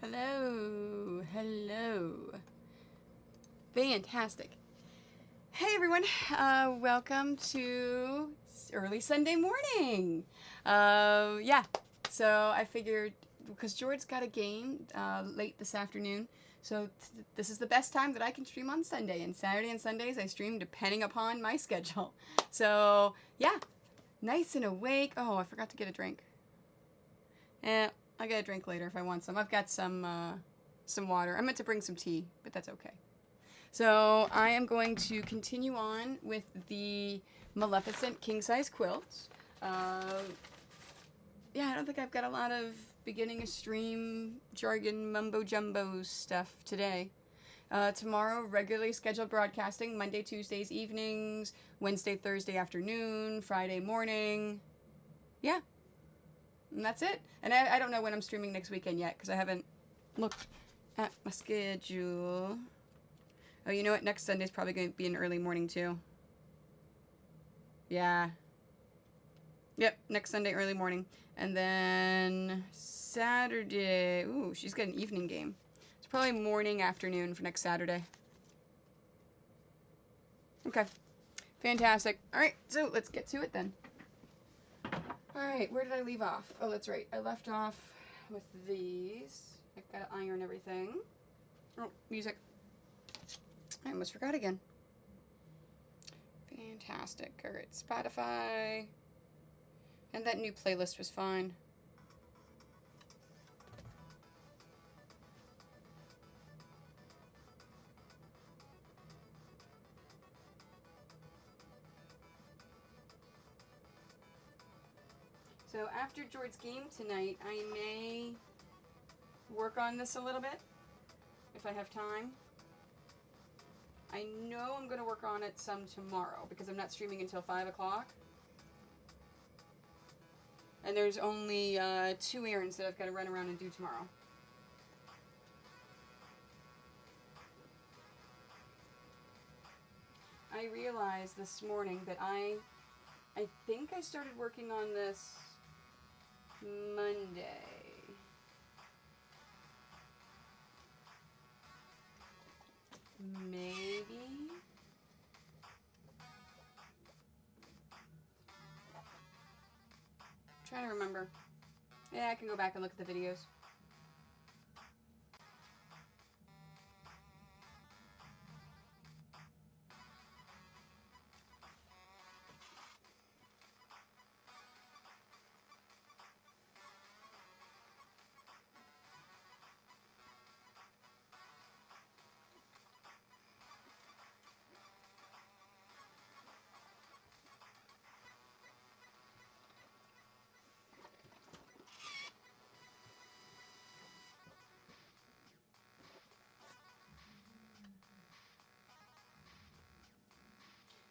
Hello. Hello. Fantastic. Hey everyone. Welcome to early Sunday morning. Yeah. So I figured because George's got a game late this afternoon. So this is the best time that I can stream on Sunday. And Saturday and Sundays I stream depending upon my schedule. So yeah, nice and awake. Oh, I forgot to get a drink. I'll get a drink later if I want some. I've got some water. I meant to bring some tea, but that's okay. So I am going to continue on with the Maleficent king-size quilts. Yeah, I don't think I've got a lot of beginning a stream jargon mumbo-jumbo stuff today. Tomorrow, regularly scheduled broadcasting, Monday, Tuesdays evenings, Wednesday, Thursday afternoon, Friday morning. Yeah. And that's it. And I don't know when I'm streaming next weekend yet because I haven't looked at my schedule. Oh, you know what? Next Sunday's probably going to be an early morning too. Yeah. Yep, next Sunday early morning. And then Saturday. Ooh, she's got an evening game. It's probably morning, afternoon for next Saturday. Okay. Fantastic. All right, so let's get to it then. Alright, where did I leave off? Oh, that's right. I left off with these. I've got to iron everything. Oh, music. I almost forgot again. Fantastic. Alright, Spotify. And that new playlist was fine. So after George's game tonight, I may work on this a little bit, if I have time. I know I'm going to work on it some tomorrow, because I'm not streaming until 5 o'clock. And there's only 2 errands that I've got to run around and do tomorrow. I realized this morning that I think I started working on this Monday. Maybe? I'm trying to remember. Yeah, I can go back and look at the videos.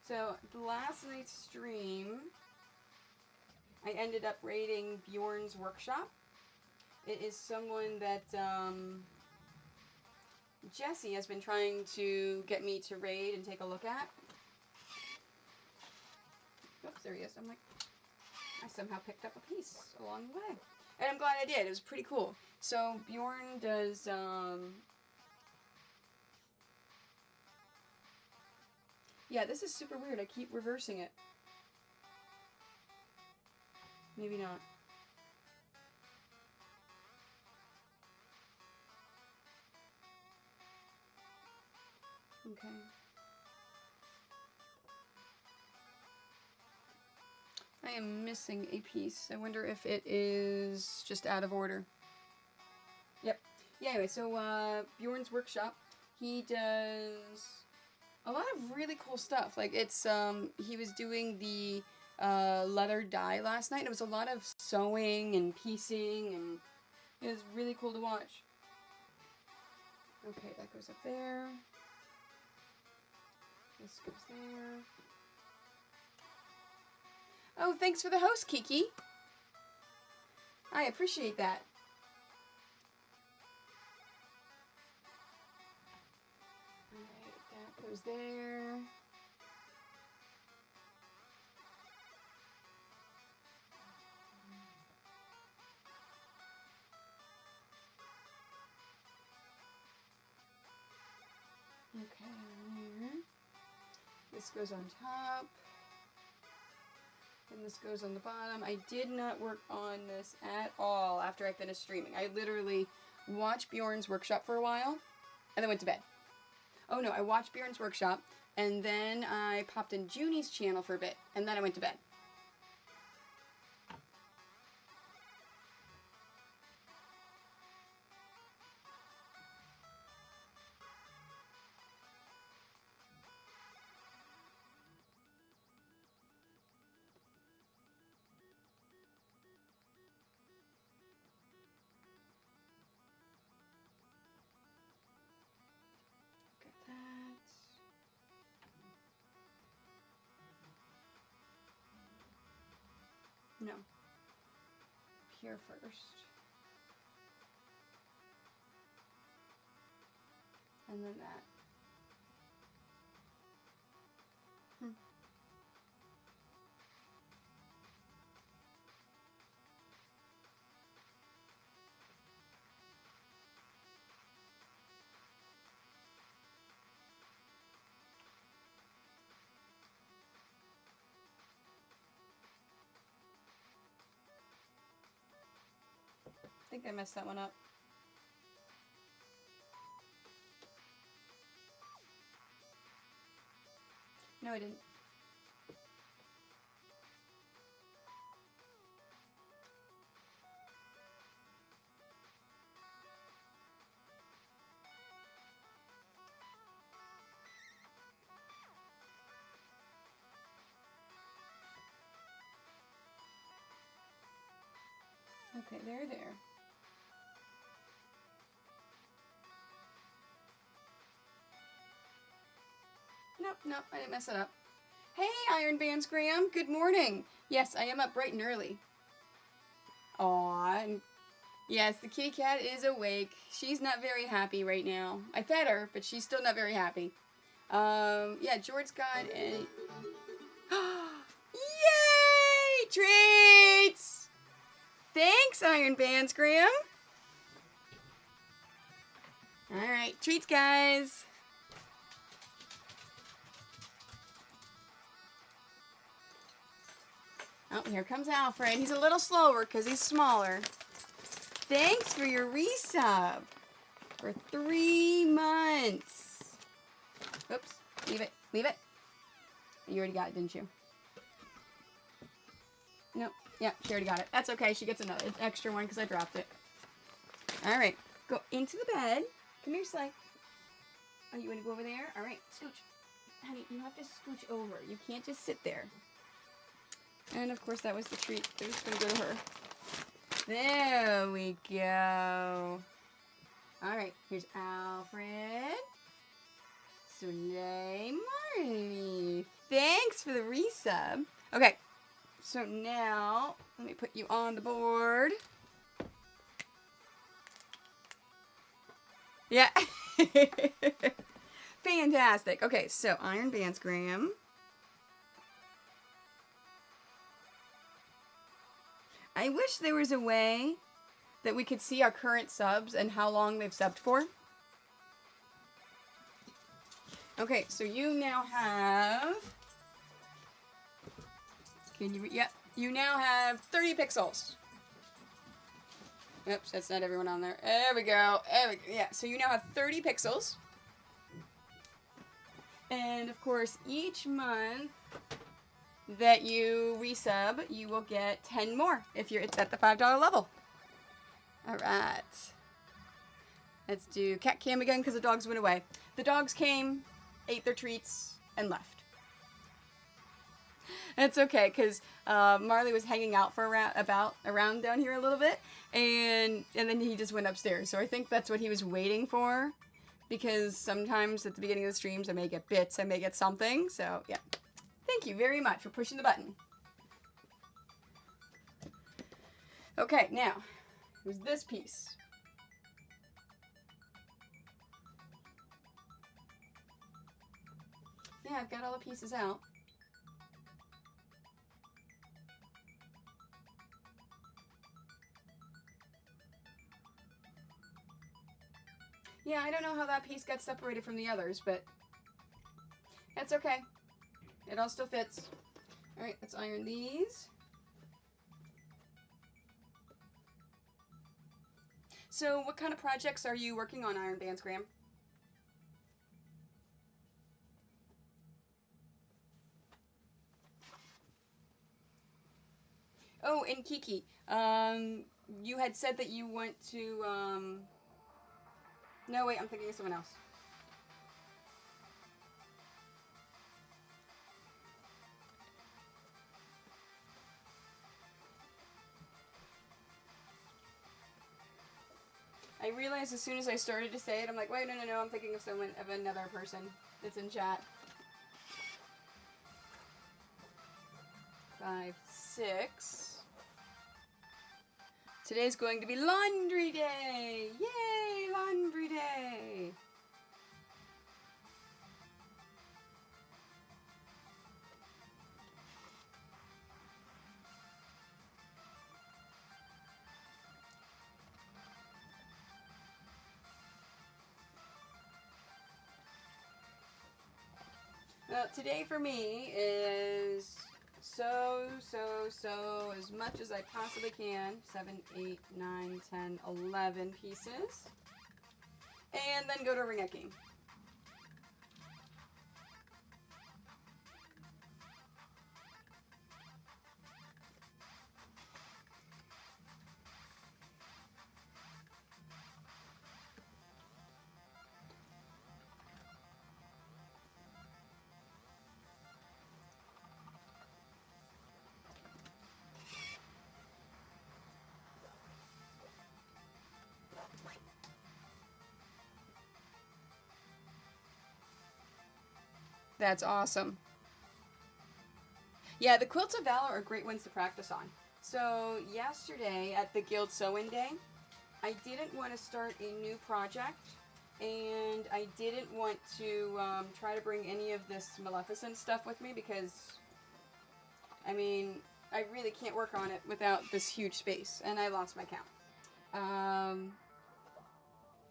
So, last night's stream, I ended up raiding Bjorn's workshop. It is someone that Jesse has been trying to get me to raid and take a look at. Oops, there he is. I'm like, I somehow picked up a piece along the way. And I'm glad I did. It was pretty cool. So, Bjorn does... Yeah, this is super weird. I keep reversing it. Maybe not. Okay. I am missing a piece. I wonder if it is just out of order. Yep. Yeah, anyway, so Bjorn's workshop, he does a lot of really cool stuff. Like, it's, he was doing the leather dye last night. It was a lot of sewing and piecing, and it was really cool to watch. Okay, that goes up there. This goes there. Oh, thanks for the host, Kiki. I appreciate that. Alright, that goes there. Okay, there. This goes on top. And this goes on the bottom. I did not work on this at all after I finished streaming. I literally watched Bjorn's workshop for a while and then went to bed. Oh no, I watched Bjorn's workshop and then I popped in Junie's channel for a bit and then I went to bed. No. Here first. And then that. I think I messed that one up. No, I didn't. Okay, there. Nope, I didn't mess it up. Hey, Iron Bands Graham, good morning. Yes, I am up bright and early. Aw, yes, the kitty cat is awake. She's not very happy right now. I fed her, but she's still not very happy. Yeah, George's got a... Yay! Treats! Thanks, Iron Bands Graham. Alright, treats, guys. Oh, here comes Alfred. He's a little slower because he's smaller. Thanks for your resub for 3 months. Oops, leave it. You already got it, didn't you? Nope. Yeah, she already got it. That's okay. She gets another extra one because I dropped it. All right, go into the bed. Come here, Slay. Oh, you want to go over there? All right, scooch. Honey, you have to scooch over. You can't just sit there. And, of course, that was the treat. It was going to go to her. There we go. All right, here's Alfred. Soleil, Marley. Thanks for the resub. Okay, so now let me put you on the board. Yeah. Fantastic. Okay, so Iron Bands Graham. I wish there was a way that we could see our current subs and how long they've subbed for. Okay, so you now have... Can you... Yep. You now have 30 pixels. Oops, that's not everyone on there. There we go. Yeah, so you now have 30 pixels. And, of course, each month that you resub, you will get 10 more if you're at the $5 level. All right. Let's do cat cam again because the dogs went away. The dogs came, ate their treats, and left. That's okay because Marley was hanging out for around down here a little bit, and then he just went upstairs. So I think that's what he was waiting for, because sometimes at the beginning of the streams I may get bits, I may get something. So yeah. Thank you very much for pushing the button. Okay, now, here's this piece. Yeah, I've got all the pieces out. Yeah, Yeah, I don't know how that piece got separated from the others, but it's okay. It all still fits. Alright, let's iron these. So what kind of projects are you working on, Iron Bands, Graham? Oh, and Kiki, you had said that you want to, no, wait, I'm thinking of someone else. I realized as soon as I started to say it, I'm like, wait, no, I'm thinking of another person that's in chat. 5, 6. Today's going to be laundry day! Yay, laundry day! Well, today for me is so as much as I possibly can. 7, 8, 9, 10, 11 pieces. And then go to ringecking. That's awesome. Yeah, the Quilts of Valor are great ones to practice on. So yesterday at the Guild Sew-In Day, I didn't want to start a new project, and I didn't want to try to bring any of this Maleficent stuff with me because, I mean, I really can't work on it without this huge space, and I lost my count.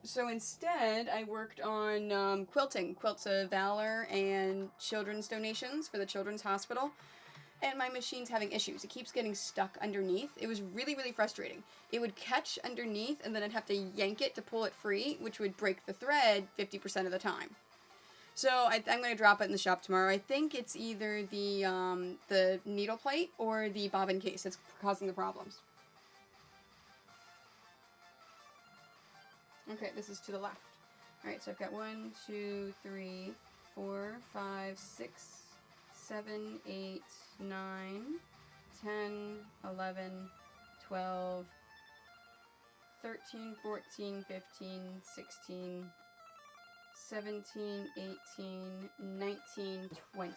So instead, I worked on quilting, Quilts of Valor, and children's donations for the Children's Hospital. And my machine's having issues. It keeps getting stuck underneath. It was really, really frustrating. It would catch underneath, and then I'd have to yank it to pull it free, which would break the thread 50% of the time. So I'm going to drop it in the shop tomorrow. I think it's either the needle plate or the bobbin case that's causing the problems. Okay, this is to the left. Alright, so I've got 1, 2, 3, 4, 5, 6, 7, 8, 9, 10, 11, 12, 13, 14, 15, 16, 17, 18, 19, 20.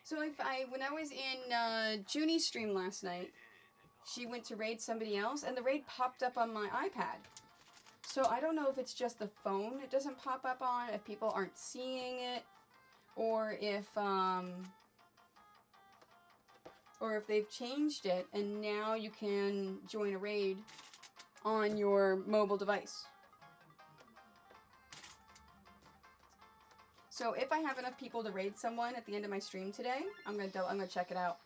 So when I was in Junie's stream last night, she went to raid somebody else, and the raid popped up on my iPad. So I don't know if it's just the phone it doesn't pop up on, if people aren't seeing it, or if they've changed it, and now you can join a raid on your mobile device. So if I have enough people to raid someone at the end of my stream today, I'm gonna check it out.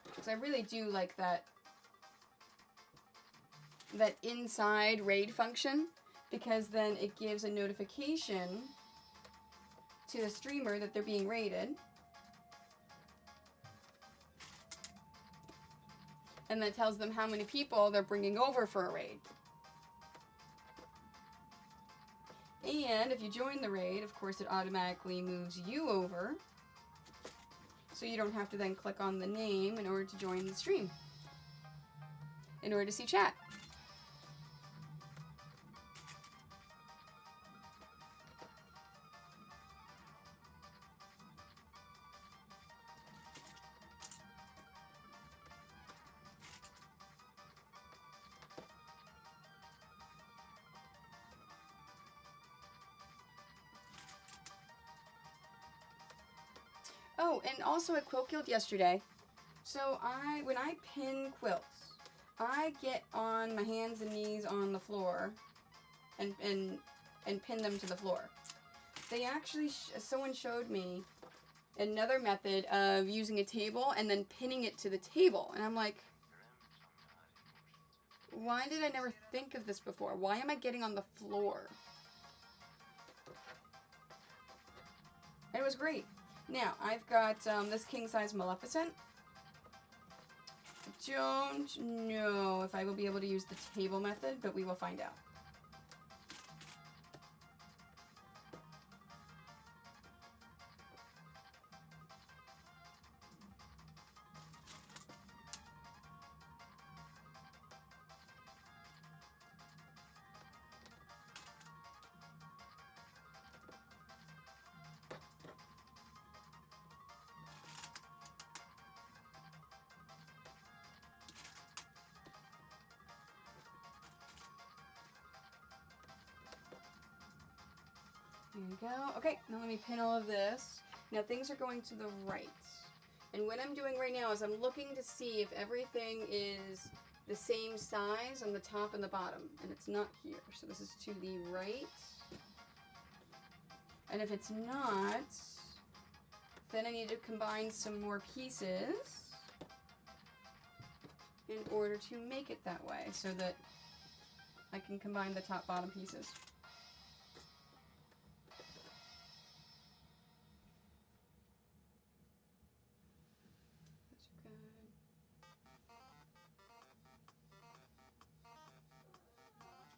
Because I really do like that inside raid function, because then it gives a notification to the streamer that they're being raided. And that tells them how many people they're bringing over for a raid. And if you join the raid, of course, it automatically moves you over. So you don't have to then click on the name in order to join the stream, in order to see chat. Oh, and also at Quilt Guild yesterday. So when I pin quilts, I get on my hands and knees on the floor and pin them to the floor. They actually, someone showed me another method of using a table and then pinning it to the table. And I'm like, why did I never think of this before? Why am I getting on the floor? And it was great. Now, I've got this king-size Maleficent. I don't know if I will be able to use the table method, but we will find out. There you go. Okay, now let me pin all of this. Now things are going to the right. And what I'm doing right now is I'm looking to see if everything is the same size on the top and the bottom. And it's not here. So this is to the right. And if it's not, then I need to combine some more pieces in order to make it that way so that I can combine the top bottom pieces.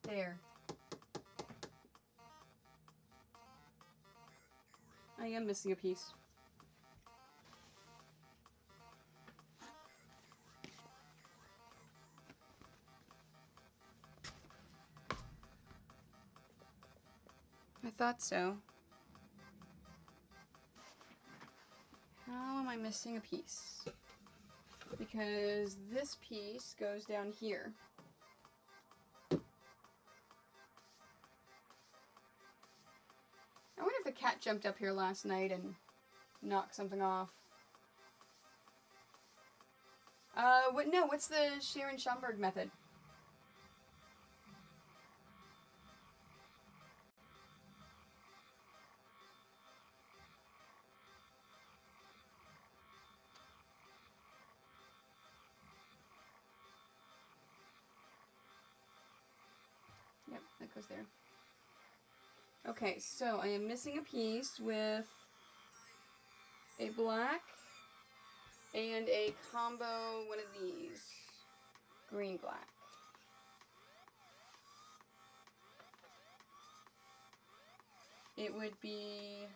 There. I am missing a piece. I thought so. How am I missing a piece? Because this piece goes down here. I wonder if the cat jumped up here last night and knocked something off. What's the Sharon Schomburg method? Yep, that goes there. Okay, so I am missing a piece with a black and a combo one of these. Green-black. It would be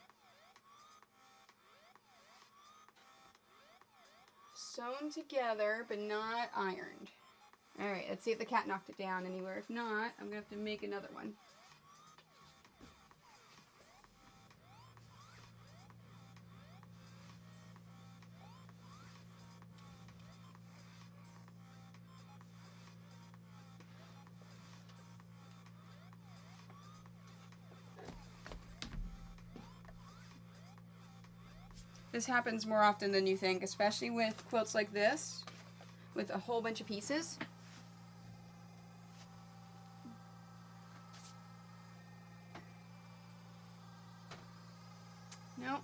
sewn together but not ironed. Alright, let's see if the cat knocked it down anywhere. If not, I'm going to have to make another one. This happens more often than you think, especially with quilts like this, with a whole bunch of pieces. Nope.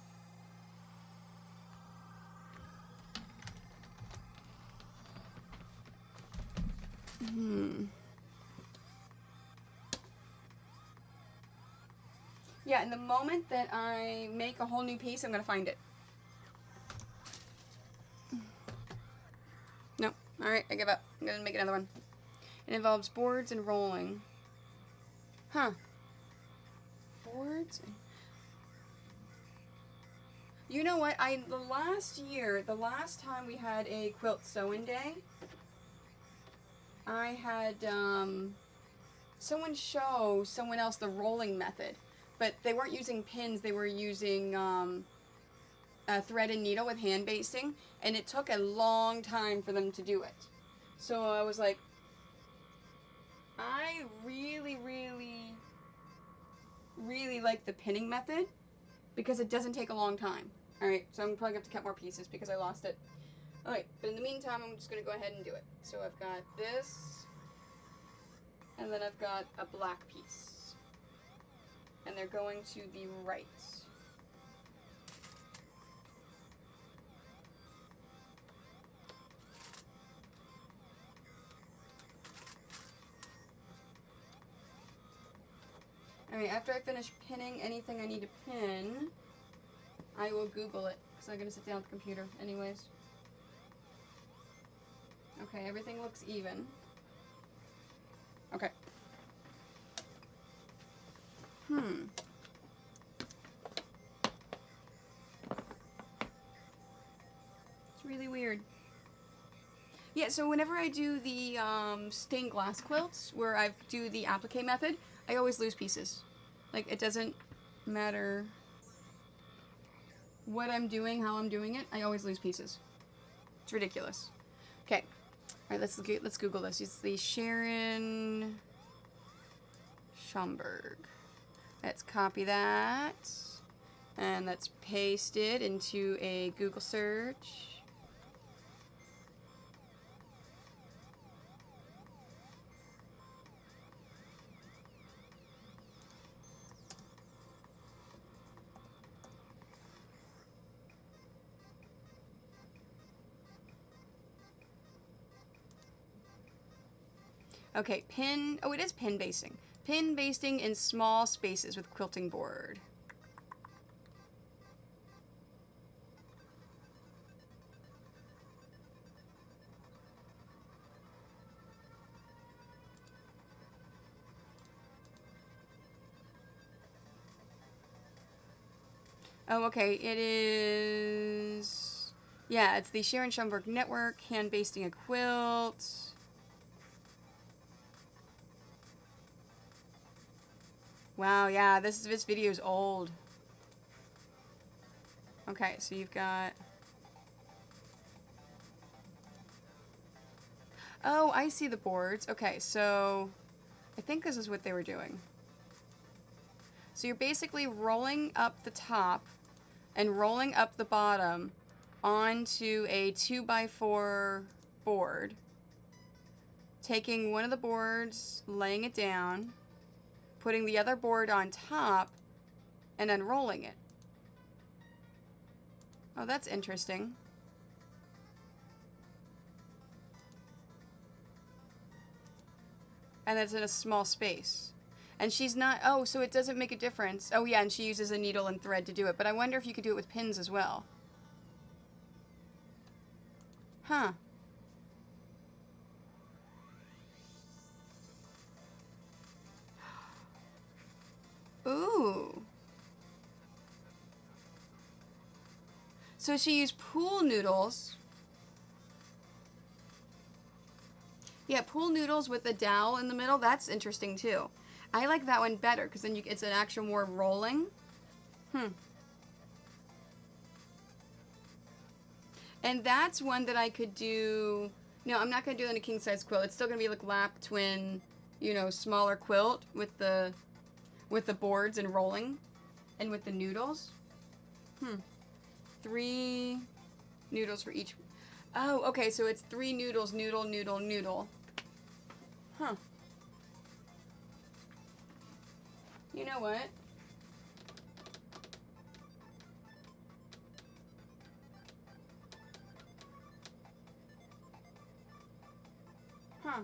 Yeah, and the moment that I make a whole new piece, I'm going to find it. Nope. Alright, I give up. I'm going to make another one. It involves boards and rolling. Huh. Boards and... You know what? The last time we had a quilt sewing day, I had someone show someone else the rolling method. But they weren't using pins, they were using a thread and needle with hand basting, and it took a long time for them to do it. So I was like, I really, really, really like the pinning method because it doesn't take a long time. Alright, so I'm probably going to have to cut more pieces because I lost it. Alright, but in the meantime, I'm just going to go ahead and do it. So I've got this, and then I've got a black piece. And they're going to the right. Alright, after I finish pinning anything I need to pin, I will Google it, because I'm going to sit down at the computer anyways. Okay, everything looks even. Okay. It's really weird. Yeah, so whenever I do the stained glass quilts, where I do the applique method, I always lose pieces. Like, it doesn't matter what I'm doing, how I'm doing it, I always lose pieces. It's ridiculous. Okay. Alright, let's Google this. It's the Sharon Schomburg. Let's copy that. And let's paste it into a Google search. Okay, pin, oh, it is pin basting. Pin basting in small spaces with quilting board. Oh, okay, it is, yeah, it's the Sharon Schomburg Network, hand basting a quilt. Wow, yeah, this video is old. Okay, so you've got... Oh, I see the boards. Okay, so I think this is what they were doing. So you're basically rolling up the top and rolling up the bottom onto a 2x4 board, taking one of the boards, laying it down, putting the other board on top, and unrolling it. Oh, that's interesting. And that's in a small space. And she's not, oh, so it doesn't make a difference. Oh yeah, and she uses a needle and thread to do it. But I wonder if you could do it with pins as well. Huh. Ooh. So she used pool noodles. Yeah, pool noodles with a dowel in the middle. That's interesting too. I like that one better because then it's an actual more rolling. And that's one that I could do. No, I'm not going to do it in a king size quilt. It's still going to be like lap twin, you know, smaller quilt with the boards and rolling and with the noodles. 3 noodles for each. Oh, okay, so it's 3 noodles, noodle, noodle, noodle. Huh. You know what? Huh.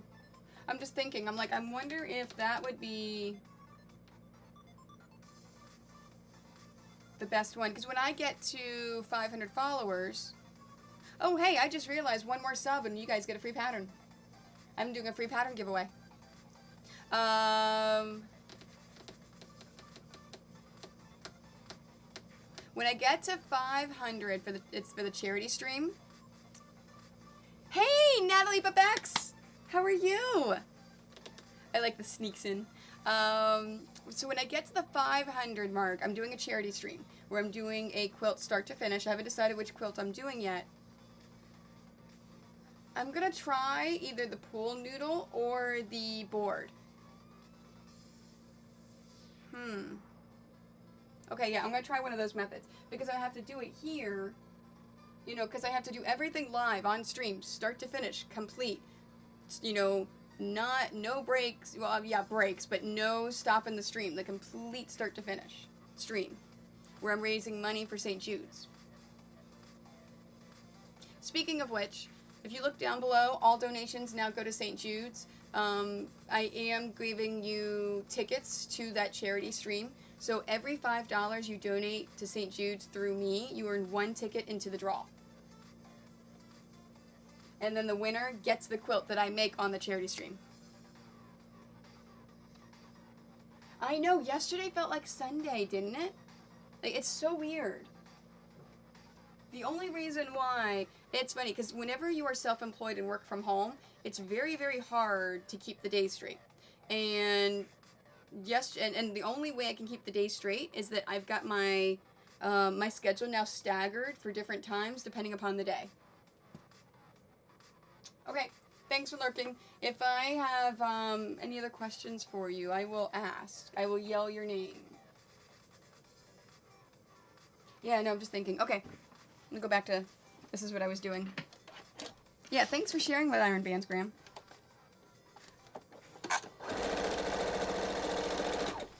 I'm just thinking, I'm like, I wonder if that would be the best one. Because when I get to 500 followers... Oh, hey, I just realized one more sub and you guys get a free pattern. I'm doing a free pattern giveaway. When I get to 500 it's for the charity stream. Hey, Natalie Babex! How are you? I like the sneaks in. So when I get to the 500 mark, I'm doing a charity stream where I'm doing a quilt start to finish. I haven't decided which quilt I'm doing yet. I'm gonna try either the pool noodle or the board. Okay, yeah, I'm going to try one of those methods. Because I have to do it here, you know, because I have to do everything live on stream, start to finish, complete. You know, no breaks. Well, yeah, breaks, but no stop in the stream. The complete start to finish stream, where I'm raising money for St. Jude's. Speaking of which, if you look down below, all donations now go to St. Jude's. I am giving you tickets to that charity stream. So every $5 you donate to St. Jude's through me, you earn 1 ticket into the draw. And then the winner gets the quilt that I make on the charity stream. I know, yesterday felt like Sunday, didn't it? Like, it's so weird. The only reason why, it's funny, because whenever you are self-employed and work from home, it's very, very hard to keep the days straight. And yes, and the only way I can keep the days straight is that I've got my my schedule now staggered for different times depending upon the day. Okay, thanks for lurking. If I have any other questions for you, I will ask. I will yell your name. Yeah, no, I'm just thinking. Okay, I'm gonna go back to, this is what I was doing. Yeah, thanks for sharing with Iron Bands, Graham.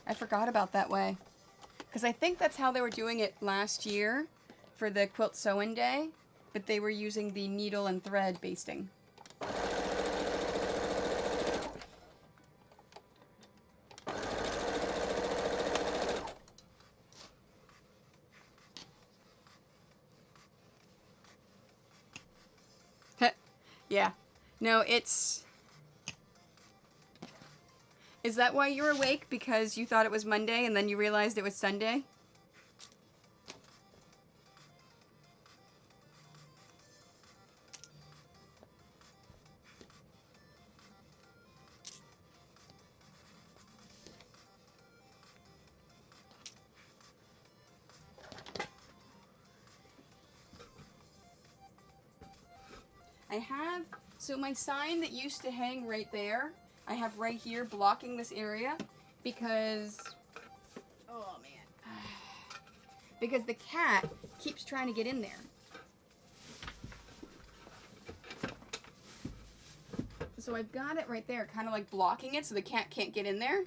I forgot about that way. Because I think that's how they were doing it last year for the Quilt Sew-In Day, but they were using the needle and thread basting. Yeah. No, it's... Is that why you're awake? Because you thought it was Monday and then you realized it was Sunday? I have, so my sign that used to hang right there, I have right here blocking this area because, oh man, because the cat keeps trying to get in there. So I've got it right there, kind of like blocking it so the cat can't get in there.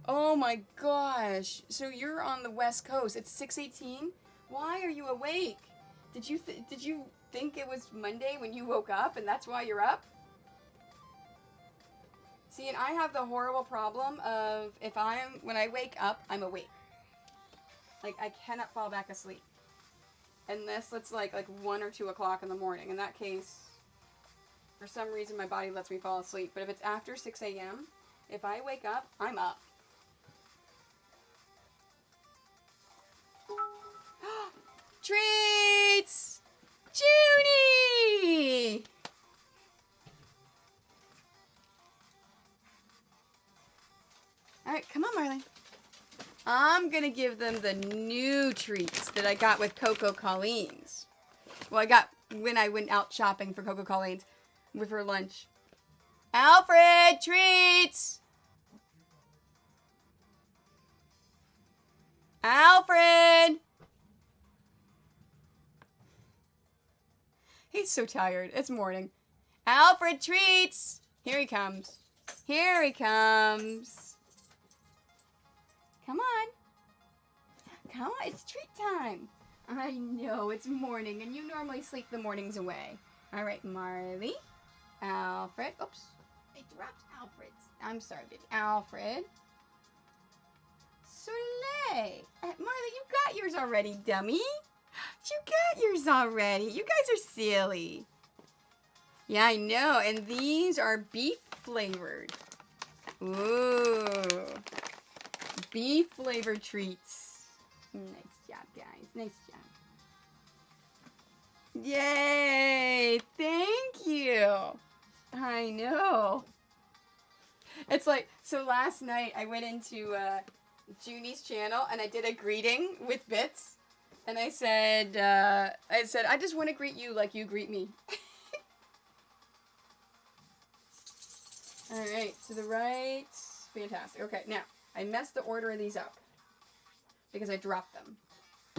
Oh my gosh, so you're on the West Coast, it's 6:18? Why are you awake? Did you think it was Monday when you woke up and that's why you're up? See, and I have the horrible problem of when I wake up, I'm awake. Like, I cannot fall back asleep. Unless it's like 1 or 2 o'clock in the morning. In that case, for some reason my body lets me fall asleep. But if it's after 6 a.m., if I wake up, I'm up. Treats! Judy! Alright, come on, Marley. I'm gonna give them the new treats that I got with Coco Colleen's. Well, I got when I went out shopping for Coco Colleen's with her lunch. Alfred, treats! Alfred! He's so tired. It's morning. Alfred, treats! Here he comes. Here he comes. Come on. Come on, it's treat time. I know, it's morning, and you normally sleep the mornings away. All right, Marley. Alfred. Oops. I dropped Alfred's. I'm sorry, baby. Alfred. Soleil. Marley, you got yours already, dummy. You got yours already. You guys are silly. Yeah, I know. And these are beef flavored. Ooh. Beef flavored treats. Nice job, guys. Nice job. Yay! Thank you. I know. It's like, so last night I went into Junie's channel and I did a greeting with Bits. And I said, I just want to greet you like you greet me. All right, to the right. Fantastic. Okay, now, I messed the order of these up. because I dropped them.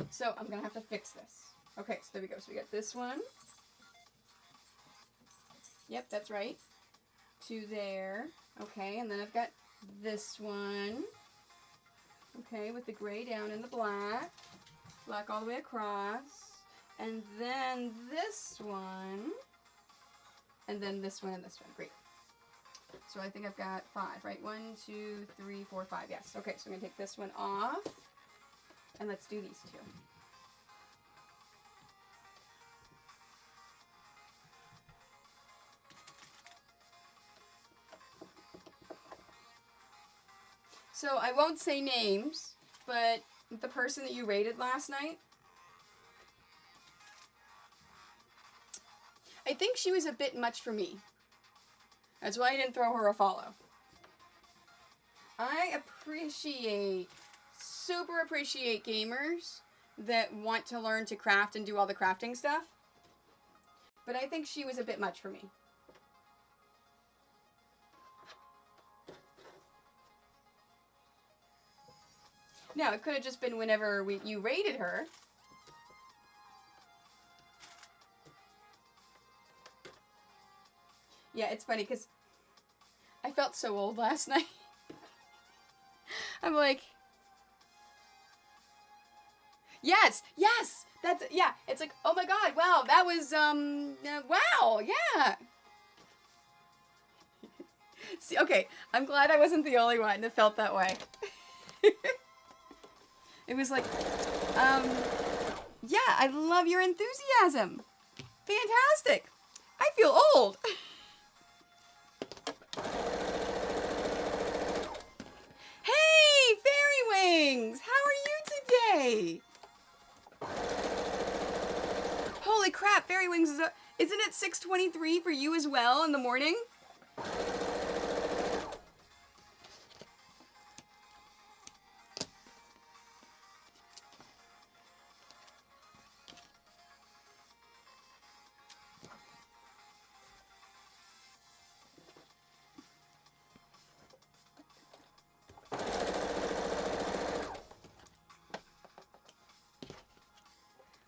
So I'm going to have to fix this. Okay, so there we go. So we got this one. Yep, that's right. To there. Okay, and then I've got this one. Okay, with the gray down and the black. Black all the way across. And then this one. And then this one and this one. Great. So I think I've got 5, right? 1, 2, 3, 4, 5. Yes. Okay, so I'm going to take this one off. And let's do these two. So I won't say names, but the person that you rated last night, I think she was a bit much for me. That's why I didn't throw her a follow. I super appreciate gamers that want to learn to craft and do all the crafting stuff. But I think she was a bit much for me. Now, it could have just been whenever you rated her. Yeah, it's funny because I felt so old last night. I'm like, yes, that's, yeah, it's like, oh my god, wow, that was, wow, yeah. See, okay, I'm glad I wasn't the only one that felt that way. It was like, yeah, I love your enthusiasm. Fantastic. I feel old. Hey, Fairy Wings, how are you today? Holy crap, Fairy Wings isn't it 6:23 for you as well in the morning?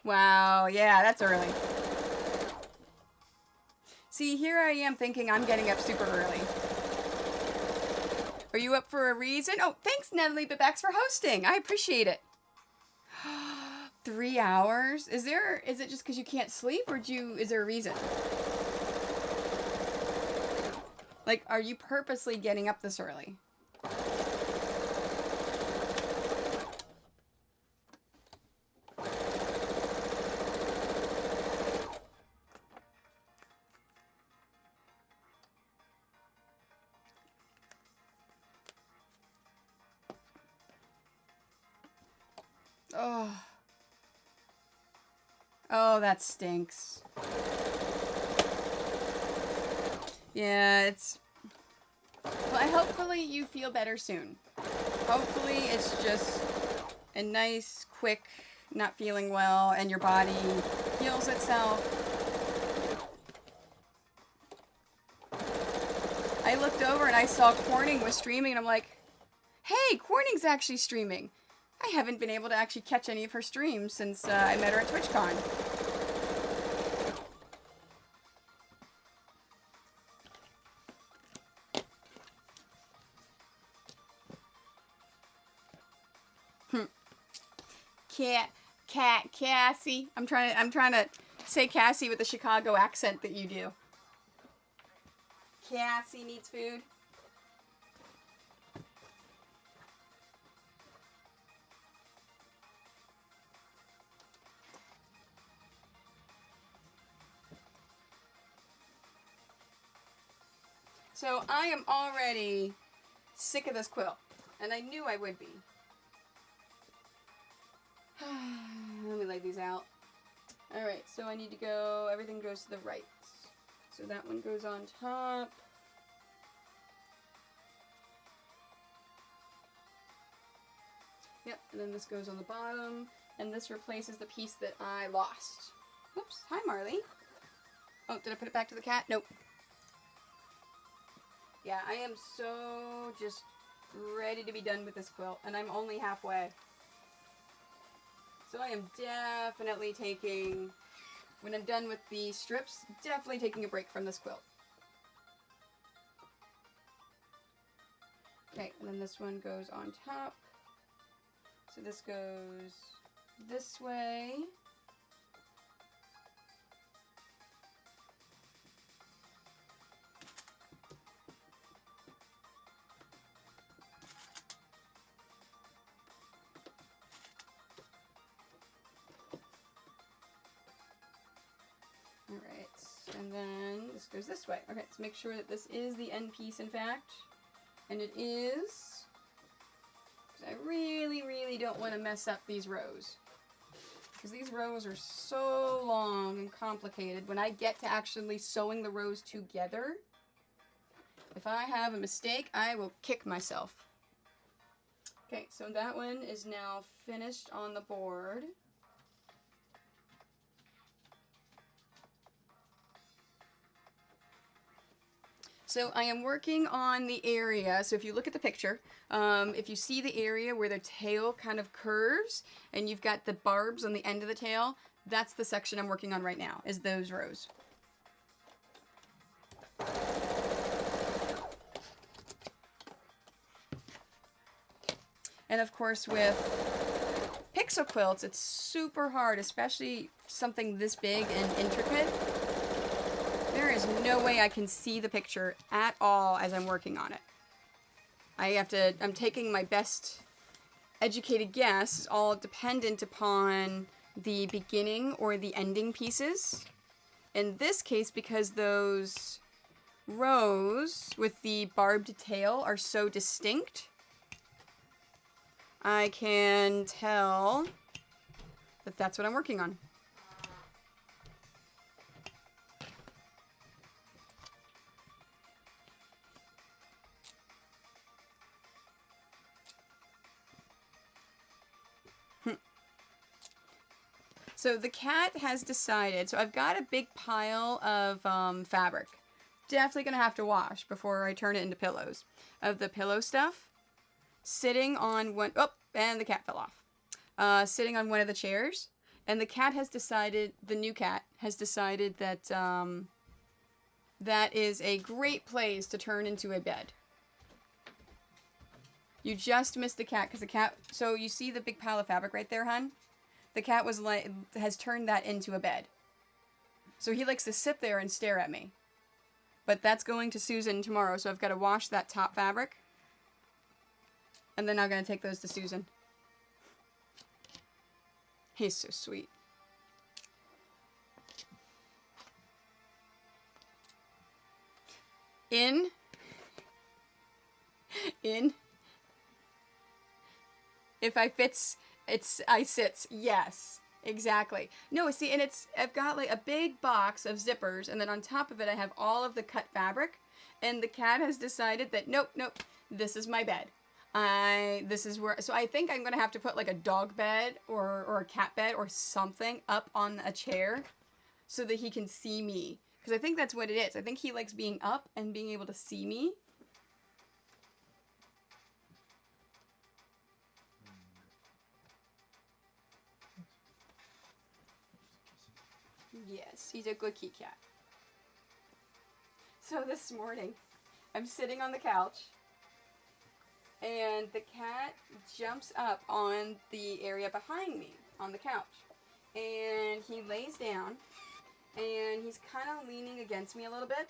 Wow, yeah, that's early. See, here I am thinking I'm getting up super early. Are you up for a reason? Oh, thanks, Natalie Bibex, for hosting. I appreciate it. 3 hours? Is it just because you can't sleep, or is there a reason? Like, are you purposely getting up this early? Oh, that stinks. Yeah, well, hopefully you feel better soon. Hopefully it's just a nice, quick, not feeling well, and your body heals itself. I looked over and I saw Corning was streaming, and I'm like, hey, Corning's actually streaming. I haven't been able to actually catch any of her streams since I met her at TwitchCon. Cassie. I'm trying to say Cassie with the Chicago accent that you do. Cassie needs food. So I am already sick of this quilt, and I knew I would be. Let me lay these out. Alright, so I need to go, everything goes to the right. So that one goes on top. Yep, and then this goes on the bottom, and this replaces the piece that I lost. Oops, hi Marley. Oh, did I put it back to the cat? Nope. Yeah, I am so just ready to be done with this quilt, and I'm only halfway. So I am definitely taking, when I'm done with the strips, definitely taking a break from this quilt. Okay, and then this one goes on top. So this goes this way. Alright, and then this goes this way. Okay, let's make sure that this is the end piece, in fact. And it is. Because I really, really don't want to mess up these rows. Because these rows are so long and complicated. When I get to actually sewing the rows together, if I have a mistake, I will kick myself. Okay, so that one is now finished on the board. So I am working on the area, so if you look at the picture, if you see the area where the tail kind of curves and you've got the barbs on the end of the tail, that's the section I'm working on right now, is those rows. And of course with pixel quilts, it's super hard, especially something this big and intricate. There is no way I can see the picture at all as I'm working on it. I'm taking my best educated guess, all dependent upon the beginning or the ending pieces. In this case, because those rows with the barbed tail are so distinct, I can tell that that's what I'm working on. So the cat has decided, so I've got a big pile of fabric. Definitely going to have to wash before I turn it into pillows. Of the pillow stuff. Sitting on one, oh, and the cat fell off. Sitting on one of the chairs. And the cat has decided, the new cat has decided that that is a great place to turn into a bed. You just missed the cat, because the cat, so you see the big pile of fabric right there, hon? The cat has turned that into a bed. So he likes to sit there and stare at me. But that's going to Susan tomorrow, so I've got to wash that top fabric. And then I'm going to take those to Susan. He's so sweet. In. If I fits... I sits. Yes, exactly. No, see, and I've got like a big box of zippers, and then on top of it I have all of the cut fabric, and the cat has decided that nope, this is my bed. This is where, so I think I'm gonna have to put like a dog bed or a cat bed or something up on a chair so that he can see me. Because I think that's what it is. I think he likes being up and being able to see me. Yes, he's a good kitty cat. So this morning, I'm sitting on the couch, and the cat jumps up on the area behind me on the couch. And he lays down, and he's kind of leaning against me a little bit.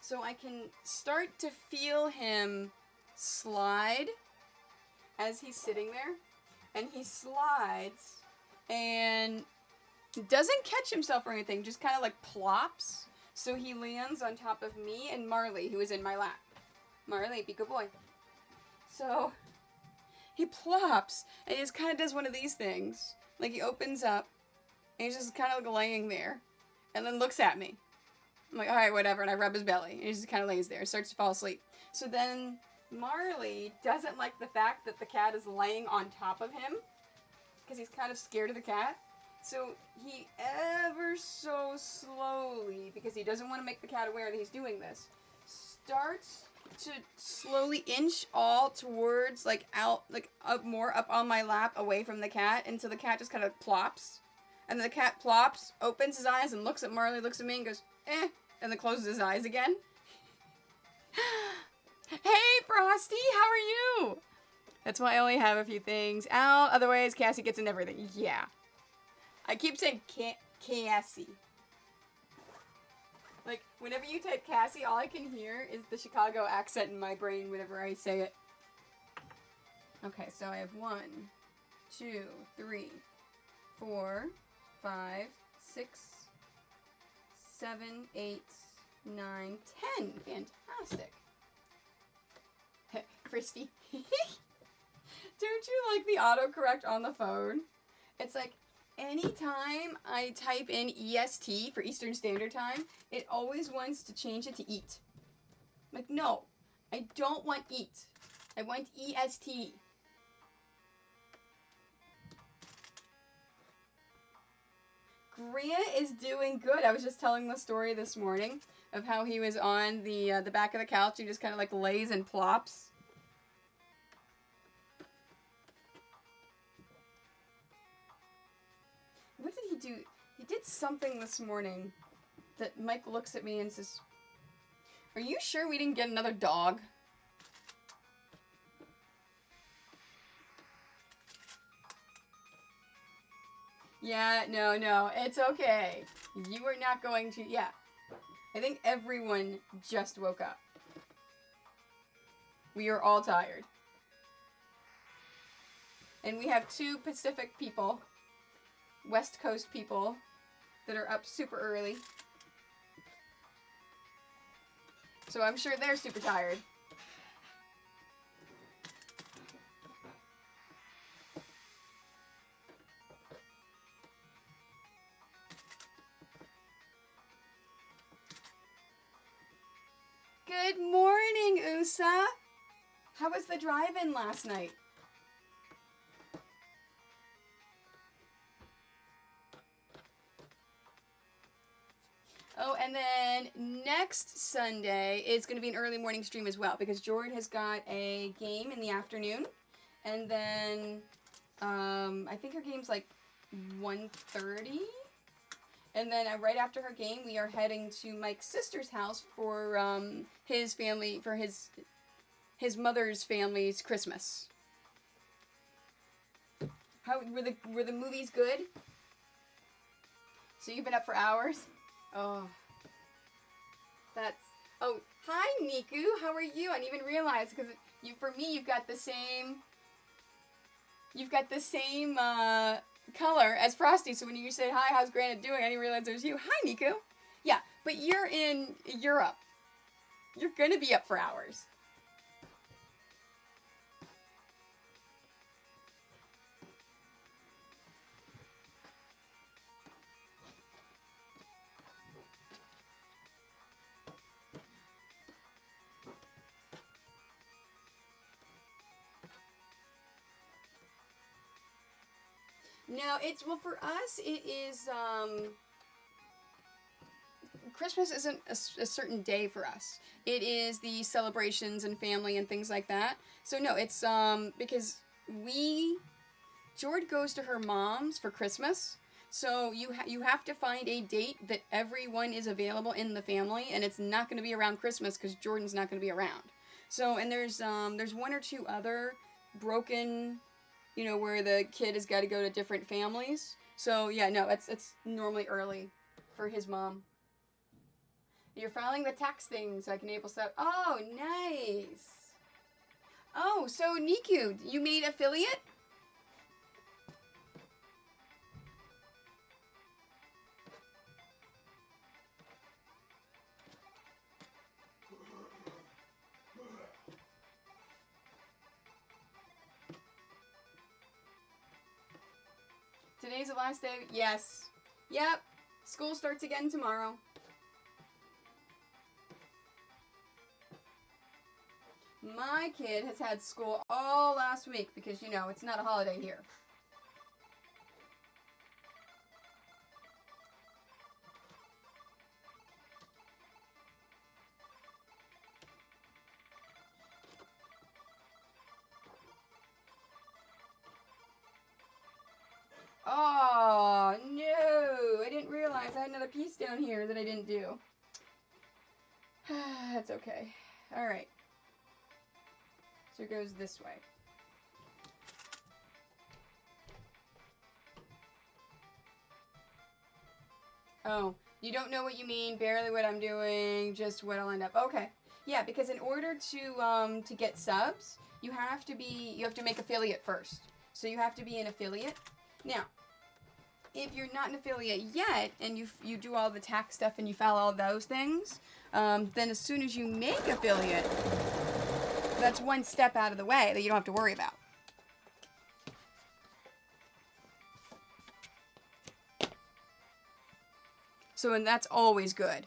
So I can start to feel him slide as he's sitting there. And he slides, and doesn't catch himself or anything, just kind of like plops. So he lands on top of me and Marley, who is in my lap. Marley, be a good boy. So he plops, and he just kind of does one of these things. Like he opens up, and he's just kind of like laying there, and then looks at me. I'm like, alright, whatever, and I rub his belly, and he just kind of lays there, starts to fall asleep. So then Marley doesn't like the fact that the cat is laying on top of him, because he's kind of scared of the cat. So he ever so slowly, because he doesn't want to make the cat aware that he's doing this, starts to slowly inch all towards, like, out, like, up more up on my lap away from the cat until the cat just kind of plops. And then the cat plops, opens his eyes, and looks at Marley, looks at me, and goes, eh, and then closes his eyes again. Hey, Frosty, how are you? That's why I only have a few things out. Otherwise, Cassie gets in everything. Yeah. I keep saying Cassie. Like, whenever you type Cassie, all I can hear is the Chicago accent in my brain whenever I say it. Okay, so I have 1, 2, 3, 4, 5, 6, 7, 8, 9, 10. Fantastic. Frisky. Don't you like the autocorrect on the phone? It's like, anytime I type in EST for Eastern Standard Time, it always wants to change it to eat. I'm like, no, I don't want eat. I want EST. Grant is doing good. I was just telling the story this morning of how he was on the back of the couch. He just kind of like lays and plops. What did he do? He did something this morning that Mike looks at me and says, "Are you sure we didn't get another dog?" Yeah, no, it's okay. You are not going to, yeah. I think everyone just woke up. We are all tired. And we have 2 Pacific people, West Coast people, that are up super early. So I'm sure they're super tired. Good morning, Usa. How was the drive-in last night? Oh, and then next Sunday is going to be an early morning stream as well, because Jordan has got a game in the afternoon. And then, I think her game's like 1:30. And then right after her game, we are heading to Mike's sister's house for his family, for his mother's family's Christmas. How were the movies good? So you've been up for hours? Oh, oh, hi, Niku. How are you? I didn't even realize, because for me, you've got the same color as Frosty. So when you said, hi, how's Granite doing? I didn't realize it was you. Hi, Niku. Yeah, but you're in Europe. You're gonna be up for hours. No, well, for us, it is, Christmas isn't a certain day for us. It is the celebrations and family and things like that. So no, it's, because Jord goes to her mom's for Christmas. So you have to find a date that everyone is available in the family, and it's not going to be around Christmas because Jordan's not going to be around. So, and there's 1 or 2 other broken, where the kid has got to go to different families. So yeah, no, it's normally early for his mom. You're filing the tax thing so I can enable stuff. Oh, nice. Oh, so Niku, you made affiliate? Today's the last day. Yes. Yep. School starts again tomorrow. My kid has had school all last week because, it's not a holiday here. Oh, no. I didn't realize I had another piece down here that I didn't do. That's okay. All right. So it goes this way. Oh, you don't know what you mean, barely what I'm doing, just what I'll end up. Okay. Yeah, because in order to get subs, you have to make affiliate first. So you have to be an affiliate. Now, if you're not an affiliate yet and you do all the tax stuff and you file all those things, then as soon as you make affiliate, that's one step out of the way that you don't have to worry about. So, and that's always good.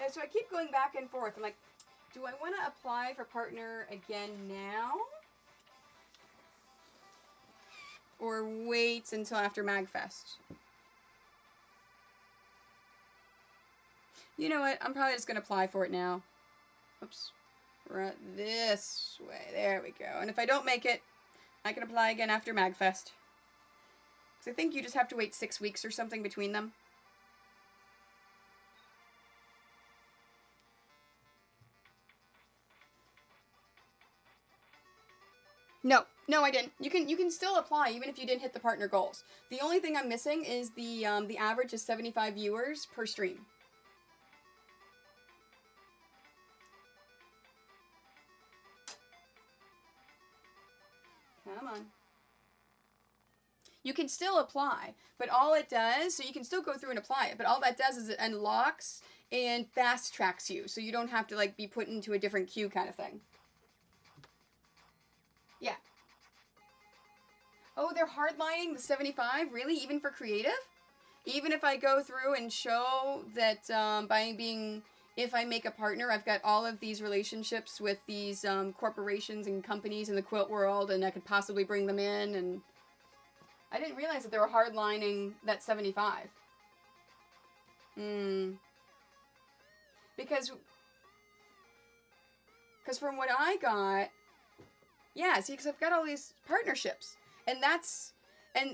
And so I keep going back and forth. I'm like, do I want to apply for partner again now? Or wait until after MagFest? You know what? I'm probably just going to apply for it now. Oops. Right this way. There we go. And if I don't make it, I can apply again after MagFest. Because I think you just have to wait 6 weeks or something between them. No, I didn't. You can still apply even if you didn't hit the partner goals. The only thing I'm missing is the average is 75 viewers per stream. Come on. You can still apply, but all it does, so you can still go through and apply it, but all that does is it unlocks and fast tracks you, so you don't have to like be put into a different queue kind of thing. Yeah. Oh, they're hardlining the 75? Really? Even for creative? Even if I go through and show that if I make a partner, I've got all of these relationships with these corporations and companies in the quilt world, and I could possibly bring them in, and I didn't realize that they were hardlining that 75. Because from what I got, yeah, see, because I've got all these partnerships, and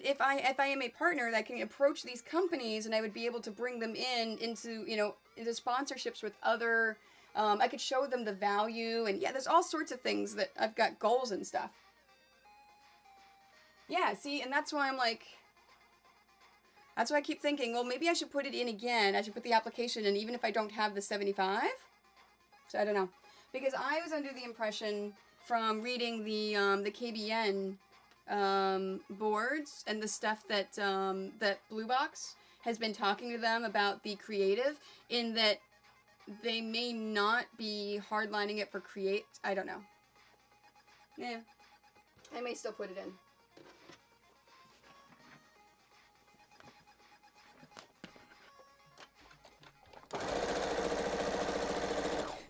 if I am a partner that can approach these companies, and I would be able to bring them into sponsorships with other, I could show them the value, and yeah, there's all sorts of things that I've got goals and stuff. Yeah, see, and that's why I'm like, that's why I keep thinking, well, maybe I should put it in again. I should put the application in even if I don't have the 75. So I don't know. Because I was under the impression from reading the KBN boards and the stuff that that Blue Box has been talking to them about the creative, in that they may not be hardlining it for create. I don't know. Yeah. I may still put it in.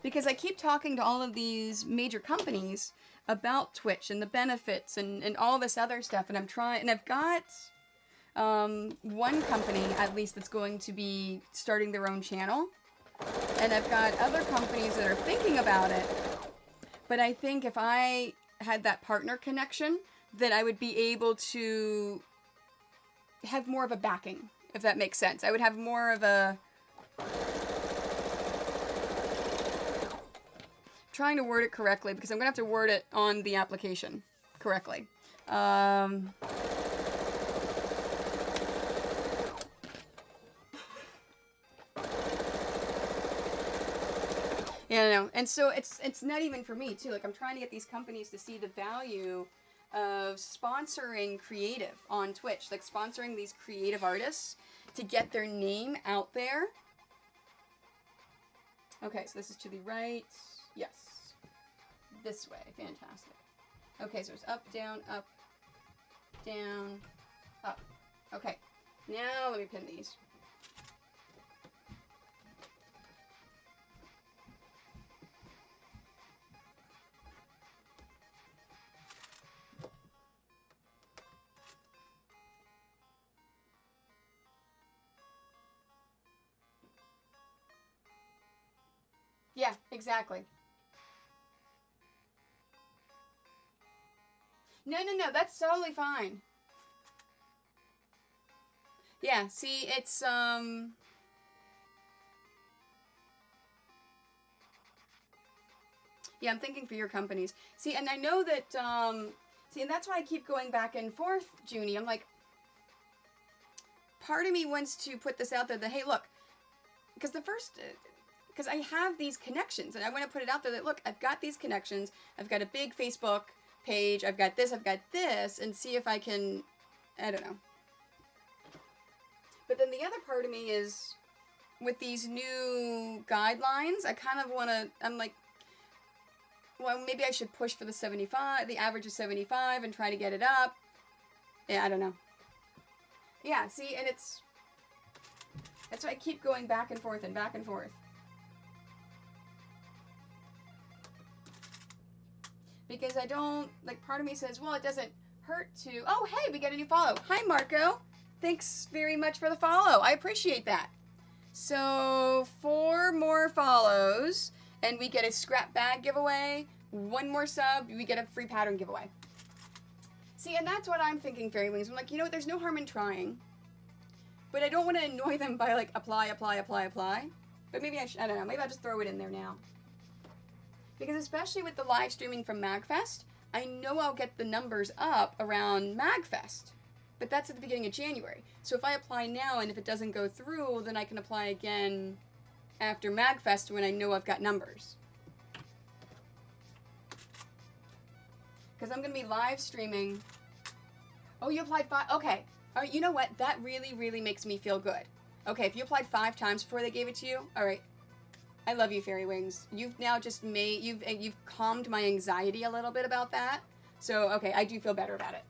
Because I keep talking to all of these major companies about Twitch and the benefits and all this other stuff, and I've got one company at least that's going to be starting their own channel, and I've got other companies that are thinking about it, but I think if I had that partner connection, that I would be able to have more of a backing, if that makes sense. I would have more of a... Trying to word it correctly, because I'm going to have to word it on the application correctly. Yeah, no. And so it's not even for me, too. Like, I'm trying to get these companies to see the value of sponsoring creative on Twitch. Like, sponsoring these creative artists to get their name out there. Okay, so this is to the right. Yes. This way. Fantastic. Okay, so it's up, down, up, Okay. Now let me pin these. Exactly. No, no, no, that's totally fine. Yeah, see, it's, yeah, I'm thinking for your companies. See, and I know that, see, and that's why I keep going back and forth, Junie. I'm like, part of me wants to put this out there that, hey, look, because because I have these connections, and I want to put it out there that, look, I've got these connections. I've got a big Facebook page. I've got this, and see if I can, I don't know. But then the other part of me is, with these new guidelines, I kind of want to, I'm like, well, maybe I should push for the 75, the average of 75, and try to get it up. Yeah, I don't know. Yeah, see, and that's why I keep going back and forth and back and forth. Because I don't, like, part of me says, well, it doesn't hurt to, oh, hey, we get a new follow. Hi, Marco. Thanks very much for the follow. I appreciate that. So, 4 more follows, and we get a scrap bag giveaway. 1 more sub, we get a free pattern giveaway. See, and that's what I'm thinking, Fairy Wings. I'm like, you know what, there's no harm in trying. But I don't want to annoy them by, like, apply. But maybe I don't know, maybe I'll just throw it in there now. Because especially with the live streaming from MagFest, I know I'll get the numbers up around MagFest. But that's at the beginning of January. So if I apply now and if it doesn't go through, then I can apply again after MagFest when I know I've got numbers. Because I'm going to be live streaming. Oh, you applied 5? Okay. All right, you know what? That really, really makes me feel good. Okay, if you applied 5 times before they gave it to you, all right. I love you, Fairy Wings. You've now just you've calmed my anxiety a little bit about that. So, okay, I do feel better about it.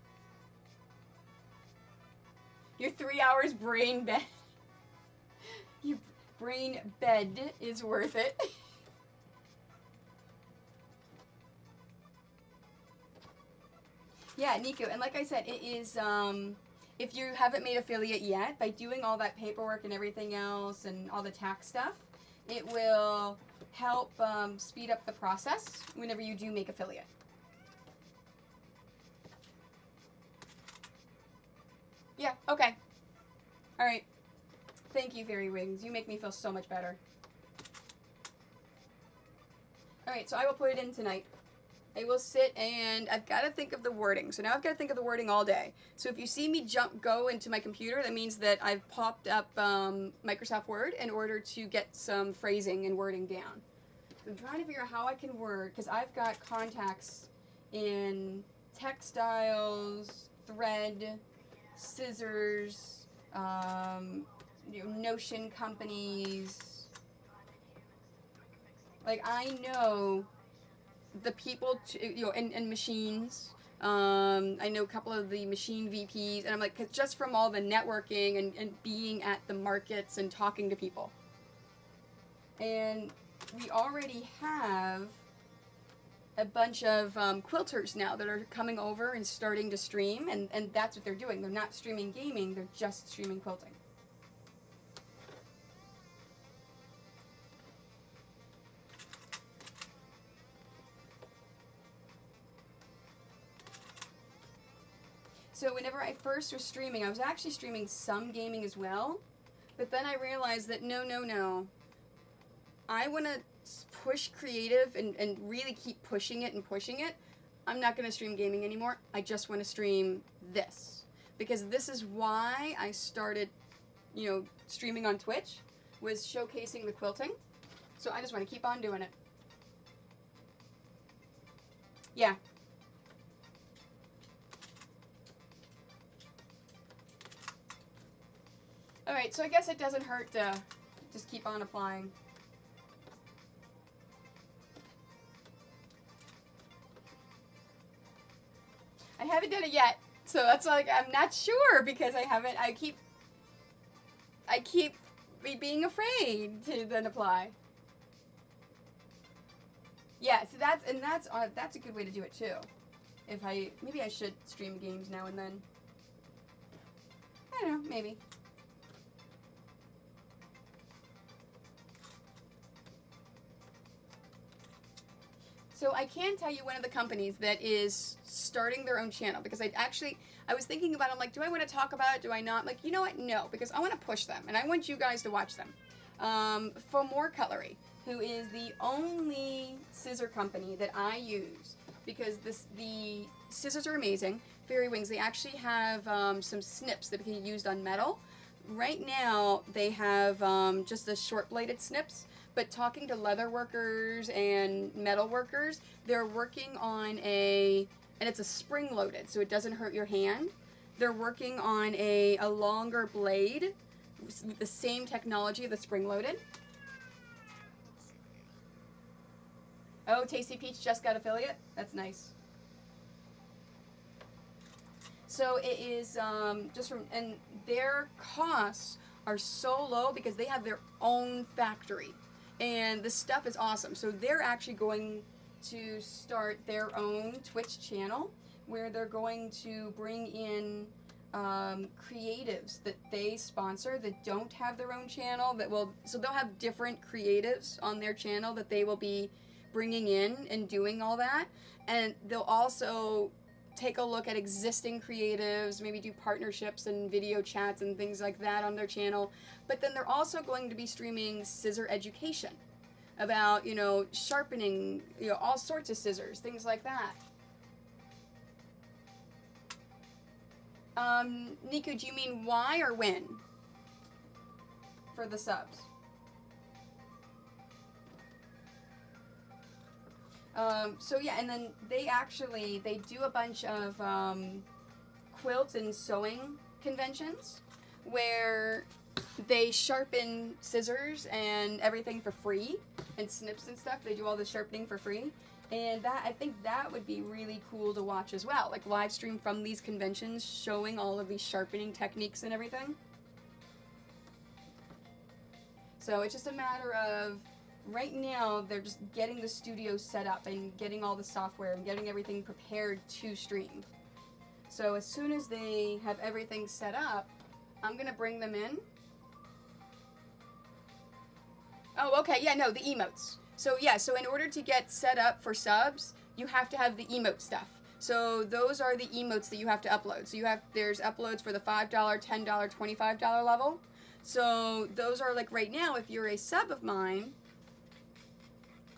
Your 3 hours brain bed. Your brain bed is worth it. Yeah, Nico, and like I said, it is, if you haven't made affiliate yet, by doing all that paperwork and everything else and all the tax stuff, it will help speed up the process whenever you do make affiliate. Yeah, okay. All right. Thank you, Fairy Wings. You make me feel so much better. All right, so I will put it in tonight. I will sit and I've got to think of the wording. So now I've got to think of the wording all day. So if you see me go into my computer, that means that I've popped up Microsoft Word in order to get some phrasing and wording down. I'm trying to figure out how I can word, because I've got contacts in textiles, thread, scissors, Notion companies. Like, I know the people, and machines. I know a couple of the machine VPs, and I'm like, 'cause just from all the networking and being at the markets and talking to people. And we already have a bunch of quilters now that are coming over and starting to stream, and that's what they're doing. They're not streaming gaming, they're just streaming quilting. So whenever I first was streaming, I was actually streaming some gaming as well, but then I realized that no. I want to push creative and really keep pushing it. I'm not going to stream gaming anymore. I just want to stream this. Because this is why I started, streaming on Twitch, was showcasing the quilting. So I just want to keep on doing it. Yeah. Alright, so I guess it doesn't hurt to just keep on applying. I haven't done it yet, so that's like, I'm not sure because I keep being afraid to then apply. Yeah, so that's a good way to do it too. Maybe I should stream games now and then. I don't know, maybe. So I can tell you one of the companies that is starting their own channel, because I was thinking about it. I'm like, do I want to talk about it? Do I not? Like, you know what? No, because I want to push them and I want you guys to watch them. For More Cutlery, who is the only scissor company that I use, because the scissors are amazing. Fairy Wings, they actually have some snips that can be used on metal. Right now, they have just the short bladed snips, but talking to leather workers and metal workers, they're working on and it's a spring loaded, so it doesn't hurt your hand. They're working on a longer blade with the same technology of the spring loaded. Oh, Tasty Peach just got affiliate? That's nice. So it is just from, and their costs are so low because they have their own factory. And the stuff is awesome. So they're actually going to start their own Twitch channel where they're going to bring in creatives that they sponsor that don't have their own channel. So they'll have different creatives on their channel that they will be bringing in and doing all that. And they'll also take a look at existing creatives, maybe do partnerships and video chats and things like that on their channel. But then they're also going to be streaming scissor education about, sharpening, all sorts of scissors, things like that. Niku, do you mean why or when for the subs? So yeah, and then they do a bunch of quilt and sewing conventions where they sharpen scissors and everything for free, and snips and stuff. They do all the sharpening for free. And I think that would be really cool to watch as well. Like live stream from these conventions showing all of these sharpening techniques and everything. So it's just a matter of, right now, they're just getting the studio set up and getting all the software and getting everything prepared to stream. So as soon as they have everything set up, I'm going to bring them in. Oh, okay, yeah, no, the emotes. So yeah, so in order to get set up for subs, you have to have the emote stuff. So those are the emotes that you have to upload. So there's uploads for the $5, $10, $25 level. So those are like right now, if you're a sub of mine,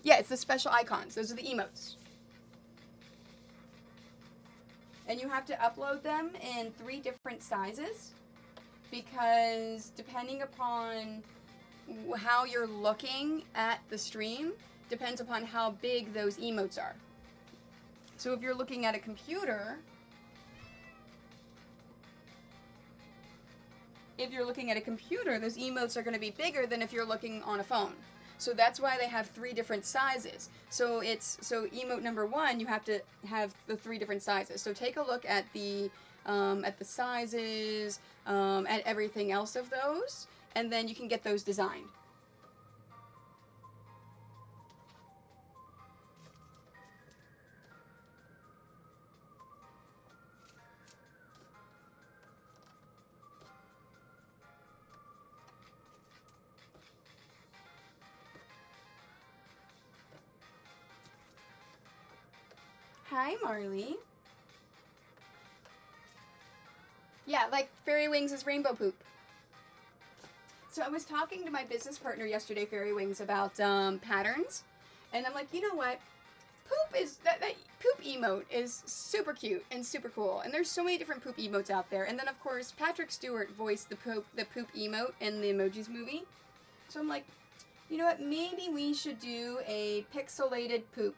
yeah, it's the special icons. Those are the emotes. And you have to upload them in 3 different sizes, because depending upon how you're looking at the stream depends upon how big those emotes are. So if you're looking at a computer, those emotes are going to be bigger than if you're looking on a phone. So that's why they have 3 different sizes. So emote number 1, you have to have the 3 different sizes. So take a look at the sizes, at everything else of those, and then you can get those designed. Hi, Marley. Yeah, like Fairy Wings is rainbow poop. So I was talking to my business partner yesterday, Fairy Wings, about patterns, and I'm like, you know what? That poop emote is super cute and super cool, and there's so many different poop emotes out there. And then of course Patrick Stewart voiced the poop emote in the Emojis movie. So I'm like, you know what? Maybe we should do a pixelated poop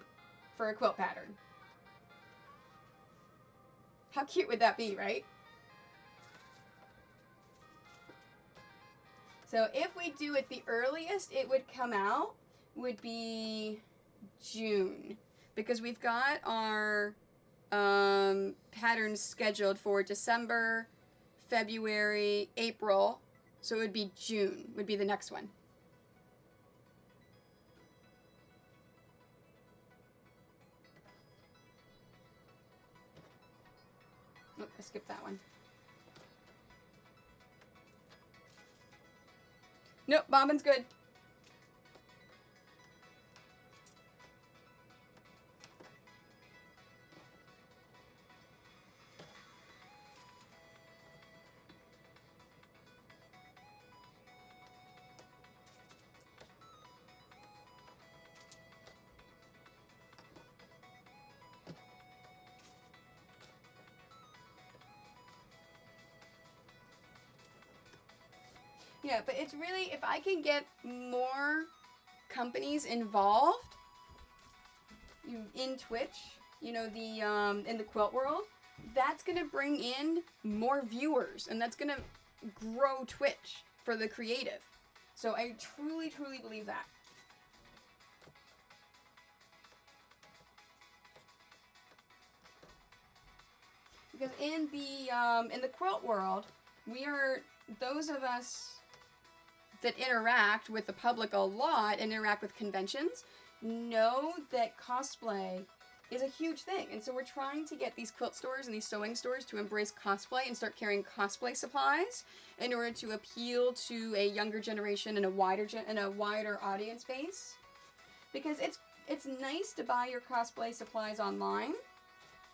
for a quilt pattern. How cute would that be, right? So if we do it, the earliest it would come out would be June, because we've got our patterns scheduled for December, February, April, so it would be June would be the next one. Oh, I skipped that one. Nope, bobbin's good. Yeah, but it's really, if I can get more companies involved in Twitch, you know, in the quilt world, that's gonna bring in more viewers, and that's gonna grow Twitch for the creative. So I truly, truly believe that. Because in the quilt world, we are, those of us that interact with the public a lot and interact with conventions know that cosplay is a huge thing. And so we're trying to get these quilt stores and these sewing stores to embrace cosplay and start carrying cosplay supplies in order to appeal to a younger generation and a wider audience base. Because it's nice to buy your cosplay supplies online,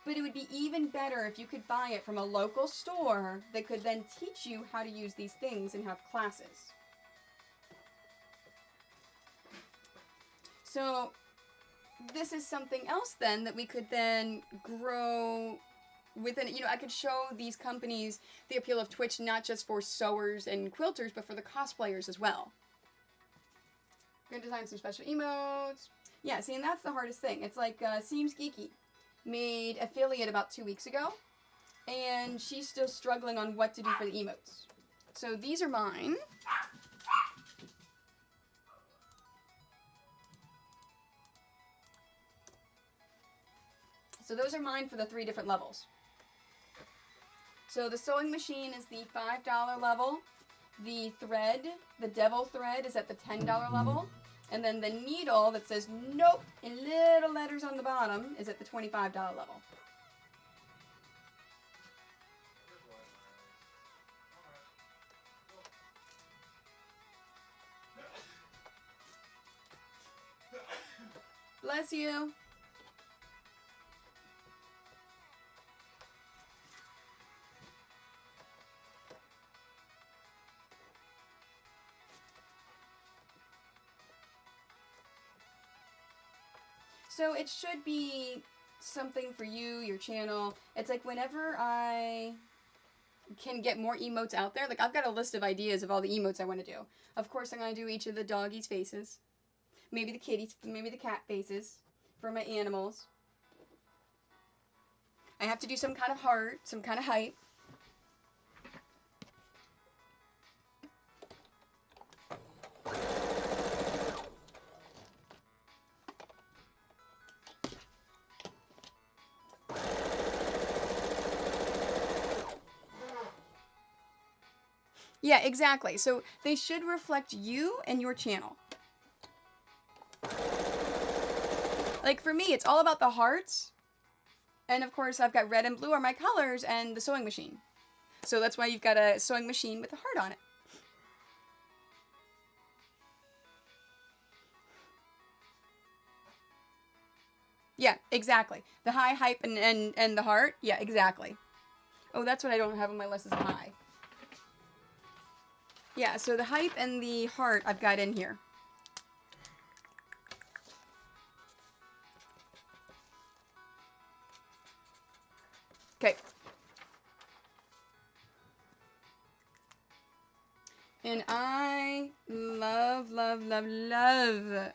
but it would be even better if you could buy it from a local store that could then teach you how to use these things and have classes. So this is something else then that we could then grow within. You know, I could show these companies the appeal of Twitch not just for sewers and quilters, but for the cosplayers as well. I'm gonna design some special emotes. Yeah, see, and that's the hardest thing. It's like Seems Geeky made affiliate about 2 weeks ago, and she's still struggling on what to do for the emotes. So these are mine. So those are mine for the 3 different levels. So the sewing machine is the $5 level. The thread, the devil thread, is at the $10 level. And then the needle that says nope in little letters on the bottom is at the $25 level. Bless you. So it should be something for you, your channel. It's like whenever I can get more emotes out there, like I've got a list of ideas of all the emotes I want to do. Of course, I'm going to do each of the doggies' faces. Maybe the kitties, maybe the cat faces for my animals. I have to do some kind of heart, some kind of hype. Yeah, exactly. So they should reflect you and your channel. Like for me, it's all about the hearts. And of course, I've got red and blue are my colors and the sewing machine. So that's why you've got a sewing machine with a heart on it. Yeah, exactly. The high, hype, and the heart. Yeah, exactly. Oh, that's what I don't have on my list is high. Yeah, so the hype and the heart I've got in here. Okay. And I love, love, love, love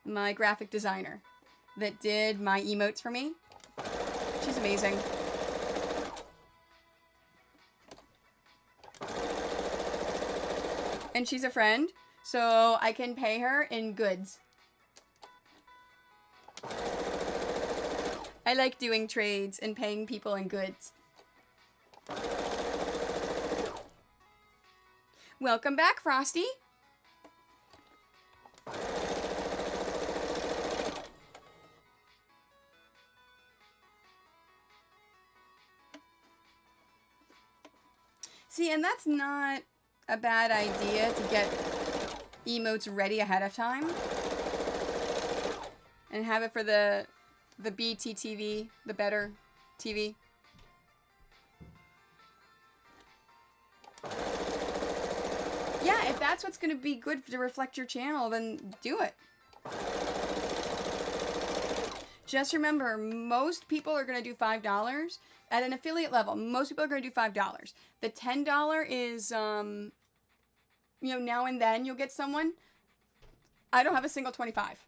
my graphic designer that did my emotes for me. She's amazing. And she's a friend, so I can pay her in goods. I like doing trades and paying people in goods. Welcome back, Frosty. See, and that's not a bad idea to get emotes ready ahead of time and have it for the BT TV, the better TV. Yeah, if that's what's going to be good to reflect your channel, then do it. Just remember, most people are going to do $5 at an affiliate level. Most people are going to do $5. The $10 is now and then you'll get someone. I don't have a single 25.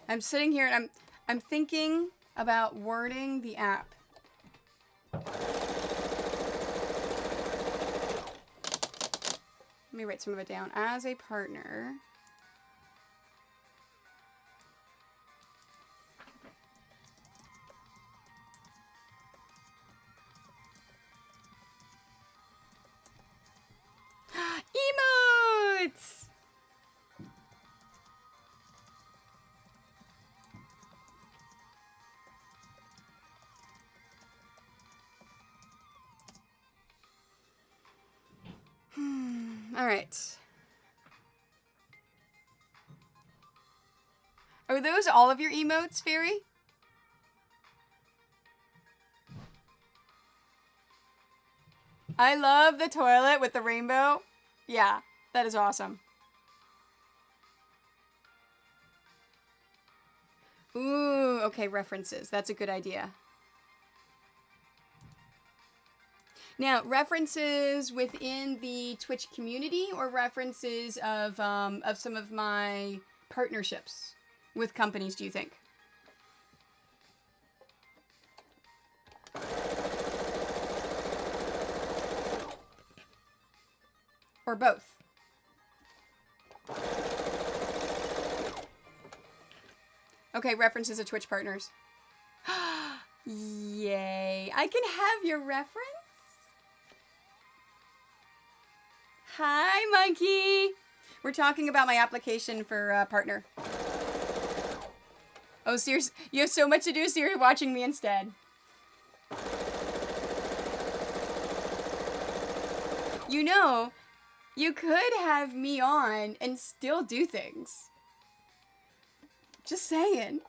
I'm sitting here and I'm thinking about wording the app. Let me write some of it down. As a partner. Emotes! All right. Are those all of your emotes, Fairy? I love the toilet with the rainbow. Yeah, that is awesome. Ooh, okay, references. That's a good idea. Now, references within the Twitch community or references of some of my partnerships with companies, do you think? Or both? Okay, references of Twitch partners. Yay. I can have your reference? Hi, Monkey. We're talking about my application for partner. Oh, seriously, you have so much to do, so you're watching me instead. You know, you could have me on and still do things. Just saying.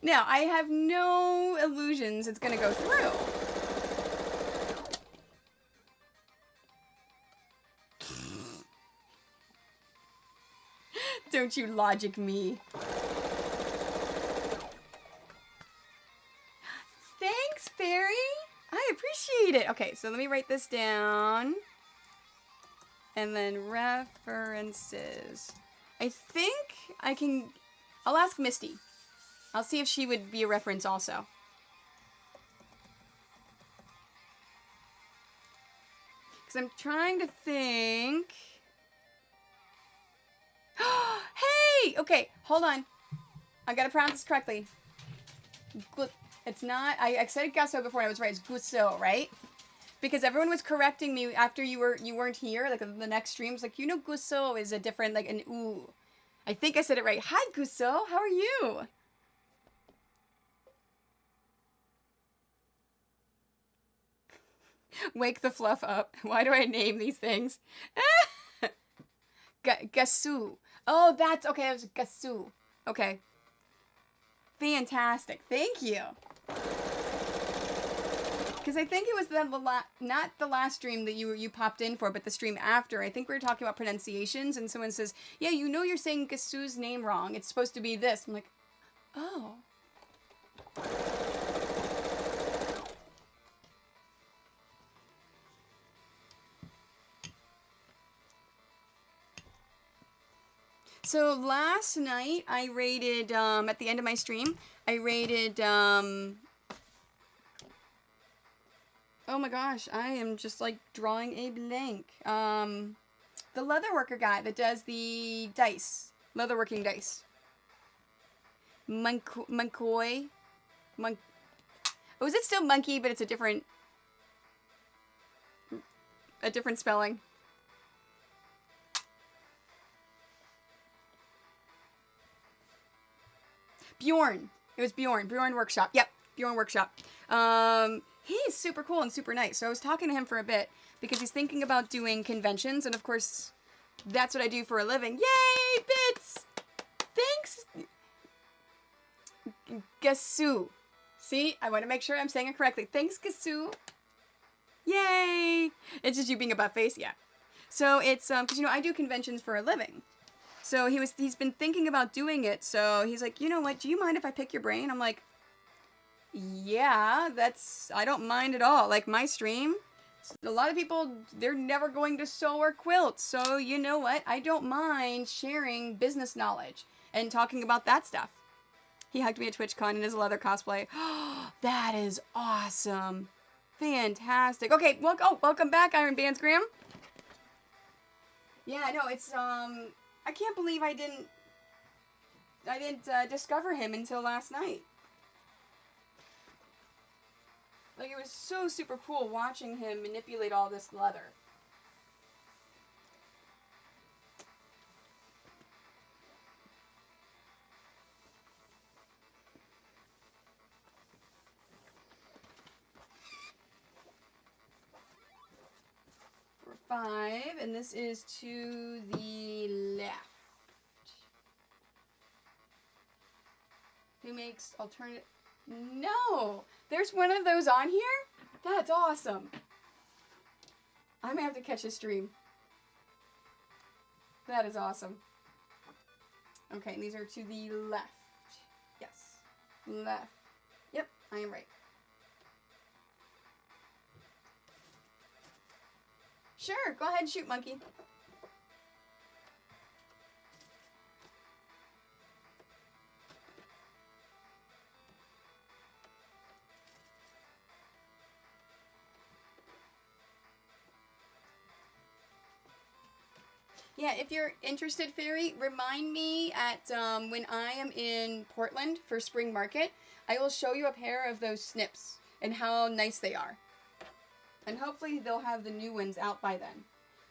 Now, I have no illusions it's gonna go through. Don't you logic me. Thanks, Fairy. I appreciate it. Okay, so let me write this down. And then references. I think I can... I'll ask Misty. I'll see if she would be a reference also. Because I'm trying to think... Hey! Okay, hold on. I gotta pronounce this correctly. It's not... I said Gusso before and I was right. It's Gusso, right? Because everyone was correcting me after you weren't here. Like, the next stream was like, Gusso is a different, like, an ooh. I think I said it right. Hi, Gusso. How are you? Wake the fluff up. Why do I name these things? Gasu. Oh, that's... Okay, it was Gasu. Okay. Fantastic. Thank you. Because I think it was not the last stream that you popped in for, but the stream after. I think we were talking about pronunciations, and someone says, yeah, you're saying Gasu's name wrong. It's supposed to be this. I'm like, oh. So last night, I rated, at the end of my stream, I rated, oh my gosh, I am just, like, drawing a blank. The leatherworker guy that does the dice, leatherworking dice. Mankoy. Monk. Oh, is it still monkey, but it's a different spelling? Bjorn. It was Bjorn. Bjorn Workshop. Yep, Bjorn Workshop. He's super cool and super nice. So I was talking to him for a bit because he's thinking about doing conventions, and of course, that's what I do for a living. Yay, Bits! Thanks, Gasu. See, I want to make sure I'm saying it correctly. Thanks, Gasu. Yay! It's just you being a butt face, yeah. So it's because you know I do conventions for a living. So he's been thinking about doing it. So he's like, you know what? Do you mind if I pick your brain? I'm like, yeah, I don't mind at all. Like my stream, a lot of people, they're never going to sew or quilt. So you know what? I don't mind sharing business knowledge and talking about that stuff. He hugged me at TwitchCon in his leather cosplay. That is awesome. Fantastic. Okay, welcome back, Iron Bands Graham. Yeah, no, it's I can't believe I didn't discover him until last night. Like, it was so super cool watching him manipulate all this leather. For 5, and this is to the left. Who makes alternative? No! There's one of those on here? That's awesome. I may have to catch a stream. That is awesome. Okay, and these are to the left. Yes. Left. Yep, I am right. Sure, go ahead and shoot, monkey. Yeah, if you're interested, Fairy, remind me at when I am in Portland for Spring Market. I will show you a pair of those snips and how nice they are. And hopefully they'll have the new ones out by then.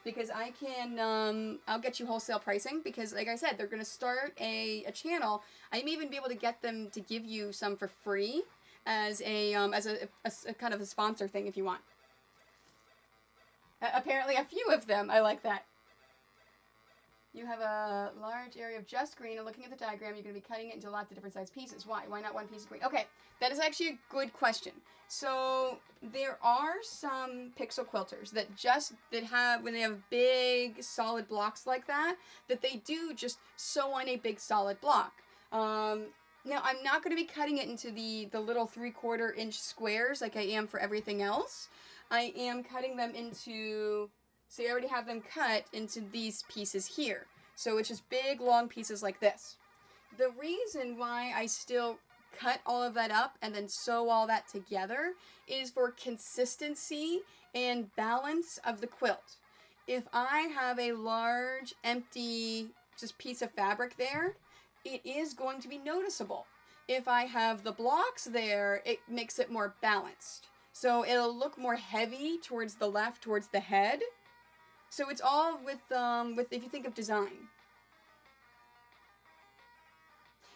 Because I can, I'll get you wholesale pricing. Because like I said, they're going to start a channel. I may even be able to get them to give you some for free as a kind of a sponsor thing if you want. Apparently a few of them. I like that. You have a large area of just green, and looking at the diagram, you're going to be cutting it into lots of different size pieces. Why? Why not one piece of green? Okay, that is actually a good question. So there are some pixel quilters that have, when they have big solid blocks like that, that they do just sew on a big solid block. Now, I'm not going to be cutting it into the little 3/4 inch squares like I am for everything else. I am cutting them into... So you already have them cut into these pieces here. So it's just big, long pieces like this. The reason why I still cut all of that up and then sew all that together is for consistency and balance of the quilt. If I have a large, empty, just piece of fabric there, it is going to be noticeable. If I have the blocks there, it makes it more balanced. So it'll look more heavy towards the left, towards the head. So it's all with if you think of design.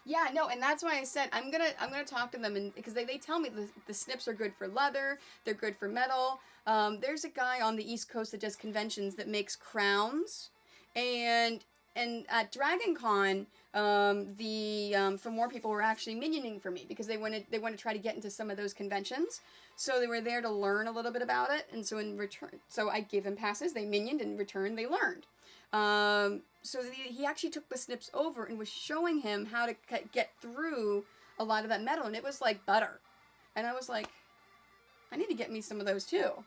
Yeah, no, and that's why I said I'm gonna talk to them, and because they tell me the snips are good for leather, they're good for metal. There's a guy on the East Coast that does conventions that makes crowns, and at Dragon Con, for more people were actually minioning for me because they want to try to get into some of those conventions. So they were there to learn a little bit about it, and so in return, so I gave them passes. They minioned, and in return they learned. So he actually took the snips over and was showing him how to get through a lot of that metal, and it was like butter. And I was like, I need to get me some of those too.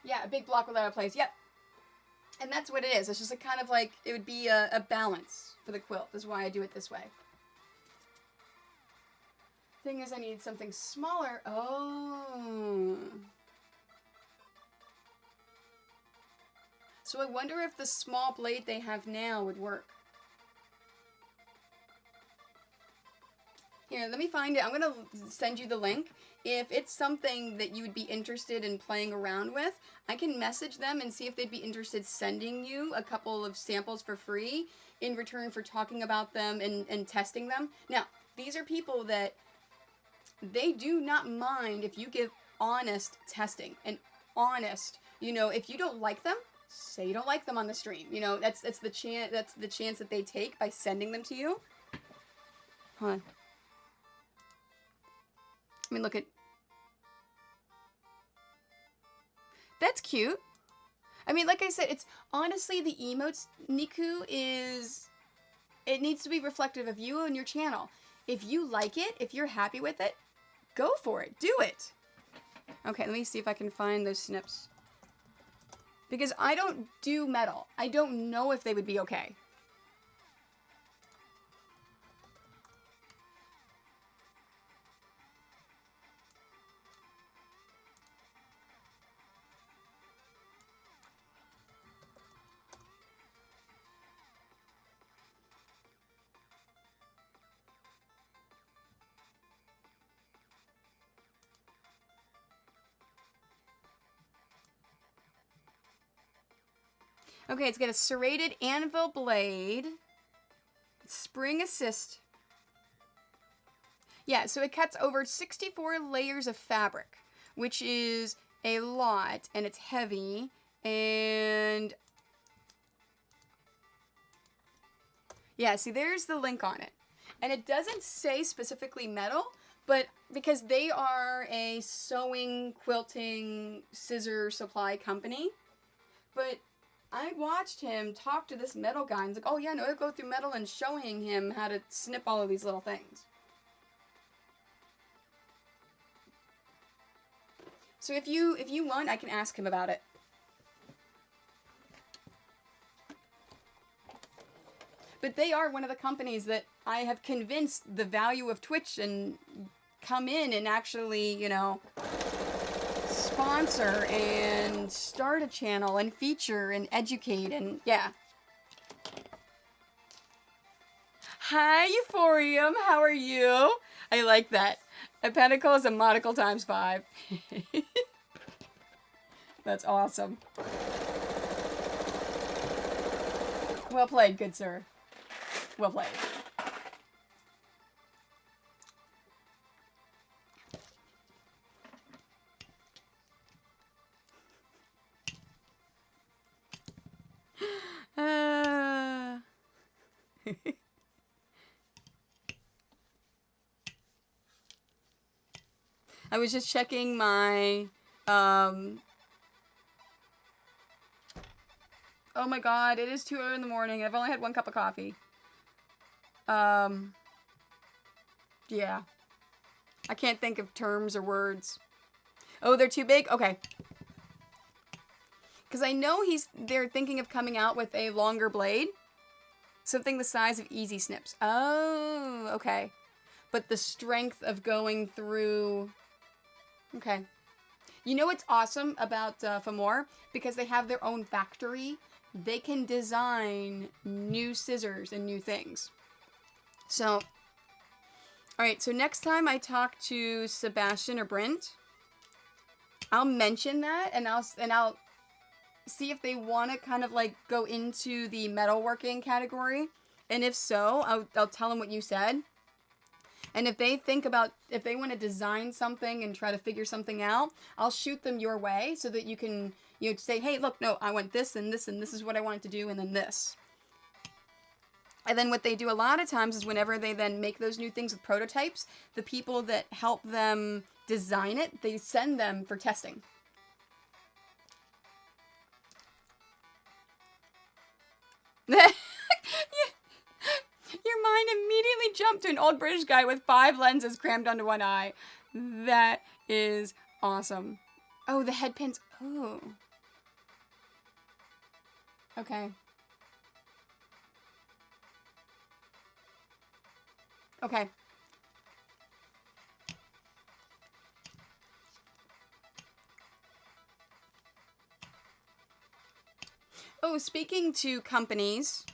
Yeah, a big block without a place. Yep. And that's what it is. It's just a kind of like, it would be a balance for the quilt. That's why I do it this way. Thing is, I need something smaller. Oh. So I wonder if the small blade they have now would work. Here, let me find it. I'm going to send you the link. If it's something that you would be interested in playing around with, I can message them and see if they'd be interested sending you a couple of samples for free in return for talking about them and testing them. Now, these are people that they do not mind if you give honest testing and honest, you know, if you don't like them, say you don't like them on the stream. You know, that's the chance that they take by sending them to you. Hold on. I mean, look at... That's cute. I mean, like I said, it's... Honestly, the emotes, Niku, is... It needs to be reflective of you and your channel. If you like it, if you're happy with it, go for it. Do it. Okay, let me see if I can find those snips. Because I don't do metal. I don't know if they would be okay. Okay, it's got a serrated anvil blade. Spring assist. Yeah, so it cuts over 64 layers of fabric, which is a lot, and it's heavy, and... Yeah, see, there's the link on it. And it doesn't say specifically metal, but because they are a sewing, quilting, scissor supply company, but... I watched him talk to this metal guy, and he's like, oh yeah, no, I'll go through metal and showing him how to snip all of these little things. So if you want, I can ask him about it. But they are one of the companies that I have convinced the value of Twitch and come in and actually, you know... sponsor and start a channel and feature and educate and yeah. Hi, Euphorium. How are you? I like that. A pentacle is a monocle times 5. That's awesome. Well played, good sir. Well played. I was just checking my, oh my god, it is 2 in the morning. I've only had 1 cup of coffee. Yeah. I can't think of terms or words. Oh, they're too big? Okay. Because I know they're thinking of coming out with a longer blade. Something the size of Easy Snips. Oh, okay. But the strength of going through... Okay. You know what's awesome about Famore? Because they have their own factory, they can design new scissors and new things. So, alright, so next time I talk to Sebastian or Brent, I'll mention that and I'll see if they want to kind of like go into the metalworking category. And if so, I'll tell them what you said. And if they think about, if they want to design something and try to figure something out, I'll shoot them your way so that you can, you know, say, hey, look, no, I want this and this and this is what I want to do and then this. And then what they do a lot of times is whenever they then make those new things with prototypes, the people that help them design it, they send them for testing. Your mind immediately jumped to an old British guy with 5 lenses crammed onto 1 eye. That is awesome. Oh, the head pins. Oh. Okay. Okay. Oh, speaking to companies,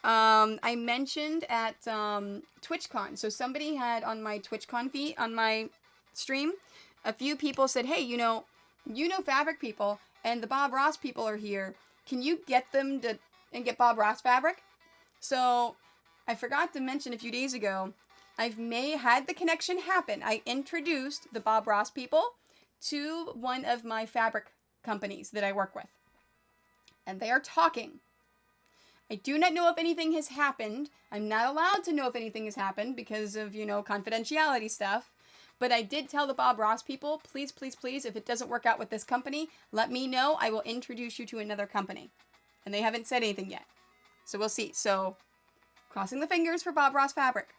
I mentioned at TwitchCon. So somebody had on my TwitchCon feed, on my stream, a few people said, hey, fabric people, and the Bob Ross people are here. Can you get them to and get Bob Ross fabric? So I forgot to mention a few days ago, I've had the connection happen. I introduced the Bob Ross people to one of my fabric companies that I work with. And they are talking. I do not know if anything has happened. I'm not allowed to know if anything has happened because of, confidentiality stuff. But I did tell the Bob Ross people, please, please, please, if it doesn't work out with this company, let me know. I will introduce you to another company. And they haven't said anything yet. So we'll see. So, crossing the fingers for Bob Ross fabric.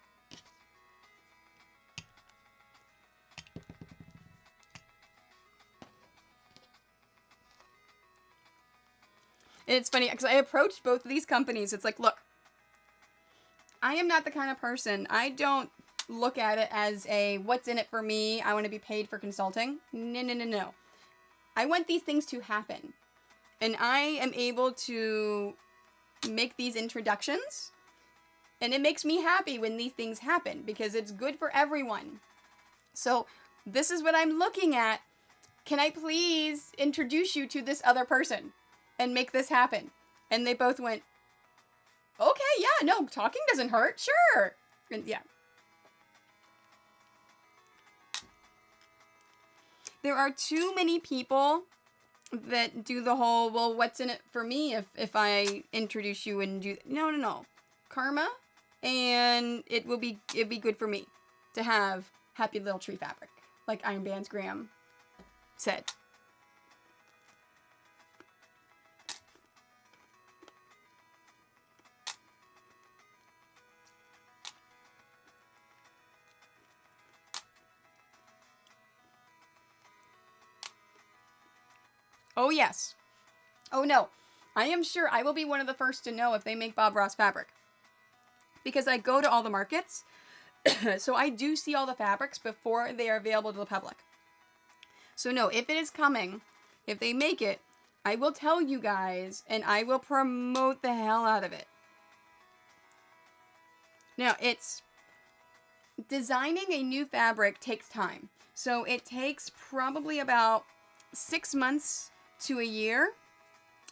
And it's funny, because I approached both of these companies. It's like, look, I am not the kind of person, I don't look at it as a, what's in it for me, I want to be paid for consulting. No. I want these things to happen. And I am able to make these introductions. And it makes me happy when these things happen, because it's good for everyone. So, this is what I'm looking at. Can I please introduce you to this other person? And make this happen. And they both went, okay, yeah, no, talking doesn't hurt, sure. And yeah. There are too many people that do the whole, well, what's in it for me if I introduce you and do, no. Karma, and it'd be good for me to have happy little tree fabric, like Iron Bands Graham said. Oh, yes. Oh, no. I am sure I will be one of the first to know if they make Bob Ross fabric. Because I go to all the markets, so I do see all the fabrics before they are available to the public. So no, if it is coming, if they make it, I will tell you guys, and I will promote the hell out of it. Now, designing a new fabric takes time. So it takes probably about 6 months to a year.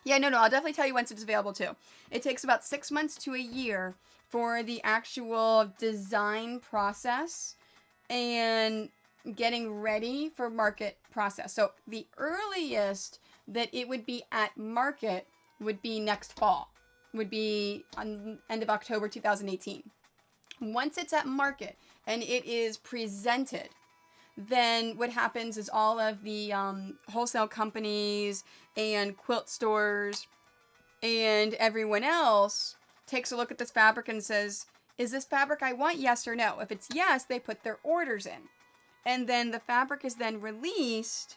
Yeah, no, I'll definitely tell you once it's available too. It takes about 6 months to a year for the actual design process and getting ready for market process. So the earliest that it would be at market would be next fall, would be on end of October 2018. Once it's at market and it is presented, then what happens is all of the wholesale companies and quilt stores and everyone else takes a look at this fabric and says, is this fabric I want, yes or no? If it's yes, they put their orders in. And then the fabric is then released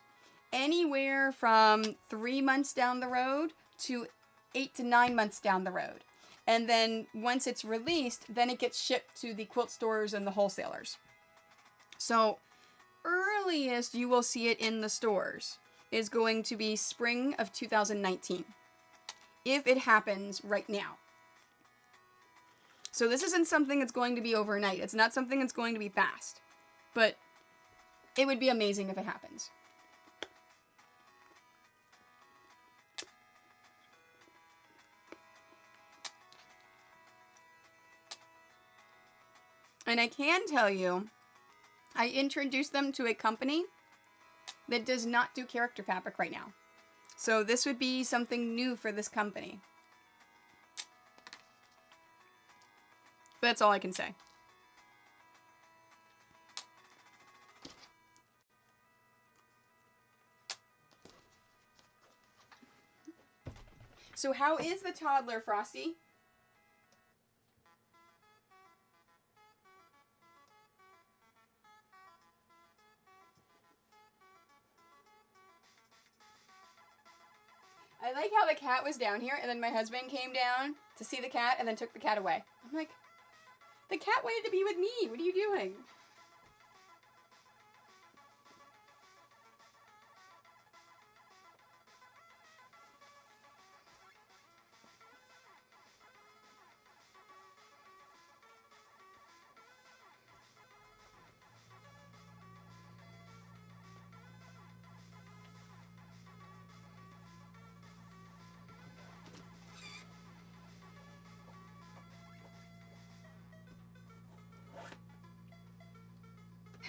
anywhere from 3 months down the road to 8 to 9 months down the road. And then once it's released, then it gets shipped to the quilt stores and the wholesalers. So earliest you will see it in the stores is going to be spring of 2019, if it happens right now. So this isn't something that's going to be overnight. It's not something that's going to be fast, but it would be amazing if it happens. And I can tell you, I introduced them to a company that does not do character fabric right now. So this would be something new for this company. But that's all I can say. So how is the toddler, Frosty? I like how the cat was down here, and then my husband came down to see the cat, and then took the cat away. I'm like, the cat wanted to be with me. What are you doing?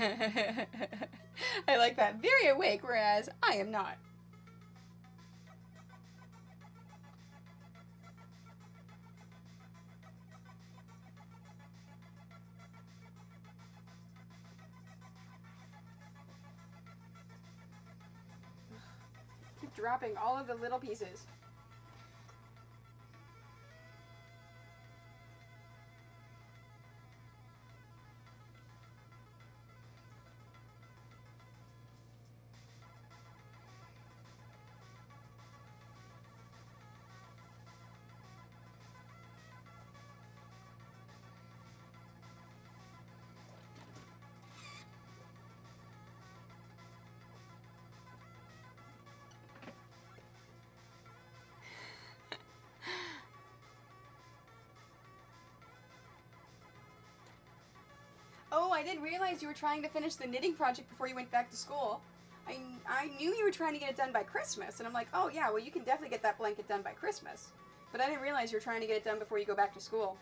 I like that. Very awake, whereas I am not. Keep dropping all of the little pieces. Oh, I didn't realize you were trying to finish the knitting project before you went back to school. I knew you were trying to get it done by Christmas, and I'm like, oh yeah, well you can definitely get that blanket done by Christmas. But I didn't realize you were trying to get it done before you go back to school.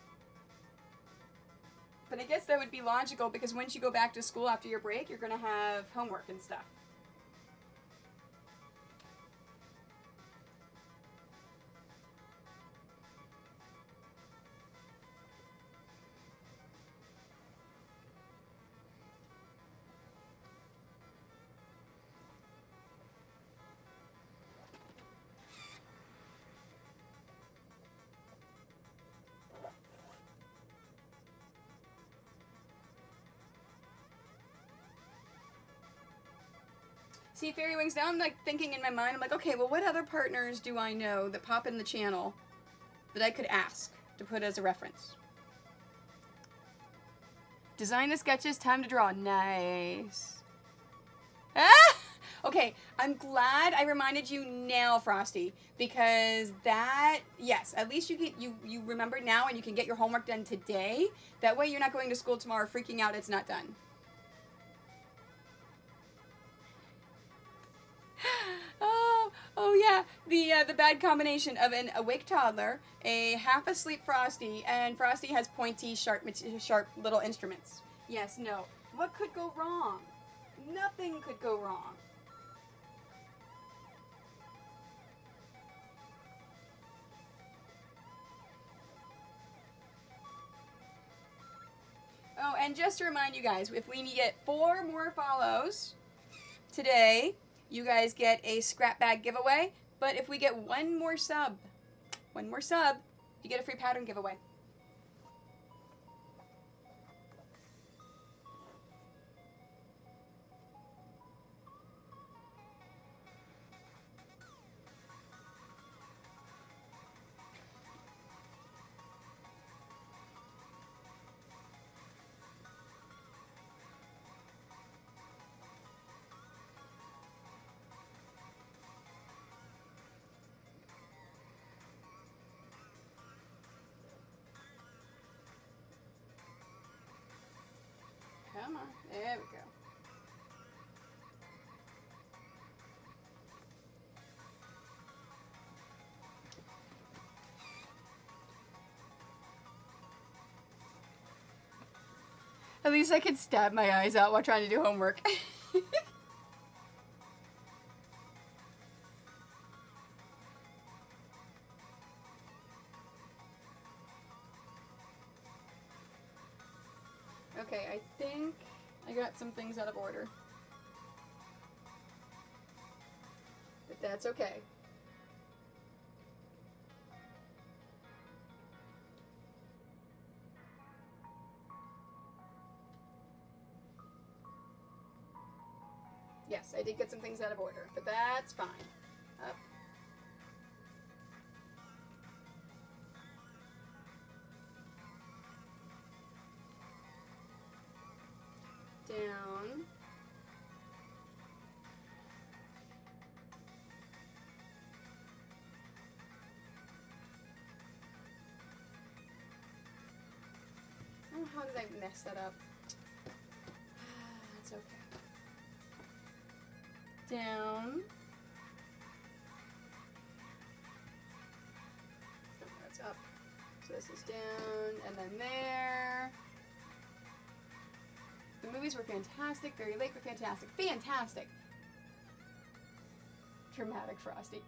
But I guess that would be logical because once you go back to school after your break, you're going to have homework and stuff. See, Fairy Wings, now I'm like thinking in my mind, I'm like, okay, well what other partners do I know that pop in the channel that I could ask to put as a reference? Design the sketches, time to draw. Nice. Ah! Okay, I'm glad I reminded you now, Frosty, because that, yes, at least you remembered now and you can get your homework done today. That way you're not going to school tomorrow freaking out it's not done. Oh yeah, the bad combination of an awake toddler, a half asleep Frosty, and Frosty has pointy, sharp little instruments. Yes, no. What could go wrong? Nothing could go wrong. Oh, and just to remind you guys, if we get 4 more follows today, you guys get a scrap bag giveaway. But if we get one more sub, you get a free pattern giveaway. Come on. There we go. At least I could stab my eyes out while trying to do homework. Okay, I think I got some things out of order. But that's okay. Yes, I did get some things out of order, but that's fine. Up. Down. Oh, how did I mess that up? That's okay. Down. Oh, that's up. So this is down, and then there. The movie movies were fantastic. Very Late were fantastic. Fantastic. Dramatic Frosty.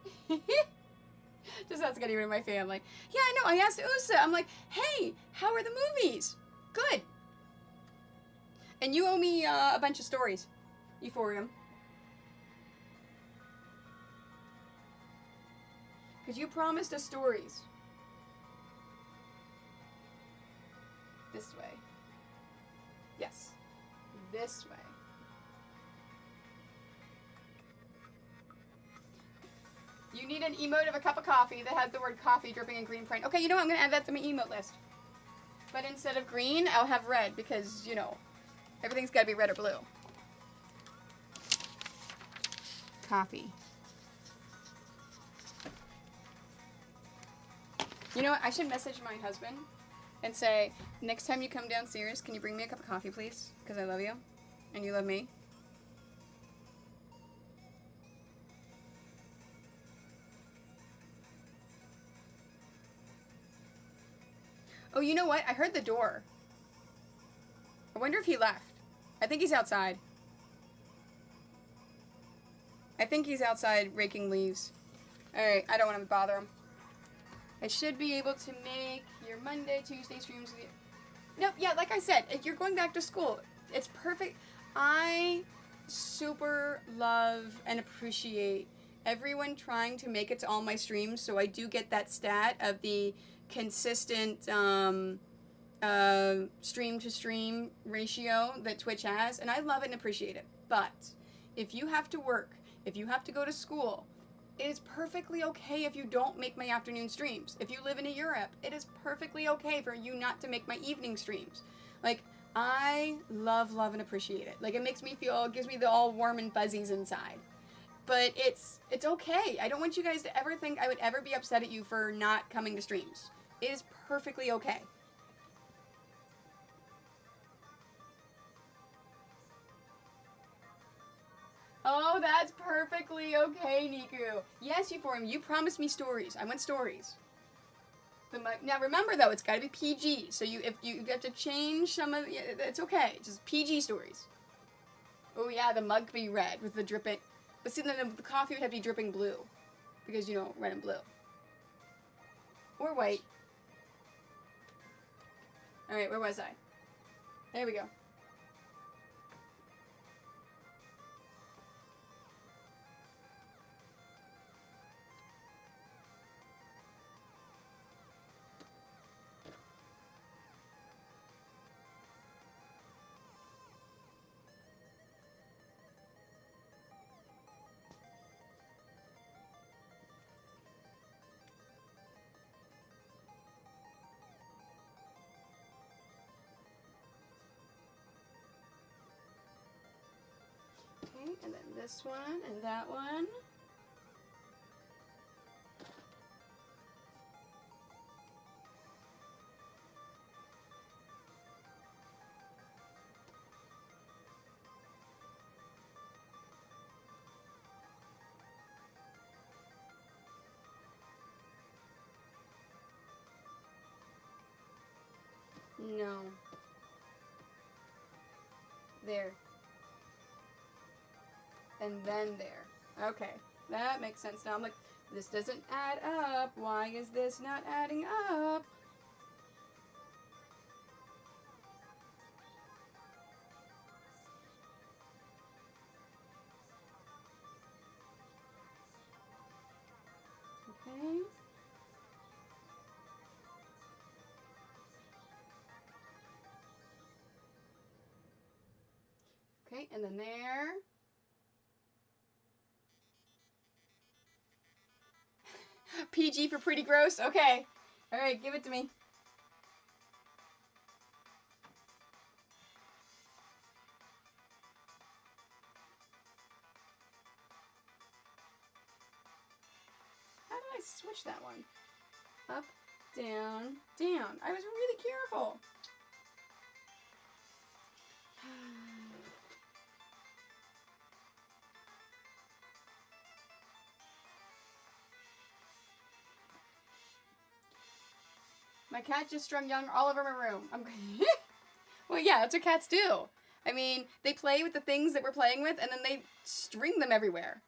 Just that's getting rid of my family. Yeah, I know. I asked Usa. I'm like, hey, how are the movies? Good. And you owe me a bunch of stories. Euphorium. Because you promised us stories. This way. Yes. This way. You need an emote of a cup of coffee that has the word coffee dripping in green print. Okay, you know what? I'm going to add that to my emote list. But instead of green, I'll have red because, you know, everything's got to be red or blue. Coffee. You know what? I should message my husband and say, next time you come downstairs, can you bring me a cup of coffee, please? Because I love you. And you love me. Oh, you know what? I heard the door. I wonder if he left. I think he's outside. I think he's outside raking leaves. Alright, I don't want to bother him. I should be able to make your Monday, Tuesday streams. Nope, yeah, like I said, if you're going back to school, it's perfect. I super love and appreciate everyone trying to make it to all my streams, so I do get that stat of the consistent stream to stream ratio that Twitch has, and I love it and appreciate it. But if you have to work, if you have to go to school, it is perfectly okay if you don't make my afternoon streams. If you live in Europe, it is perfectly okay for you not to make my evening streams. Like, I love and appreciate it. Like, it makes me feel, it gives me the all warm and fuzzies inside. But it's okay. I don't want you guys to ever think I would ever be upset at you for not coming to streams. It is perfectly okay. Oh, that's perfectly okay, Niku. Yes, Euphorium, you promised me stories. I want stories. Now remember though, it's got to be PG. So if you have to change some of, it's okay. Just PG stories. Oh yeah, the mug be red with the dripping. But see, then the coffee would have to be dripping blue, because you know red and blue. Or white. All right, where was I? There we go. Okay, and then this one and that one. No. There. And then there. Okay. That makes sense now. I'm like, this doesn't add up. Why is this not adding up? Okay. Okay, and then there. PG for pretty gross? Okay. Alright, give it to me. How did I switch that one? Up, down, down. I was really careful. My cat just strung young all over my room. Well, yeah, that's what cats do. I mean, they play with the things that we're playing with, and then they string them everywhere.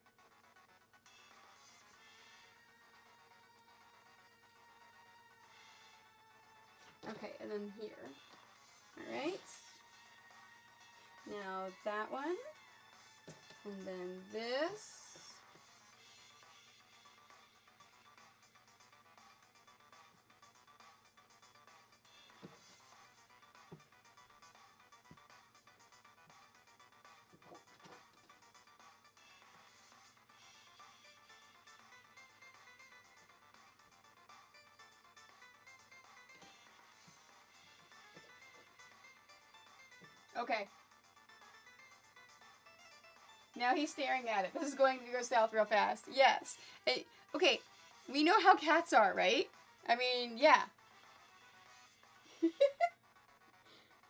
Okay, and then here. Alright. Now that one. And then this. Okay. Now he's staring at it. This is going to go south real fast. Yes. Okay, we know how cats are, right? I mean, yeah.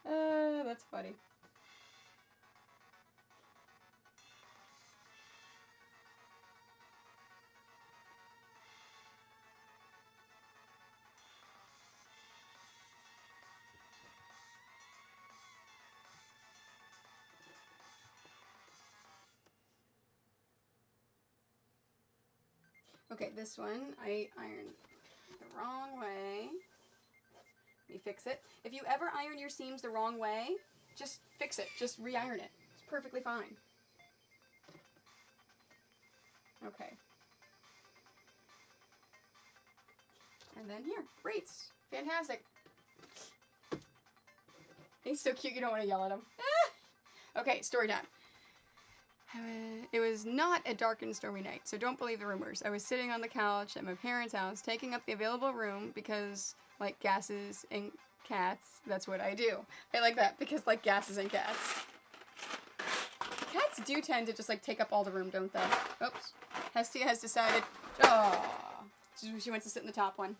That's funny. Okay, this one I ironed the wrong way. Let me fix it. If you ever iron your seams the wrong way, just fix it. Just re-iron it. It's perfectly fine. Okay. And then here, braids. Fantastic. He's so cute you don't want to yell at him. Okay, story time. It was not a dark and stormy night, so don't believe the rumors. I was sitting on the couch at my parents' house, taking up the available room because, like gases and cats, that's what I do. I like that, because like gases and cats. Cats do tend to just like take up all the room, don't they? Oops. Hestia has decided, she wants to sit in the top one.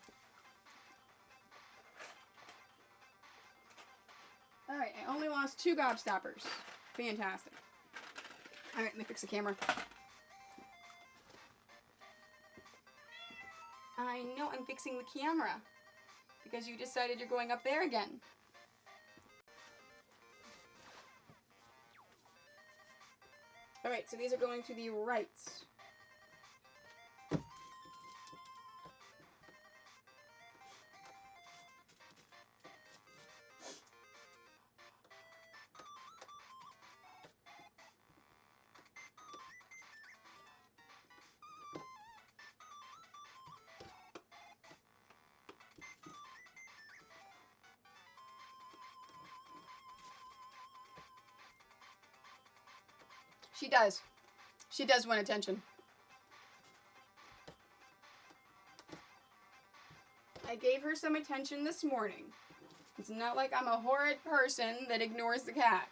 Alright, I only lost 2 gobstoppers. Fantastic. Alright, let me fix the camera. I know, I'm fixing the camera. Because you decided you're going up there again. Alright, so these are going to the right. She does. She does want attention. I gave her some attention this morning. It's not like I'm a horrid person that ignores the cat.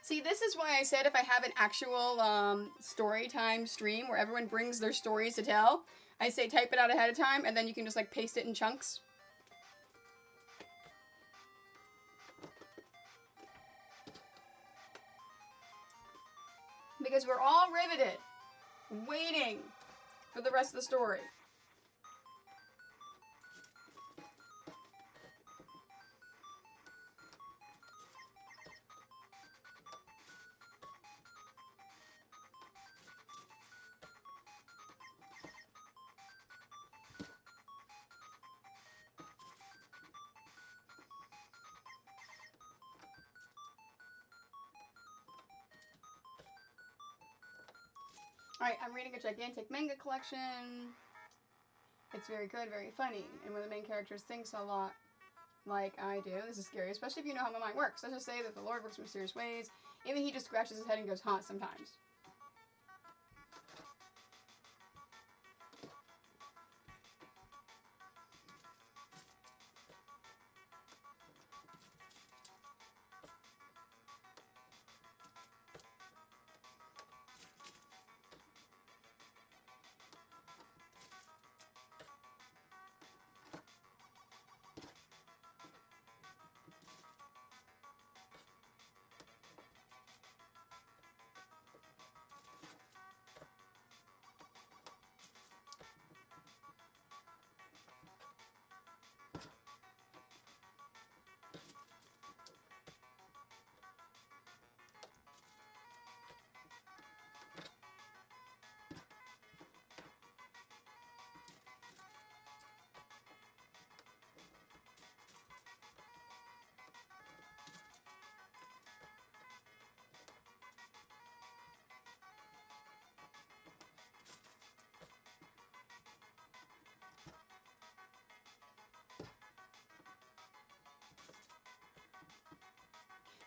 See, this is why I said if I have an actual story time stream where everyone brings their stories to tell, I say type it out ahead of time, and then you can just like paste it in chunks. Because we're all riveted, waiting for the rest of the story. Alright, I'm reading a gigantic manga collection. It's very good, very funny, and when the main characters thinks a lot like I do, this is scary, especially if you know how my mind works. Let's just say that the Lord works in mysterious ways. Even he just scratches his head and goes, huh, sometimes.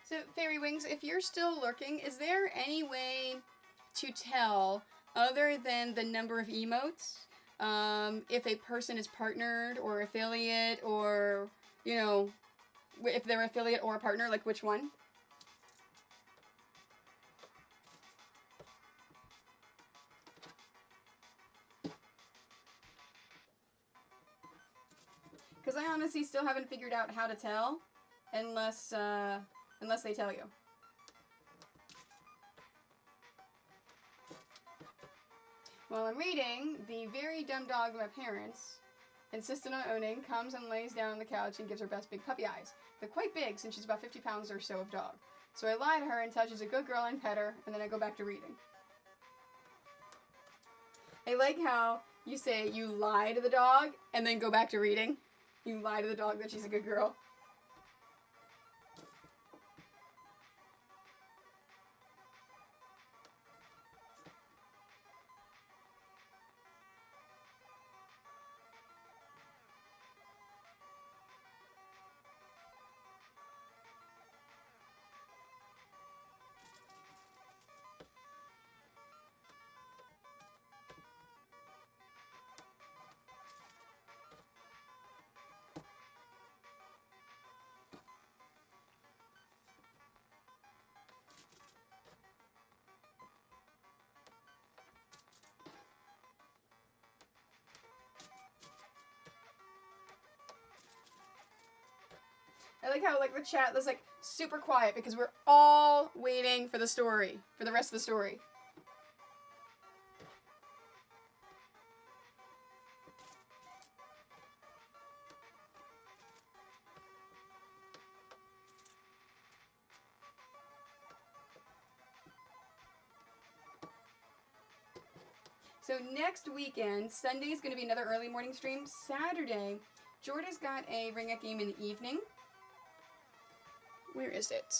So, Fairy Wings, if you're still lurking, is there any way to tell, other than the number of emotes, if a person is partnered or affiliate, or, you know, if they're affiliate or a partner, like which one? Because I honestly still haven't figured out how to tell, unless they tell you. While I'm reading, the very dumb dog my parents insisted on owning comes and lays down on the couch and gives her best big puppy eyes. They're quite big since she's about 50 pounds or so of dog. So I lie to her and tell she's a good girl and pet her, and then I go back to reading. I like how you say you lie to the dog and then go back to reading. You lie to the dog that she's a good girl. I like how, like, the chat was, like, super quiet because we're all waiting for the story, for the rest of the story. So next weekend, Sunday is going to be another early morning stream. Saturday, Jorda's got a ring up game in the evening. Where is it?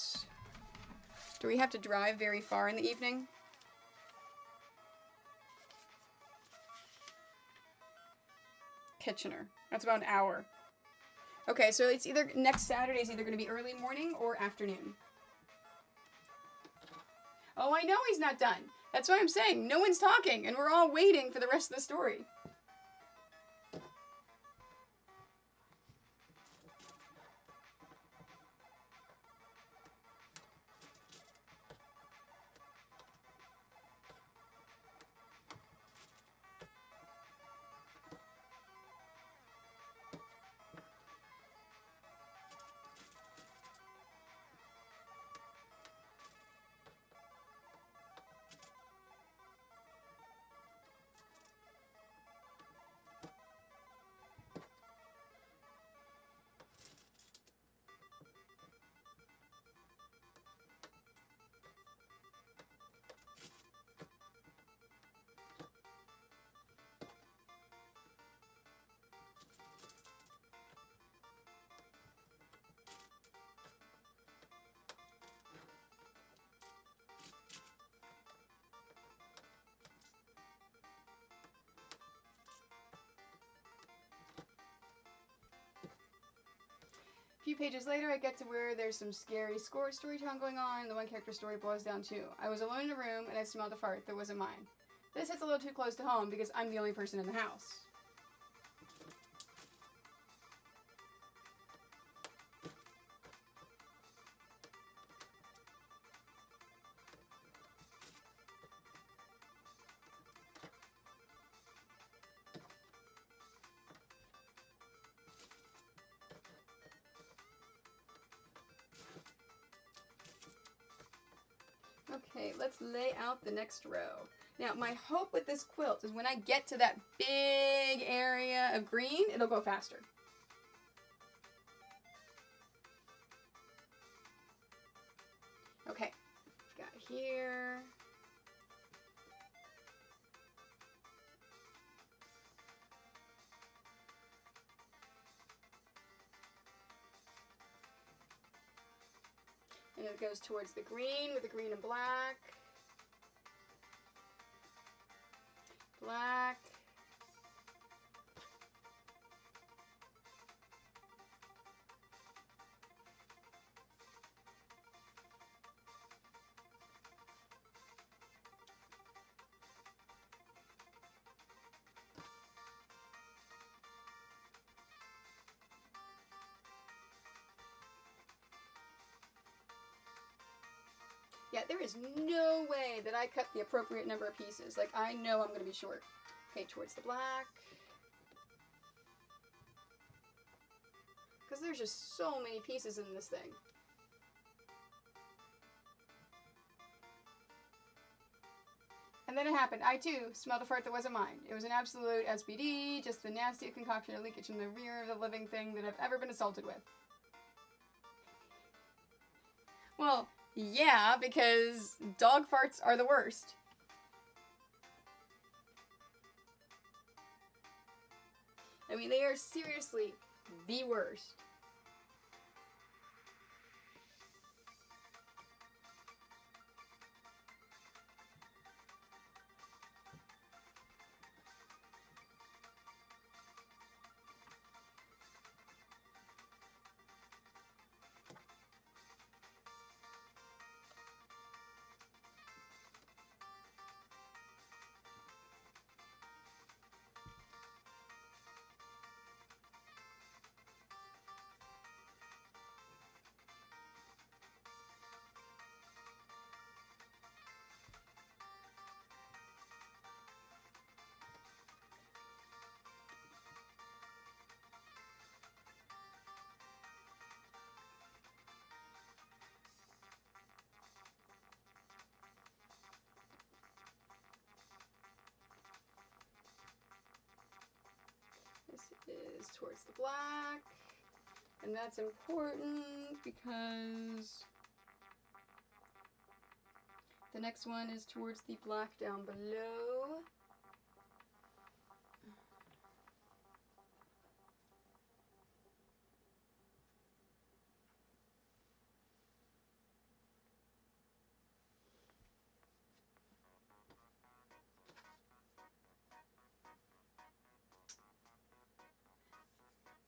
Do we have to drive very far in the evening? Kitchener. That's about an hour. Okay, so it's either next Saturday is either going to be early morning or afternoon. Oh, I know he's not done. That's why I'm saying no one's talking, and we're all waiting for the rest of the story. A few pages later, I get to where there's some scary storytelling going on, and the one character story boils down to, I was alone in a room, and I smelled a fart that wasn't mine. This hits a little too close to home, because I'm the only person in the house. Okay, let's lay out the next row. Now, my hope with this quilt is when I get to that big area of green, it'll go faster. Okay, got here. And it goes towards the green with the green and black. Black. Yeah, there is no way that I cut the appropriate number of pieces. Like, I know I'm going to be short. Okay, towards the black. Because there's just so many pieces in this thing. And then it happened. I, too, smelled a fart that wasn't mine. It was an absolute SPD, just the nastiest concoction of leakage in the rear of the living thing that I've ever been assaulted with. Well, yeah, because dog farts are the worst. I mean, they are seriously the worst. This is towards the black, and that's important because the next one is towards the black down below.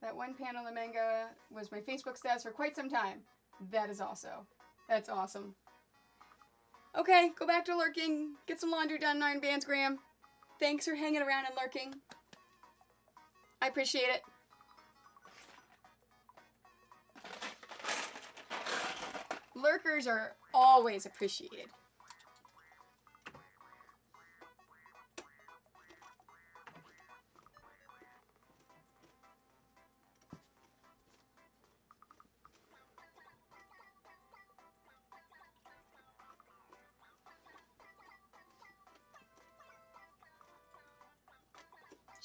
That one panel of manga was my Facebook stats for quite some time. That is also. That's awesome. Okay, go back to lurking. Get some laundry done, Iron Bands, Graham. Thanks for hanging around and lurking. I appreciate it. Lurkers are always appreciated.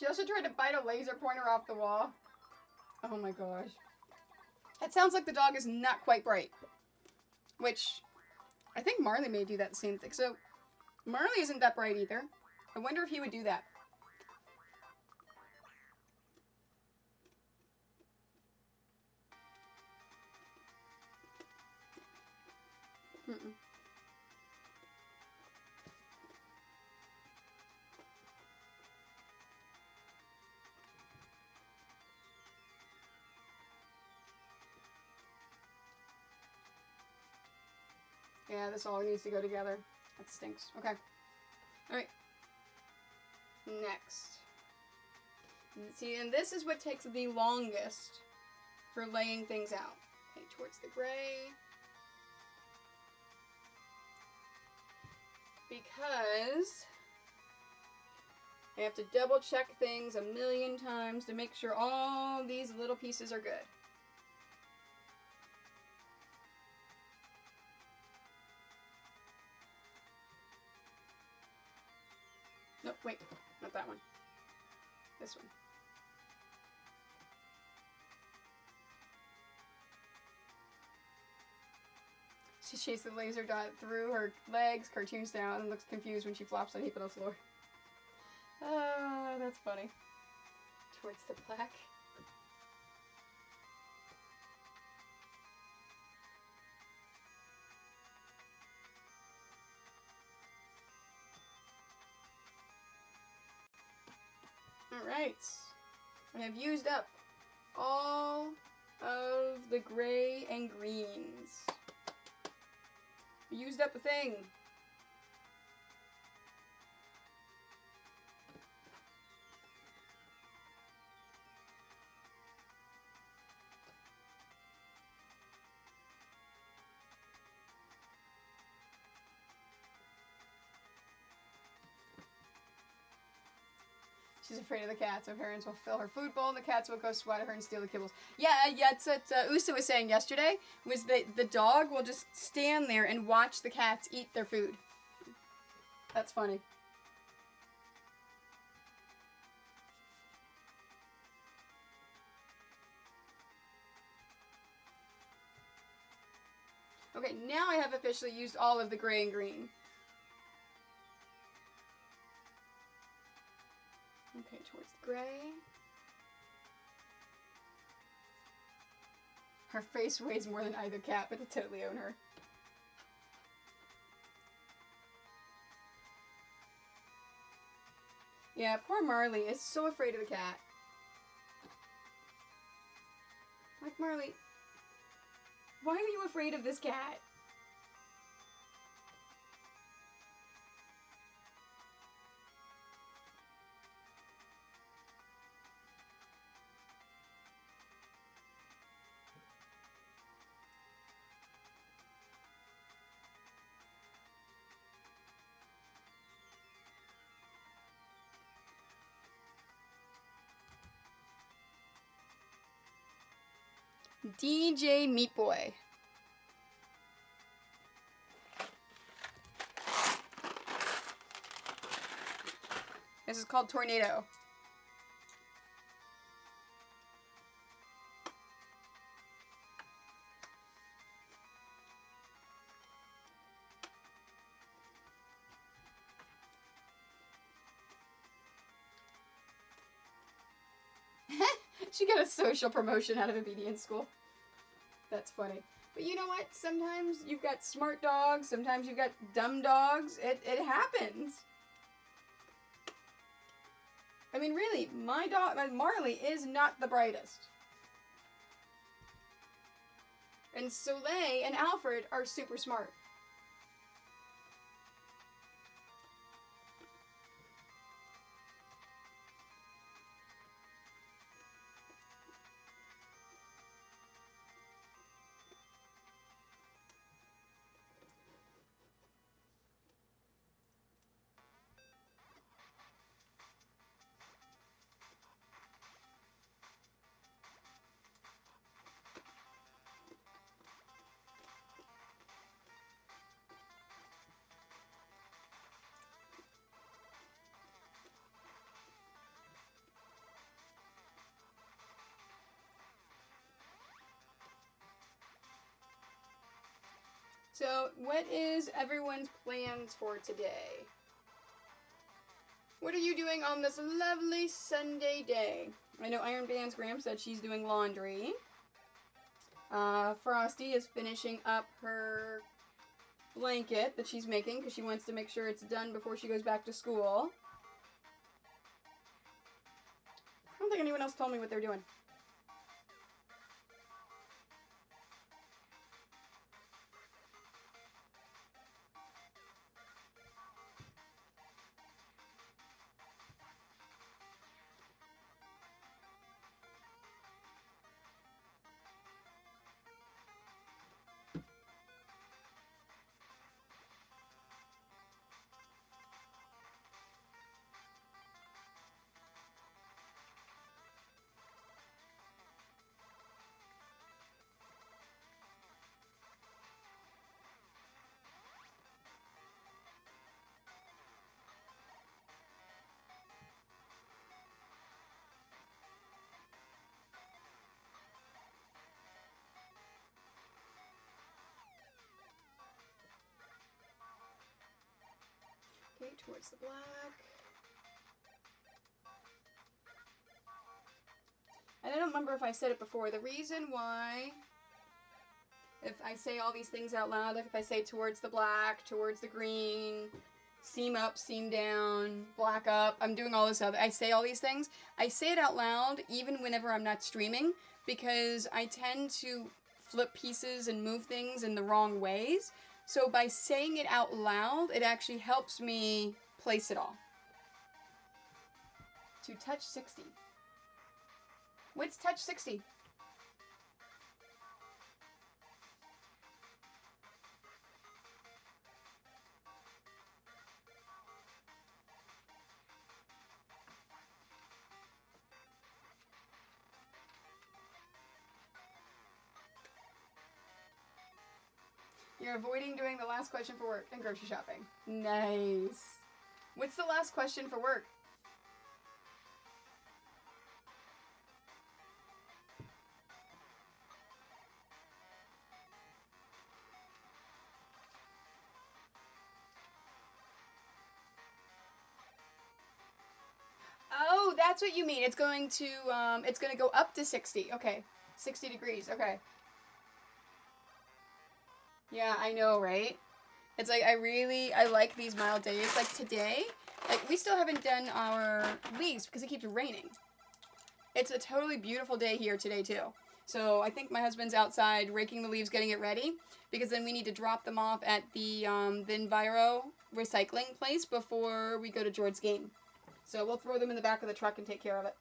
She also tried to bite a laser pointer off the wall. Oh my gosh. That sounds like the dog is not quite bright. Which, I think Marley may do that same thing. So, Marley isn't that bright either. I wonder if he would do that. Mm-mm. Yeah, this all needs to go together. That stinks. Okay. Alright. Next. See, and this is what takes the longest for laying things out. Okay, towards the gray. Because I have to double check things a million times to make sure all these little pieces are good. Nope, wait, not that one. This one. She chased the laser dot through her legs, cartoon style, and looks confused when she flops on heap on the floor. Oh, that's funny. Towards the black. Alright. I have used up all of the gray and greens. Used up a thing. She's afraid of the cats. Her parents will fill her food bowl, and the cats will go swat at her and steal the kibbles. Yeah, it's what Usa was saying yesterday, was that the dog will just stand there and watch the cats eat their food. That's funny. Okay, now I have officially used all of the gray and green. Okay, towards the gray. Her face weighs more than either cat, but I totally own her. Yeah, poor Marley is so afraid of the cat. Like, Marley, why are you afraid of this cat? DJ Meat Boy. This is called Tornado. She got a social promotion out of obedience school. That's funny. But you know what? Sometimes you've got smart dogs. Sometimes you've got dumb dogs. It happens. I mean, really, my dog, Marley, is not the brightest. And Soleil and Alfred are super smart. So, what is everyone's plans for today? What are you doing on this lovely Sunday day? I know Iron Band's Graham said she's doing laundry. Frosty is finishing up her blanket that she's making because she wants to make sure it's done before she goes back to school. I don't think anyone else told me what they're doing. Okay, towards the black. And I don't remember if I said it before. The reason why, if I say all these things out loud, like if I say towards the black, towards the green, seam up, seam down, black up, I'm doing all this stuff. I say all these things. I say it out loud even whenever I'm not streaming because I tend to flip pieces and move things in the wrong ways. So by saying it out loud, it actually helps me place it all. To touch 60. What's touch 60? You're avoiding doing the last question for work and grocery shopping. Nice. What's the last question for work? Oh, that's what you mean. It's going to go up to 60. Okay. 60 degrees. Okay. Yeah, I know, right? It's like I like these mild days. Like today, like we still haven't done our leaves because it keeps raining. It's a totally beautiful day here today too. So I think my husband's outside raking the leaves, getting it ready, because then we need to drop them off at the Enviro recycling place before we go to George's game. So we'll throw them in the back of the truck and take care of it.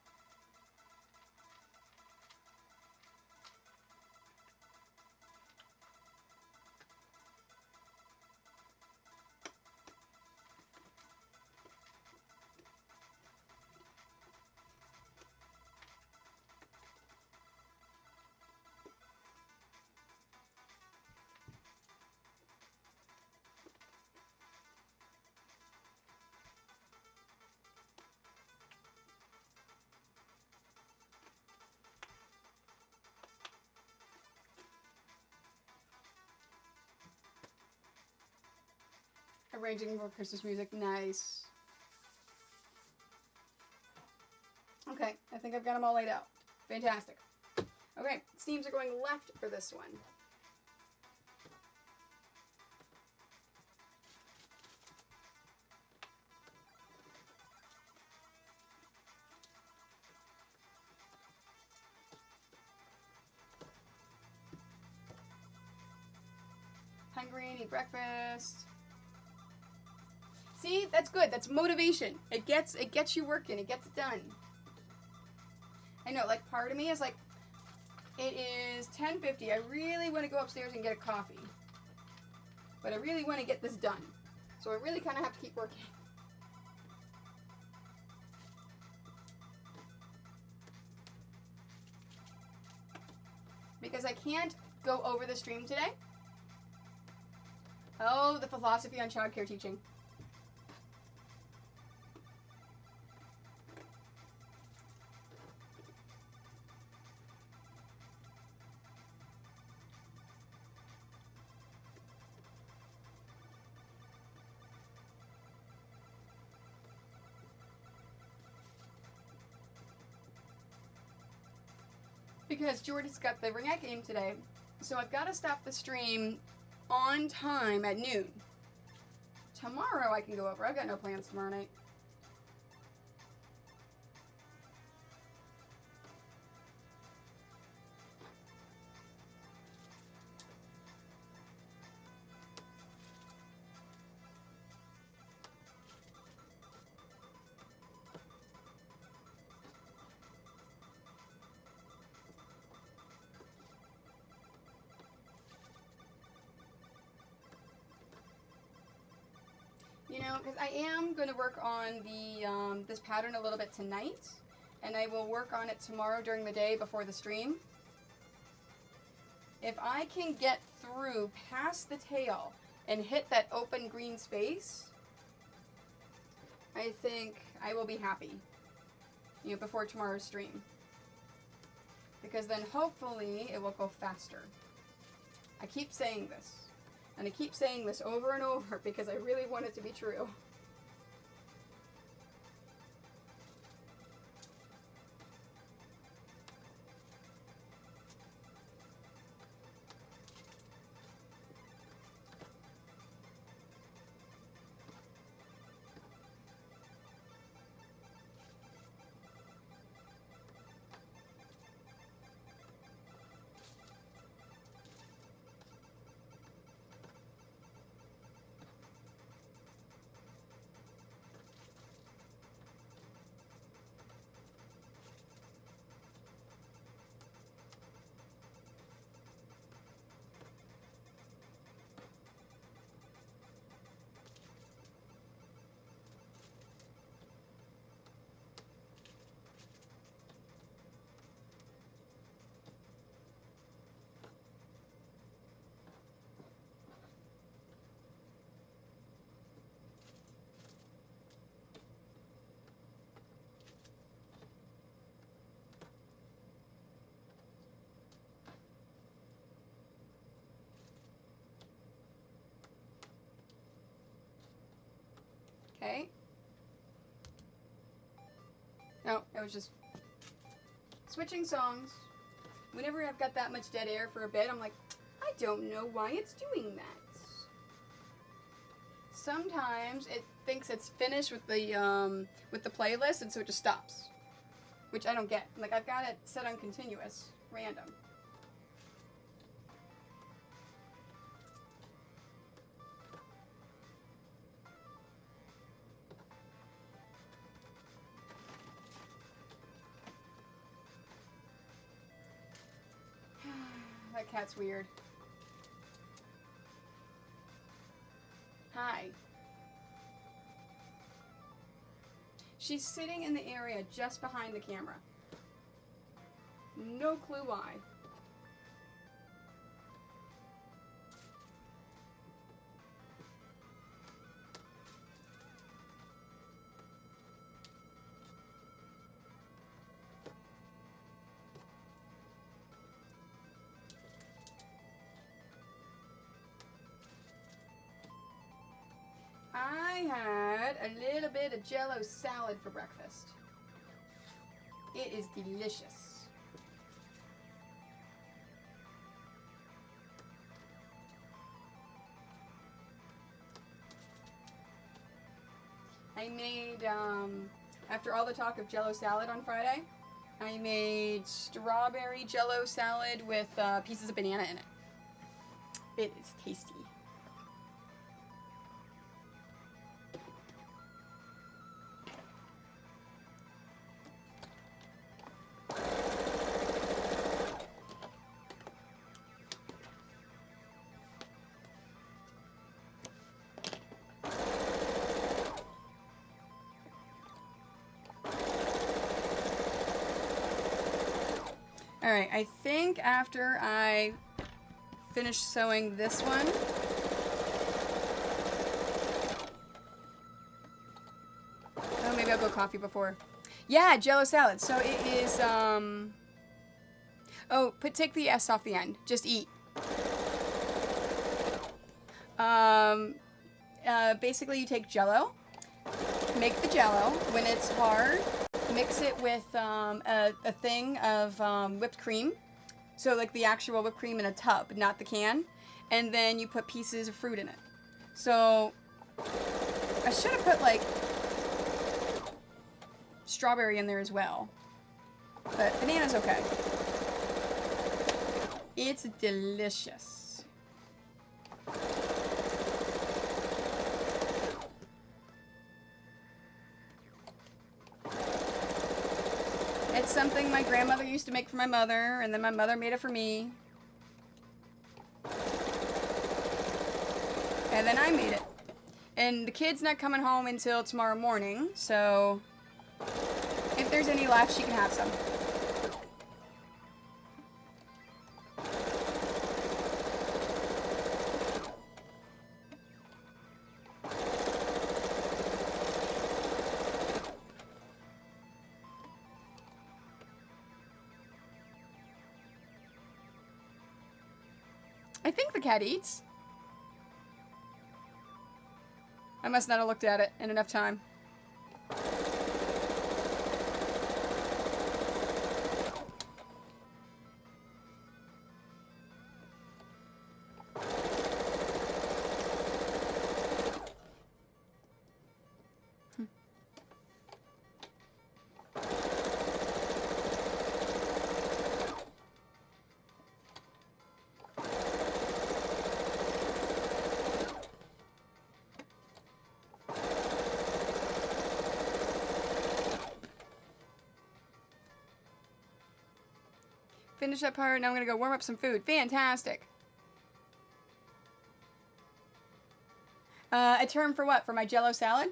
Arranging for Christmas music. Nice. Okay, I think I've got them all laid out. Fantastic. Okay, steams are going left for this one. Hungry, need breakfast. See, that's good. That's motivation. It gets you working. It gets it done. I know, like part of me is like, it is 10:50. I really want to go upstairs and get a coffee. But I really want to get this done. So I really kind of have to keep working. Because I can't go over the stream today. Oh, the philosophy on childcare teaching. Because Jordy's got the ringette game today, so I've got to stop the stream on time at noon. Tomorrow I can go over. I've got no plans tomorrow night. You know, because I am going to work on the this pattern a little bit tonight, and I will work on it tomorrow during the day before the stream. If I can get through past the tail and hit that open green space, I think I will be happy, you know, before tomorrow's stream. Because then hopefully it will go faster. I keep saying this. And I keep saying this over and over because I really want it to be true. I was just switching songs. Whenever I've got that much dead air for a bit, I'm like, I don't know why it's doing that. Sometimes it thinks it's finished with the playlist, and so it just stops, which I don't get. Like, I've got it set on continuous, random. That cat's weird. Hi. She's sitting in the area just behind the camera. No clue why. I had a little bit of Jell-O salad for breakfast. It is delicious. I made, after all the talk of Jell-O salad on Friday, I made strawberry Jell-O salad with pieces of banana in it. It is tasty. Alright, I think after I finish sewing this one, oh, maybe I'll go coffee before. Yeah, Jell-O salad. So it is, oh, take the S off the end. Just eat. Basically you take Jell-O, make the Jell-O. When it's hard, mix it with a thing of whipped cream. So like the actual whipped cream in a tub, not the can. And then you put pieces of fruit in it. So I should have put like strawberry in there as well. But banana's okay. It's delicious. It's something my grandmother used to make for my mother, and then my mother made it for me. And then I made it. And the kid's not coming home until tomorrow morning, so if there's any left, she can have some. I think the cat eats. I must not have looked at it in enough time. Finish that part, now I'm gonna go warm up some food. Fantastic. A term for what? For my Jell-O salad?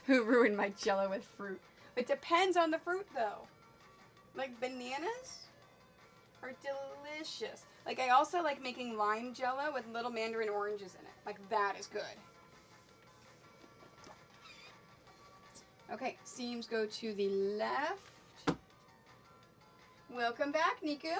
Who ruined my Jell-O with fruit? It depends on the fruit, though. Like, bananas are delicious. Like, I also like making lime jello with little mandarin oranges in it. Like, that is good. Okay, seams go to the left. Welcome back, Niku.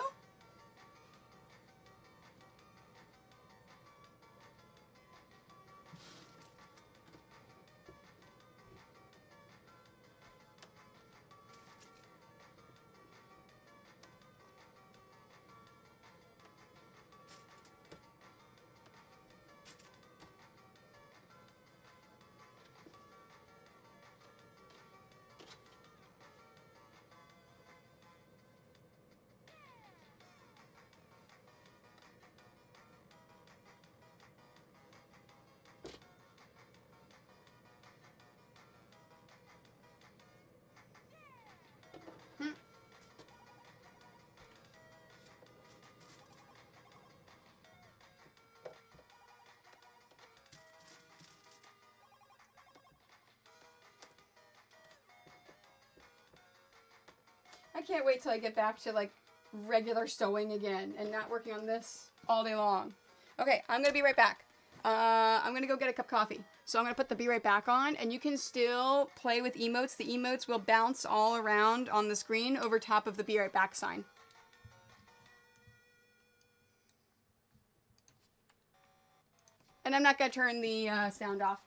I can't wait till I get back to like regular sewing again and not working on this all day long. Okay, I'm gonna be right back. I'm gonna go get a cup of coffee. So I'm gonna put the be right back on, and you can still play with emotes. The emotes will bounce all around on the screen over top of the be right back sign. And I'm not gonna turn the sound off.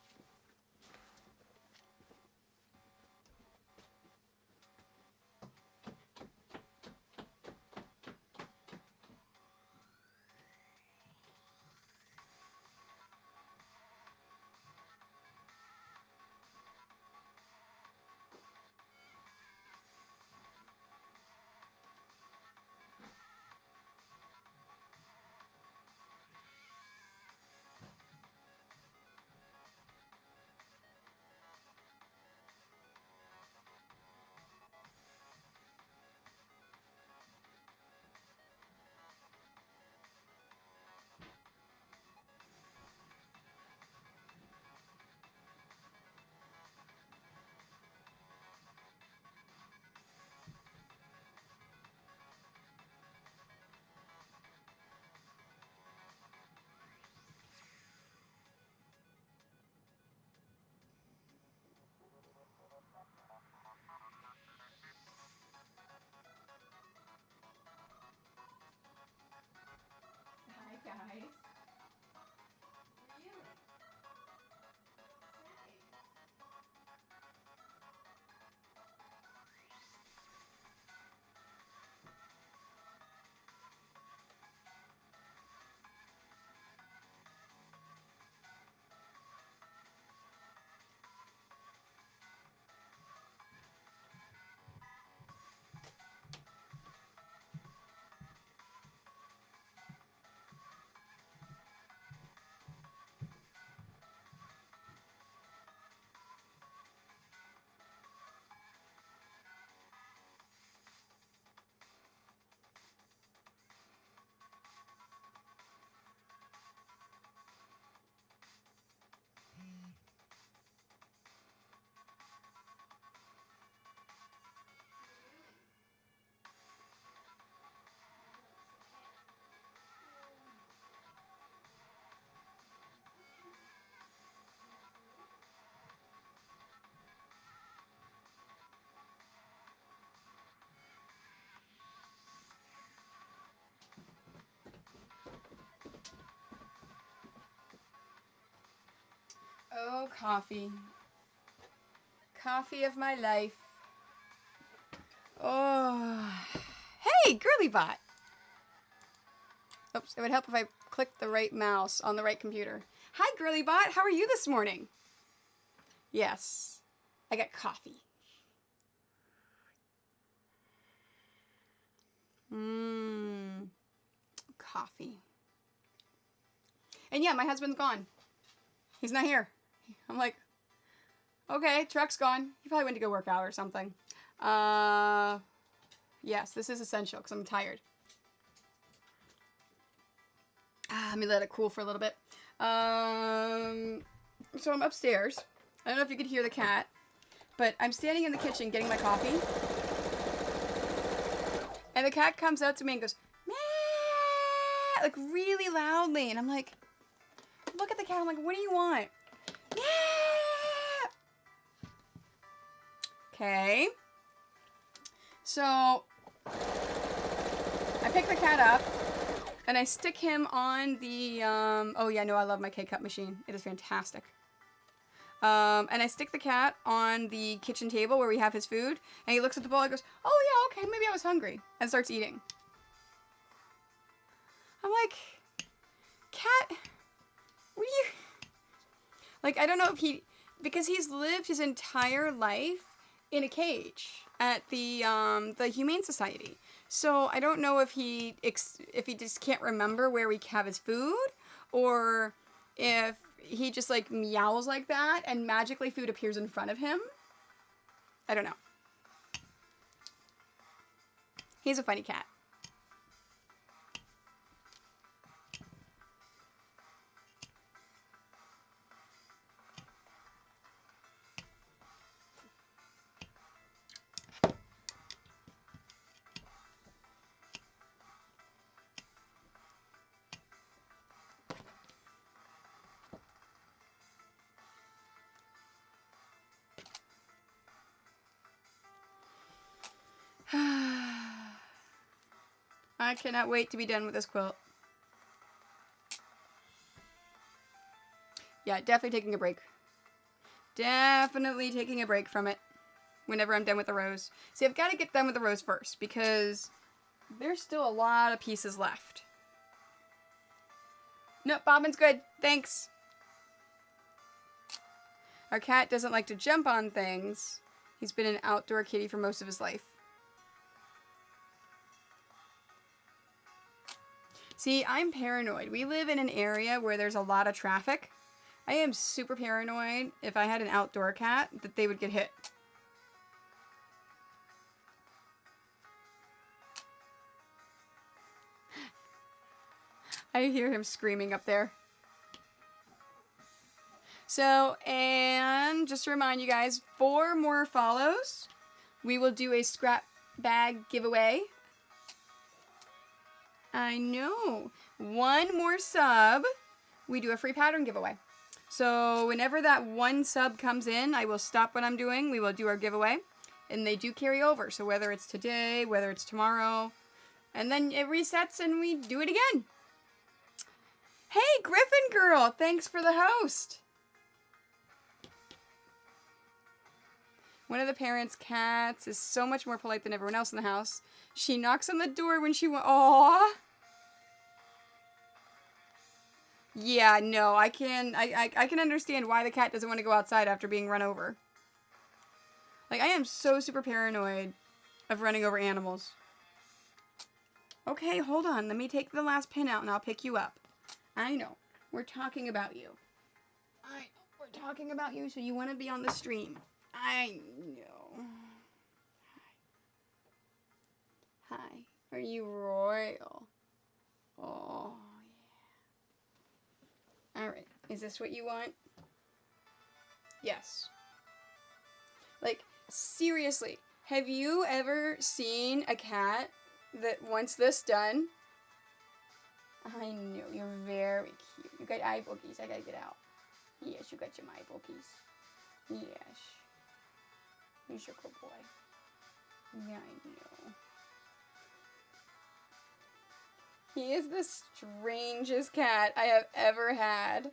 Hi guys. Really? Oh, coffee. Coffee of my life. Oh. Hey, Girlybot. Oops, it would help if I clicked the right mouse on the right computer. Hi, Girlybot. How are you this morning? Yes, I got coffee. Coffee. And yeah, my husband's gone. He's not here. I'm like, okay, truck's gone. He probably went to go work out or something. Yes, this is essential because I'm tired. Let me let it cool for a little bit. So I'm upstairs. I don't know if you could hear the cat, but I'm standing in the kitchen getting my coffee. And the cat comes up to me and goes, meow, like really loudly. And I'm like, look at the cat. I'm like, what do you want? Meow. Okay. So I pick the cat up and I stick him on the, oh yeah, no, I love my K-Cup machine. It is fantastic. And I stick the cat on the kitchen table where we have his food, and he looks at the bowl and goes, oh yeah, okay, maybe I was hungry, and starts eating. I'm like, cat, what do you, like, I don't know if because he's lived his entire life in a cage at the Humane Society. So I don't know if he just can't remember where we have his food, or if he just like meows like that and magically food appears in front of him. I don't know. He's a funny cat. I cannot wait to be done with this quilt. Yeah, definitely taking a break. Definitely taking a break from it whenever I'm done with the rows. See, I've got to get done with the rows first because there's still a lot of pieces left. Nope, bobbin's good. Thanks. Our cat doesn't like to jump on things. He's been an outdoor kitty for most of his life. See, I'm paranoid. We live in an area where there's a lot of traffic. I am super paranoid if I had an outdoor cat that they would get hit. I hear him screaming up there. So, and just to remind you guys, 4 more follows, we will do a scrap bag giveaway. I know. 1 more sub, we do a free pattern giveaway. So whenever that 1 sub comes in, I will stop what I'm doing. We will do our giveaway. And they do carry over. So whether it's today, whether it's tomorrow, and then it resets and we do it again. Hey, Griffin Girl, thanks for the host. One of the parents' cats is so much more polite than everyone else in the house. She knocks on the door when she aww. Yeah, no, I can understand why the cat doesn't want to go outside after being run over. Like, I am so super paranoid of running over animals. Okay, hold on. Let me take the last pin out and I'll pick you up. I know. We're talking about you. I know. We're talking about you, so you want to be on the stream. I know. Hi. Are you royal? Oh, yeah. Alright. Is this what you want? Yes. Like, seriously. Have you ever seen a cat that wants this done? I know. You're very cute. You got eye boogies. I gotta get out. Yes, you got your eye boogies. Yes. He's your good boy. Yeah, I know. He is the strangest cat I have ever had.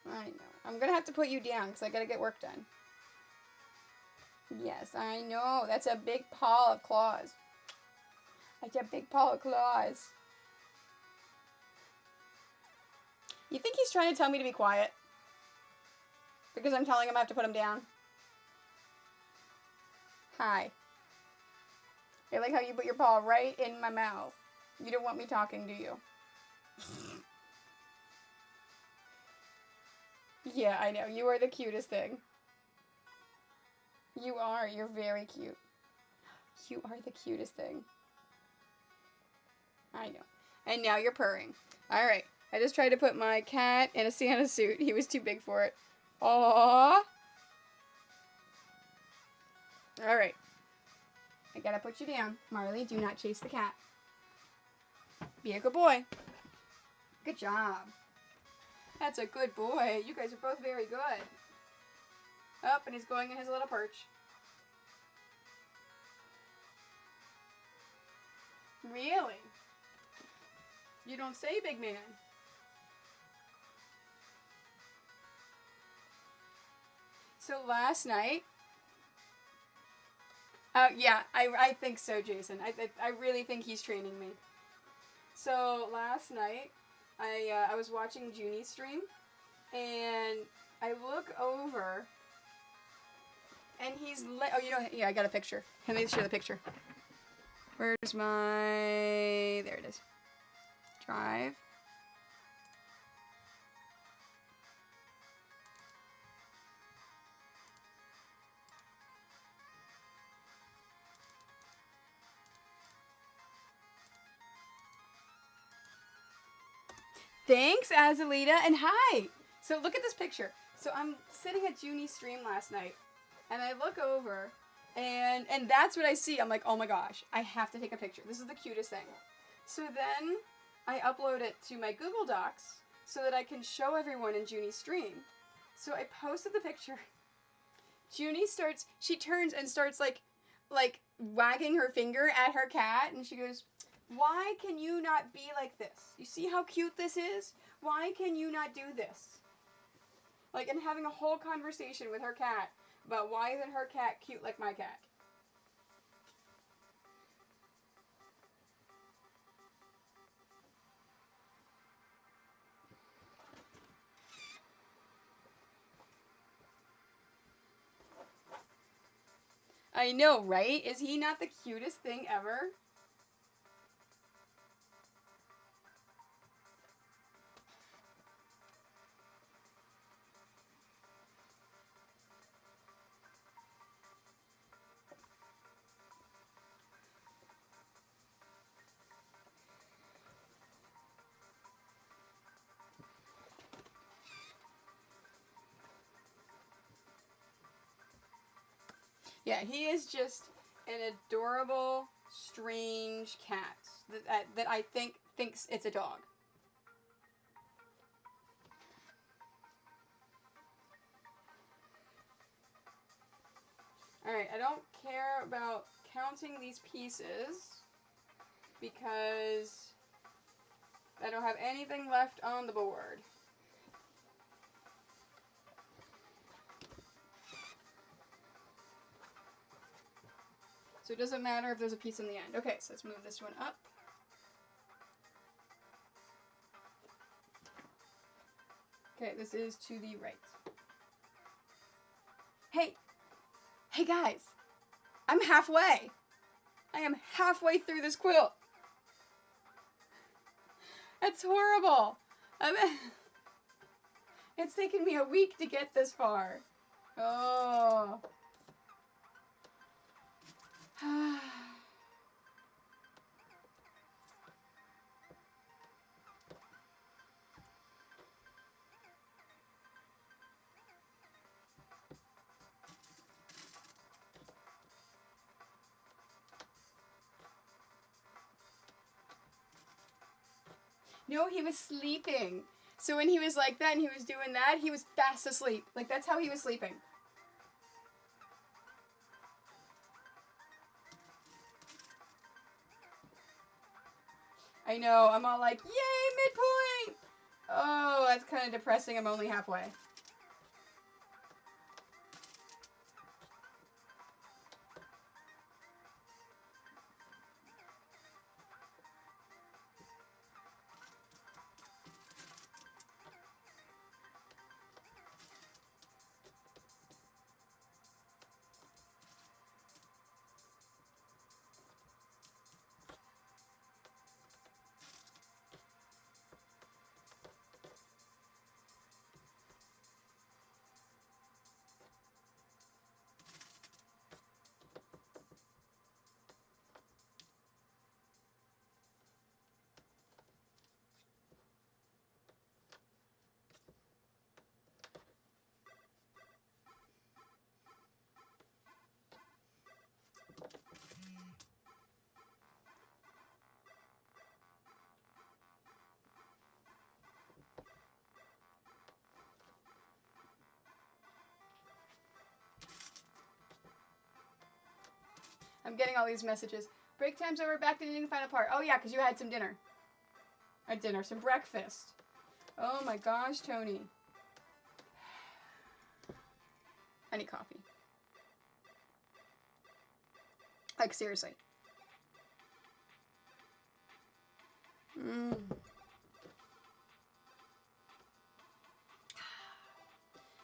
I know. I'm gonna have to put you down because I gotta get work done. Yes, I know. That's a big paw of claws. That's a big paw of claws. You think he's trying to tell me to be quiet? Because I'm telling him I have to put him down? Hi. I like how you put your paw right in my mouth. You don't want me talking, do you? Yeah, I know. You are the cutest thing. You are. You're very cute. You are the cutest thing. I know. And now you're purring. Alright. I just tried to put my cat in a Santa suit. He was too big for it. Aww. All right. I gotta put you down. Marley, do not chase the cat. Be a good boy. Good job. That's a good boy. You guys are both very good. Up, and he's going in his little perch. Really? You don't say, big man. So last night, yeah, I think so, Jason. I really think he's training me. So last night, I was watching Junie's stream, and I look over, and he's oh, you know, yeah, I got a picture. Let me show the picture. Where's my? There it is. Drive. Thanks, Azalita, and hi! So look at this picture. So I'm sitting at Junie's stream last night, and I look over, and that's what I see. I'm like, oh my gosh, I have to take a picture. This is the cutest thing. So then I upload it to my Google Docs so that I can show everyone in Junie's stream. So I posted the picture. Junie she turns and starts like wagging her finger at her cat, and she goes, why can you not be like this? You see how cute this is? Why can you not do this? Like, and having a whole conversation with her cat about why isn't her cat cute like my cat? I know, right? Is he not the cutest thing ever? Yeah, he is just an adorable, strange cat that I think thinks it's a dog. Alright, I don't care about counting these pieces because I don't have anything left on the board. So it doesn't matter if there's a piece in the end. Okay, so let's move this one up. Okay, this is to the right. Hey! Hey guys! I'm halfway! I am halfway through this quilt! That's horrible! It's taken me a week to get this far. Oh. No, he was sleeping. So when he was like that and he was doing that, he was fast asleep. Like, that's how he was sleeping. I know, I'm all like, yay, midpoint! Oh, that's kind of depressing. I'm only halfway. I'm getting all these messages. Break time's over, back to the final part. Oh yeah, because you had some dinner. Some breakfast. Oh my gosh, Tony. I need coffee. Like, seriously.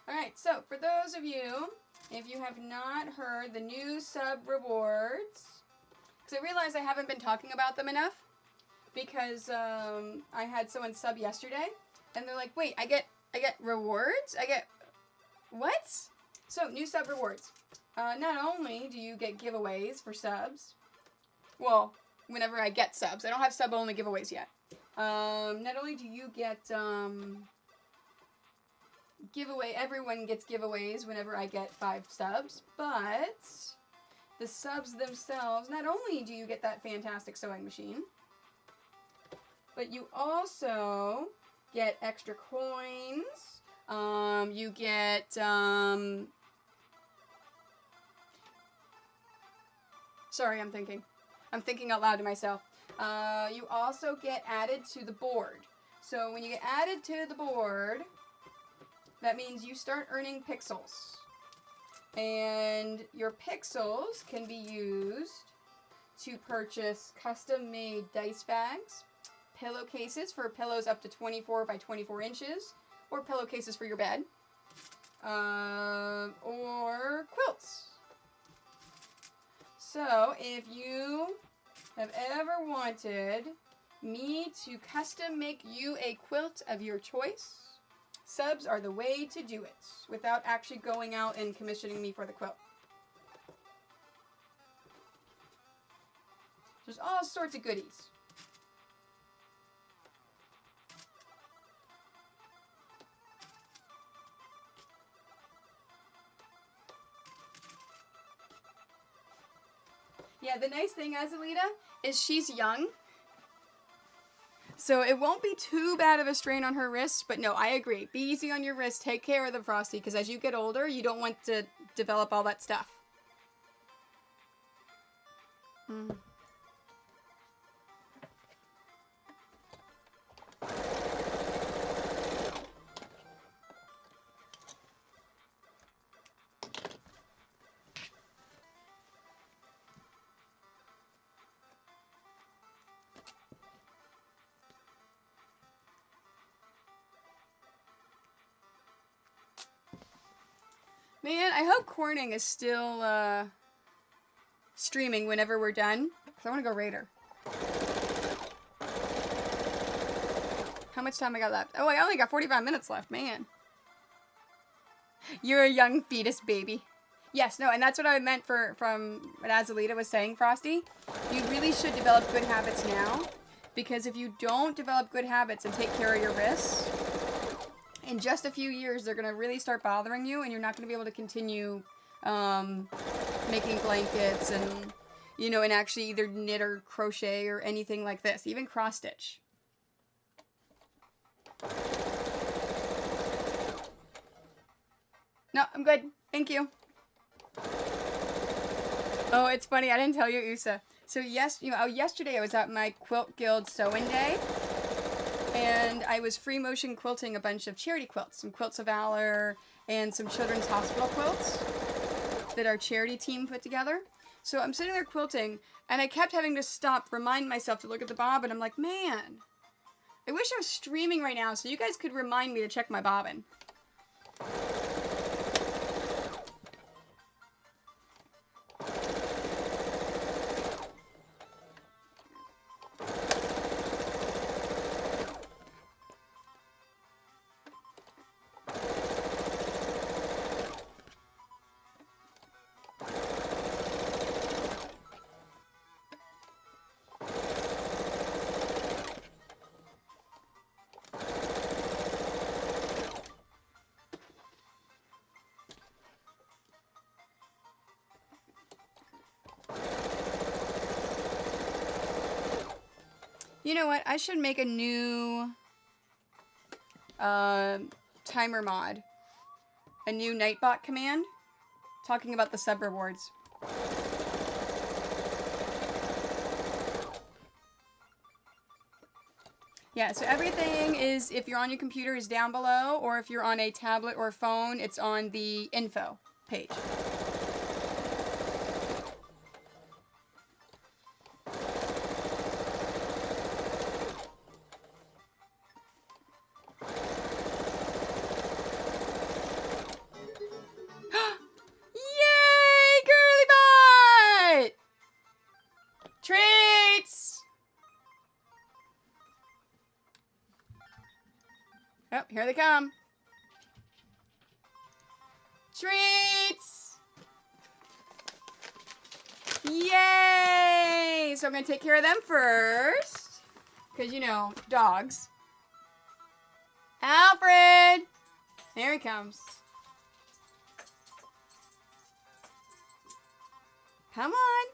Alright, so for those of you, if you have not heard the new sub rewards, because I realize I haven't been talking about them enough, because I had someone sub yesterday, and they're like, wait, I get rewards? I get, what? So, new sub rewards. Not only do you get giveaways for subs, well, whenever I get subs, I don't have sub-only giveaways yet. Not only do you get everyone gets giveaways whenever I get 5 subs, but the subs themselves, not only do you get that fantastic sewing machine, but you also get extra coins. You get sorry, I'm thinking out loud to myself. You also get added to the board. So when you get added to the board, that means you start earning pixels. And your pixels can be used to purchase custom-made dice bags, pillowcases for pillows up to 24 by 24 inches, or pillowcases for your bed, or quilts. So, if you have ever wanted me to custom make you a quilt of your choice, subs are the way to do it without actually going out and commissioning me for the quilt. There's all sorts of goodies. Yeah, the nice thing, Azalita, is she's young. So it won't be too bad of a strain on her wrists, but no, I agree. Be easy on your wrists. Take care of them, Frosty, because as you get older, you don't want to develop all that stuff. Man, I hope Corning is still streaming whenever we're done, because I want to go raid her. How much time I got left? Oh, I only got 45 minutes left, man. You're a young fetus baby. Yes, no, and that's what I meant from what Azalita was saying, Frosty. You really should develop good habits now, because if you don't develop good habits and take care of your wrists, in just a few years, they're going to really start bothering you, and you're not going to be able to continue making blankets and, you know, and actually either knit or crochet or anything like this, even cross-stitch. No, I'm good. Thank you. Oh, it's funny. I didn't tell you, Usa. So, yesterday I was at my Quilt Guild Sewing Day. And I was free motion quilting a bunch of charity quilts, some Quilts of Valor and some children's hospital quilts that our charity team put together. So I'm sitting there quilting, and I kept having to stop, remind myself to look at the bobbin. I'm like, man, I wish I was streaming right now so you guys could remind me to check my bobbin. You know what? I should make a new timer mod. A new Nightbot command talking about the sub rewards. Yeah, so everything is, if you're on your computer, is down below, or if you're on a tablet or phone, it's on the info page. Yay, Girly Bot! Treats! Oh, here they come. Treats! Yay! So I'm going to take care of them first. Because, you know, dogs. Alfred! There he comes. Come on.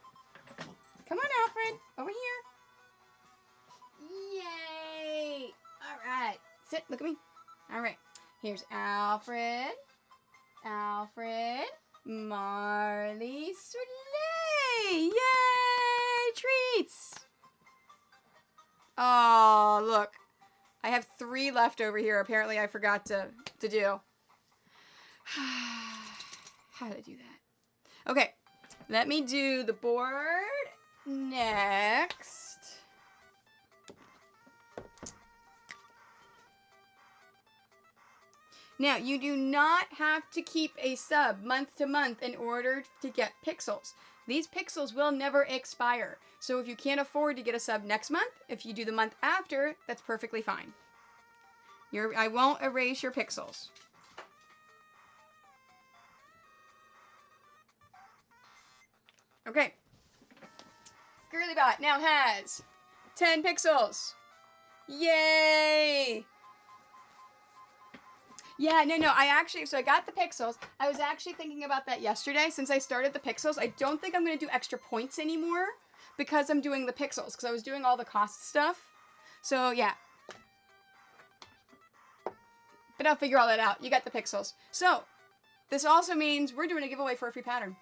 Come on, Alfred. Over here. Yay! All right. Sit. Look at me. All right. Here's Alfred. Alfred. Marley. Soleil. Yay! Treats. Oh, look. I have 3 left over here. Apparently, I forgot to do. How did I do that? Okay. Let me do the board next. Now, you do not have to keep a sub month to month in order to get pixels. These pixels will never expire. So if you can't afford to get a sub next month, if you do the month after, that's perfectly fine. I won't erase your pixels. Okay. GirlyBot now has 10 pixels. Yay! Yeah, no, so I got the pixels. I was actually thinking about that yesterday. Since I started the pixels, I don't think I'm going to do extra points anymore because I'm doing the pixels, because I was doing all the cost stuff. So, yeah. But I'll figure all that out. You got the pixels. So, this also means we're doing a giveaway for a free pattern.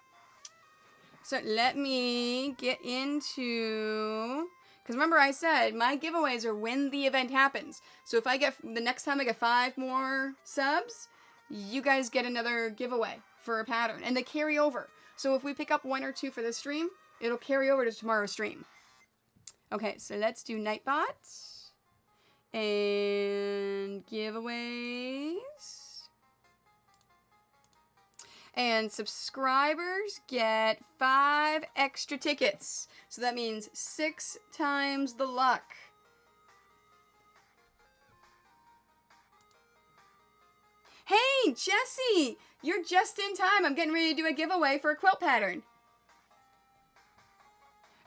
So let me get into, because remember I said my giveaways are when the event happens. So if I get, the next time I get 5 more subs, you guys get another giveaway for a pattern. And they carry over. So if we pick up 1 or 2 for this stream, it'll carry over to tomorrow's stream. Okay, so let's do Nightbot. And giveaways. And subscribers get 5 extra tickets. So that means 6 times the luck. Hey, Jessie! You're just in time. I'm getting ready to do a giveaway for a quilt pattern.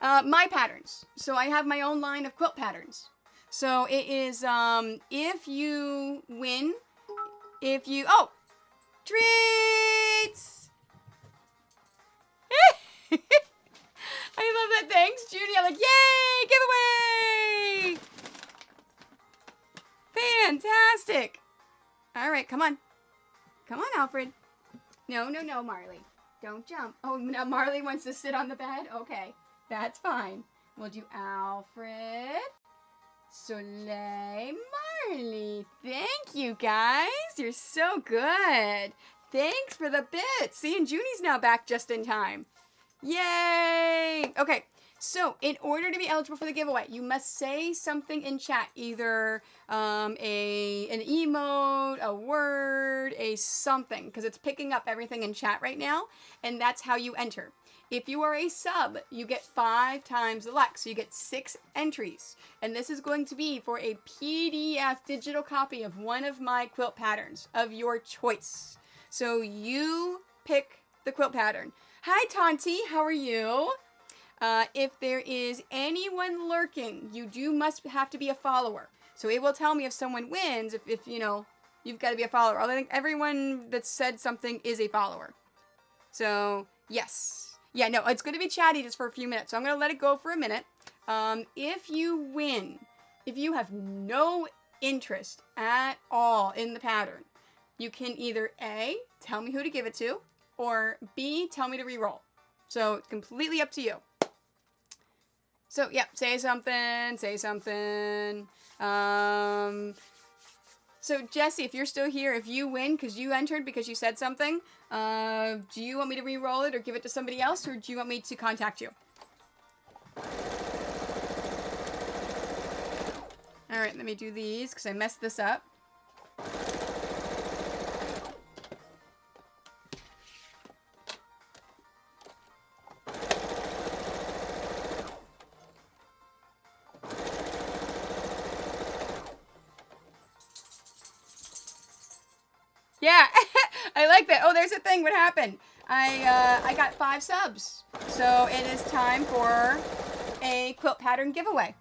My patterns. So I have my own line of quilt patterns. So it is, if you win, oh! Treats! I love that. Thanks, Judy. I'm like, yay! Giveaway! Fantastic. All right, come on. Come on, Alfred. No, Marley. Don't jump. Oh, now Marley wants to sit on the bed? Okay, that's fine. We'll do Alfred, Soleil, Marley. Thank you, guys. You're so good. Thanks for the bits. See, and Junie's now back just in time. Yay! Okay, so in order to be eligible for the giveaway, you must say something in chat. Either an emote, a word, a something. Because it's picking up everything in chat right now. And that's how you enter. If you are a sub, you get 5 times the luck. So you get 6 entries. And this is going to be for a PDF digital copy of one of my quilt patterns of your choice. So you pick the quilt pattern. Hi, Tonti. How are you? If there is anyone lurking, you must have to be a follower. So it will tell me if someone wins, if you know, you've got to be a follower. I think everyone that said something is a follower. So, yes. Yeah, no, it's going to be chatty just for a few minutes. So I'm going to let it go for a minute. If you win, if you have no interest at all in the pattern, you can either A, tell me who to give it to, or B, tell me to re-roll. So it's completely up to you. So, yeah, say something, say something. So, Jesse, if you're still here, if you win because you entered because you said something, do you want me to re-roll it or give it to somebody else, or do you want me to contact you? All right, let me do these because I messed this up. Yeah, I like that. Oh, there's a thing. What happened? I got 5 subs. So it is time for a quilt pattern giveaway.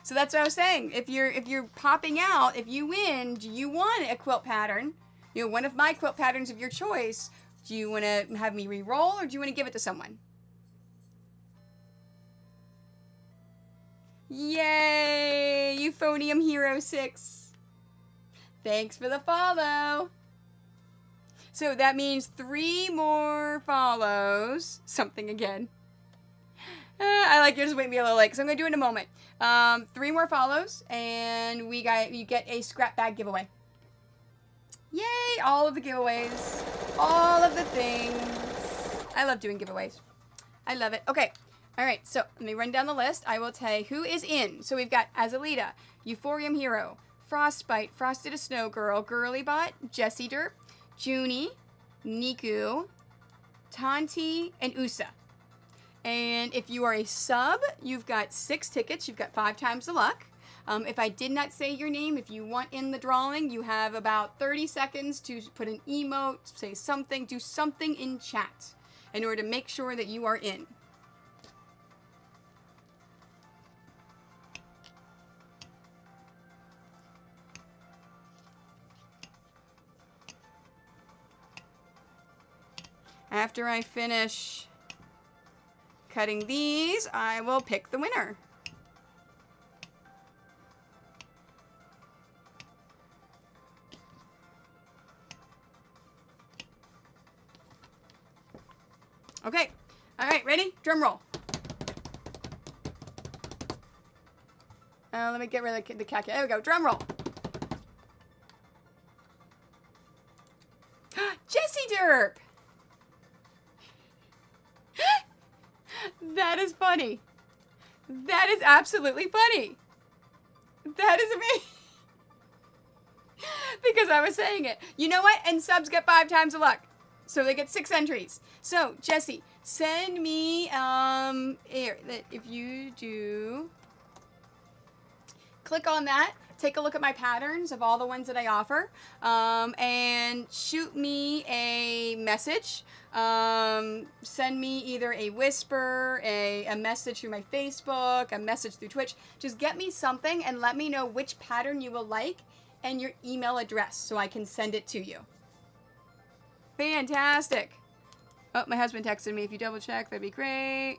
So that's what I was saying. If you're popping out, if you win, do you want a quilt pattern? You know, one of my quilt patterns of your choice. Do you want to have me re-roll, or do you want to give it to someone? Yay! Euphonium Hero 6. Thanks for the follow. So that means 3 more follows. Something again. I like yours. Wait me a little late, so I'm gonna do it in a moment. 3 more follows, and you get a scrap bag giveaway. Yay! All of the giveaways, all of the things. I love doing giveaways. I love it. Okay. All right. So let me run down the list. I will tell you who is in. So we've got Azalita, Euphorium Hero, Frostbite, Frosted a Snow Girl, Girlybot, Jessie Derp, Junie, Niku, Tanti, and Usa. And if you are a sub, you've got 6 tickets. You've got 5 times the luck. If I did not say your name, if you want in the drawing, you have about 30 seconds to put an emote, say something, do something in chat in order to make sure that you are in. After I finish cutting these, I will pick the winner. Okay. All right, ready? Drum roll. Let me get rid of the cat. There we go. Drum roll. Jessie Derp! That is funny. That is absolutely funny. That is amazing. Because I was saying it. You know what? And subs get 5 times the luck. So they get 6 entries. So, Jessie, send me, here, if you do, click on that, take a look at my patterns of all the ones that I offer, and shoot me a message. Send me either a whisper, a message through my Facebook, a message through Twitch. Just get me something and let me know which pattern you will like and your email address so I can send it to you. Fantastic. Oh, my husband texted me. If you double check, that'd be great.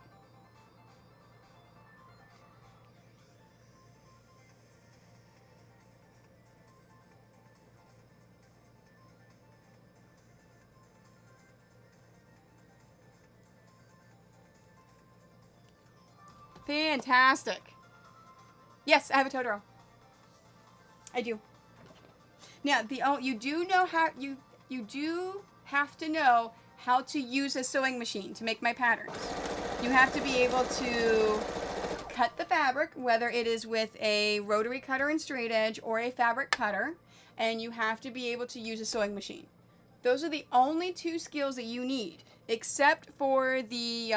Fantastic. Yes, I have a Totoro. I do. Now, you do know how you do have to know how to use a sewing machine to make my patterns. You have to be able to cut the fabric, whether it is with a rotary cutter and straight edge or a fabric cutter, and you have to be able to use a sewing machine. Those are the only 2 skills that you need, except for the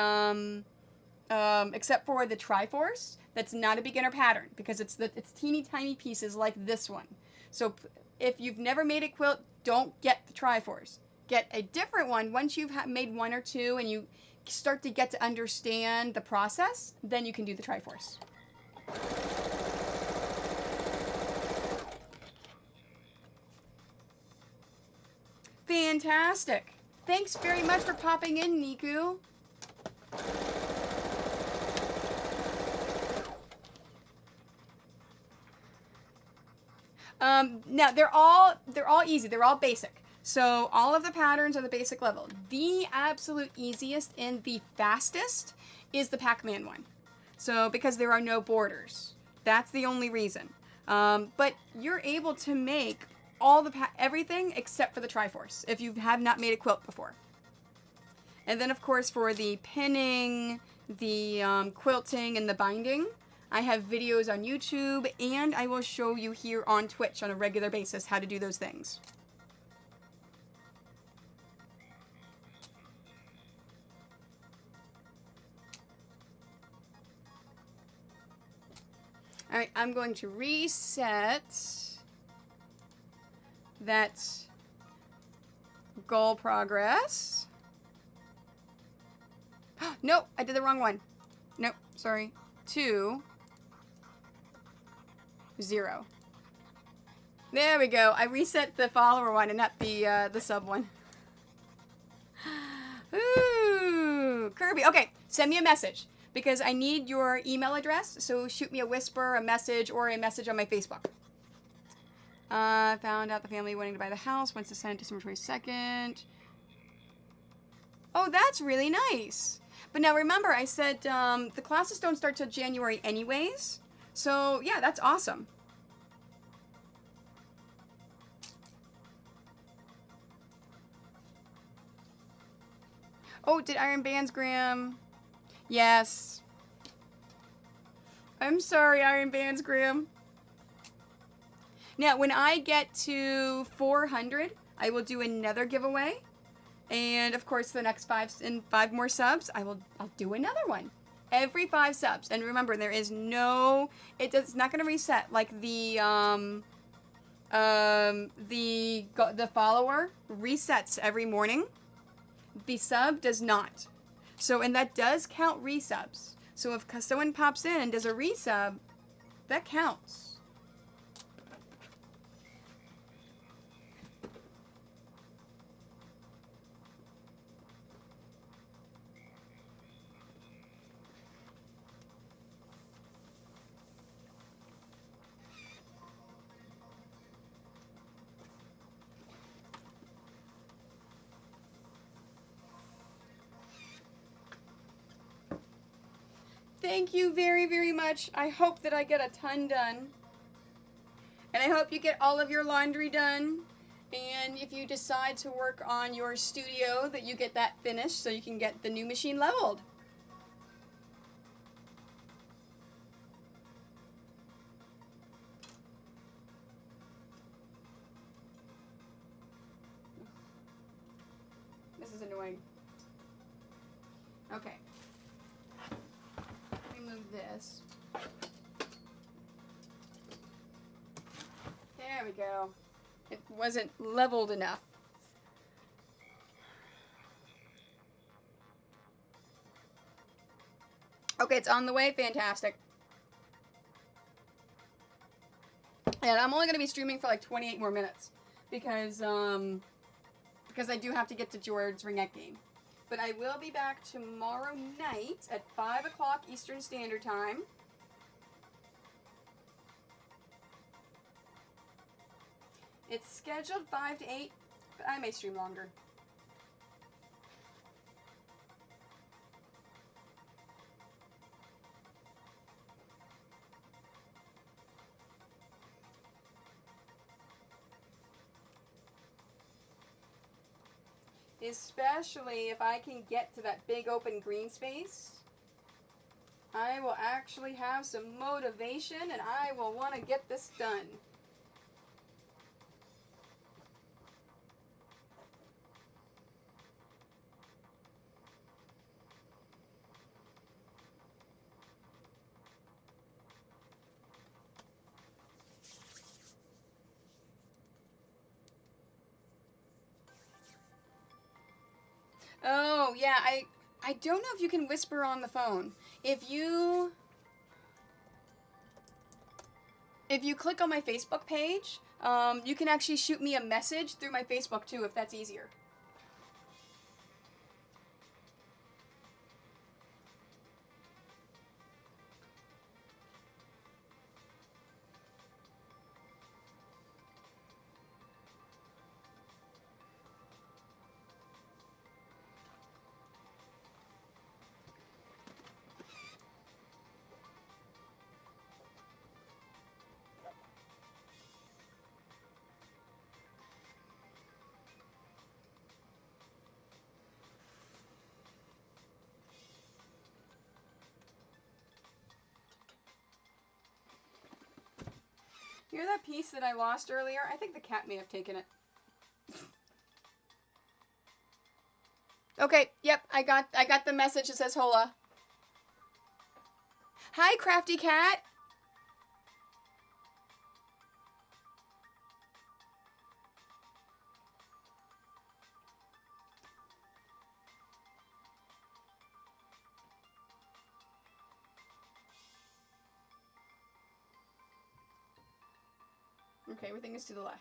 Triforce. That's not a beginner pattern because it's teeny tiny pieces like this one. So if you've never made a quilt, don't get the Triforce. Get a different one. Once you've made 1 or 2 and you start to get to understand the process, then you can do the Triforce. Fantastic. Thanks very much for popping in, Niku. Now they're all easy. They're all basic. So all of the patterns are the basic level. The absolute easiest and the fastest is the Pac-Man one. So, because there are no borders. That's the only reason. But you're able to make all the everything except for the Triforce if you have not made a quilt before. And then, of course, for the pinning, the quilting, and the binding, I have videos on YouTube, and I will show you here on Twitch on a regular basis how to do those things. All right, I'm going to reset that goal progress. Nope, I did the wrong one. Nope, sorry. 2, 0. There we go. I reset the follower one and not the sub one. Ooh, Kirby. Okay, send me a message because I need your email address. So shoot me a whisper, a message, or a message on my Facebook. Found out the family wanting to buy the house. Wants to send it December 22nd. Oh, that's really nice. But now remember, I said the classes don't start till January anyways. So, yeah, that's awesome. Oh, did Iron Bands, Graham? Yes. I'm sorry, Iron Bands, Graham. Now, when I get to 400, I will do another giveaway. And of course, the next 5 more subs, I'll do another one. Every 5 subs. And remember, there is no, it's not going to reset like the follower resets every morning. The sub does not. So, and that does count resubs. So if someone pops in and does a resub, that counts. Thank you very, very much. I hope that I get a ton done. And I hope you get all of your laundry done. And if you decide to work on your studio, that you get that finished so you can get the new machine leveled. This is annoying. Okay. Remove this. There we go. It wasn't leveled enough. Okay, it's on the way. Fantastic. And I'm only going to be streaming for like 28 more minutes because I do have to get to George's Ringette game. But I will be back tomorrow night at 5 o'clock Eastern Standard Time. It's scheduled 5 to 8, but I may stream longer. Especially if I can get to that big open green space, I will actually have some motivation and I will want to get this done. Oh, yeah, I don't know if you can whisper on the phone. If you click on my Facebook page, you can actually shoot me a message through my Facebook too, if that's easier. Hear that piece that I lost earlier? I think the cat may have taken it. Okay, yep, I got the message that says hola. Hi, Crafty Cat. Okay, everything is to the left.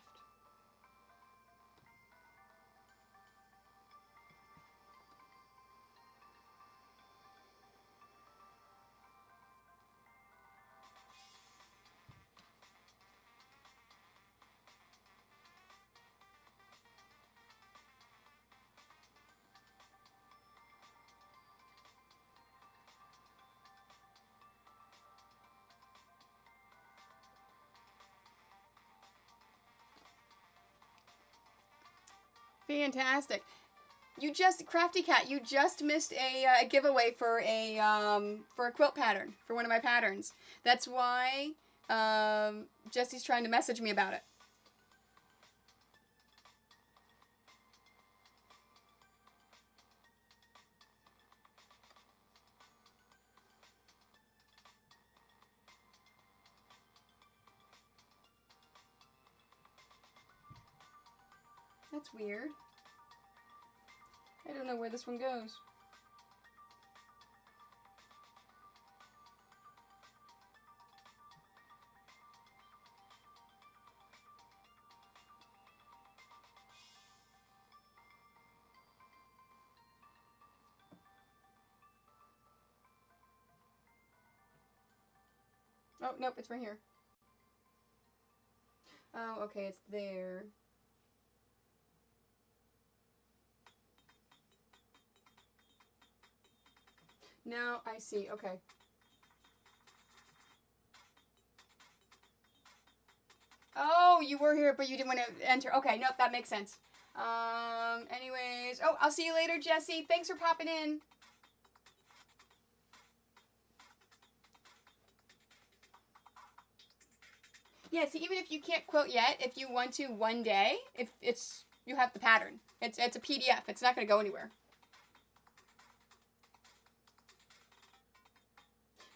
Fantastic. You just, Crafty Cat, you just missed a giveaway for a quilt pattern, for one of my patterns. That's why Jesse's trying to message me about it. That's weird. I don't know where this one goes. Oh, nope, it's right here. Oh, okay, it's there. No, I see, okay. Oh, you were here, but you didn't want to enter. Okay, nope, that makes sense. Anyways. Oh, I'll see you later, Jesse. Thanks for popping in. Yeah, see, even if you can't quilt yet, if you want to one day, if it's, you have the pattern. It's a PDF. It's not going to go anywhere.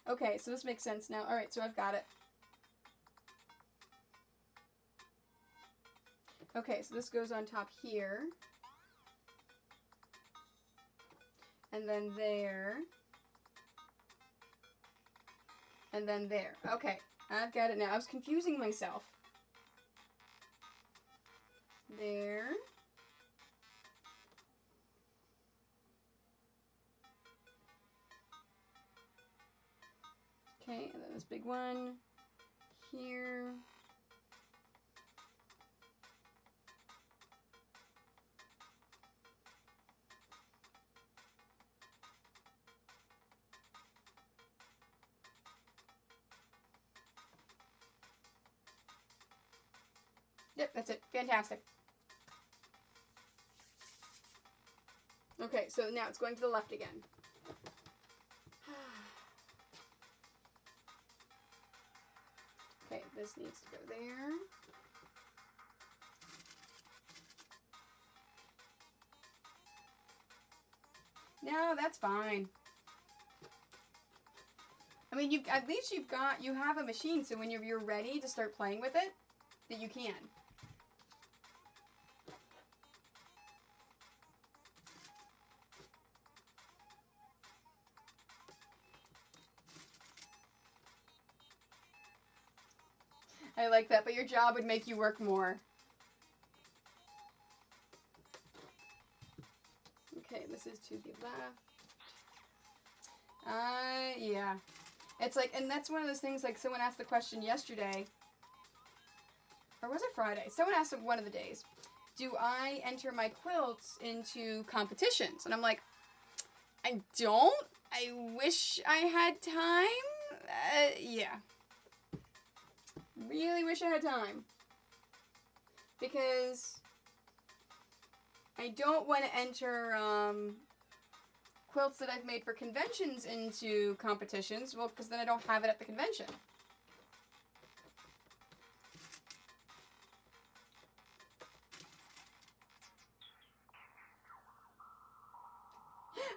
Okay, so this makes sense now. All right, so I've got it. Okay, so this goes on top here. And then there. And then there. Okay, I've got it now. I was confusing myself. There. Okay, and then this big one here. Yep, that's it. Fantastic. Okay, so now it's going to the left again. Okay, this needs to go there. No, that's fine. I mean, at least you have a machine, so when you're ready to start playing with it, that you can. I like that, but your job would make you work more. Okay, this is to the left. Yeah. It's like, and that's one of those things, like, someone asked the question yesterday, or was it Friday? Someone asked it one of the days, do I enter my quilts into competitions? And I'm like, I don't. I wish I had time. Yeah. Really wish I had time. Because I don't want to enter quilts that I've made for conventions into competitions. Well, because then I don't have it at the convention.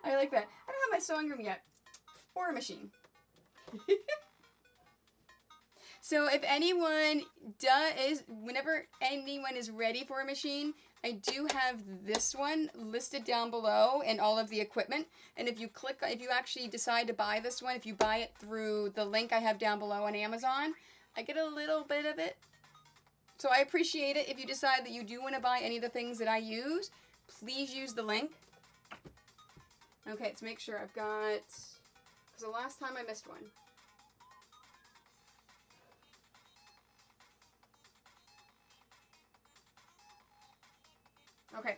I like that. I don't have my sewing room yet. Or a machine. So if anyone whenever anyone is ready for a machine, I do have this one listed down below and all of the equipment. And if you actually decide to buy this one, if you buy it through the link I have down below on Amazon, I get a little bit of it. So I appreciate it. If you decide that you do want to buy any of the things that I use, please use the link. Okay, let's make sure I've got, because the last time I missed one. Okay.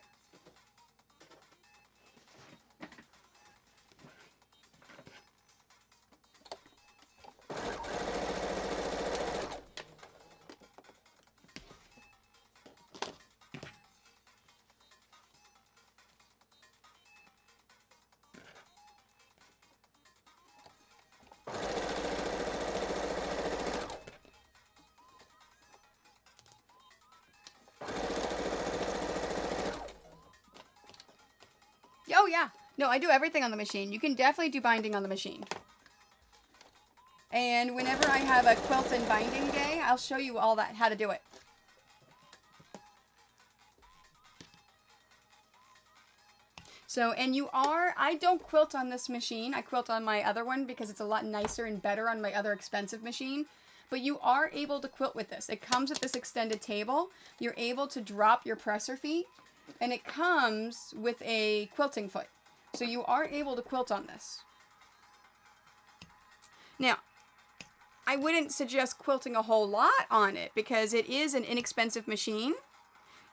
Oh, yeah. No, I do everything on the machine. You can definitely do binding on the machine. And whenever I have a quilt and binding day, I'll show you all that, how to do it. So, and I don't quilt on this machine. I quilt on my other one because it's a lot nicer and better on my other expensive machine. But you are able to quilt with this. It comes with this extended table. You're able to drop your presser feet. And it comes with a quilting foot. So you are able to quilt on this. Now, I wouldn't suggest quilting a whole lot on it because it is an inexpensive machine.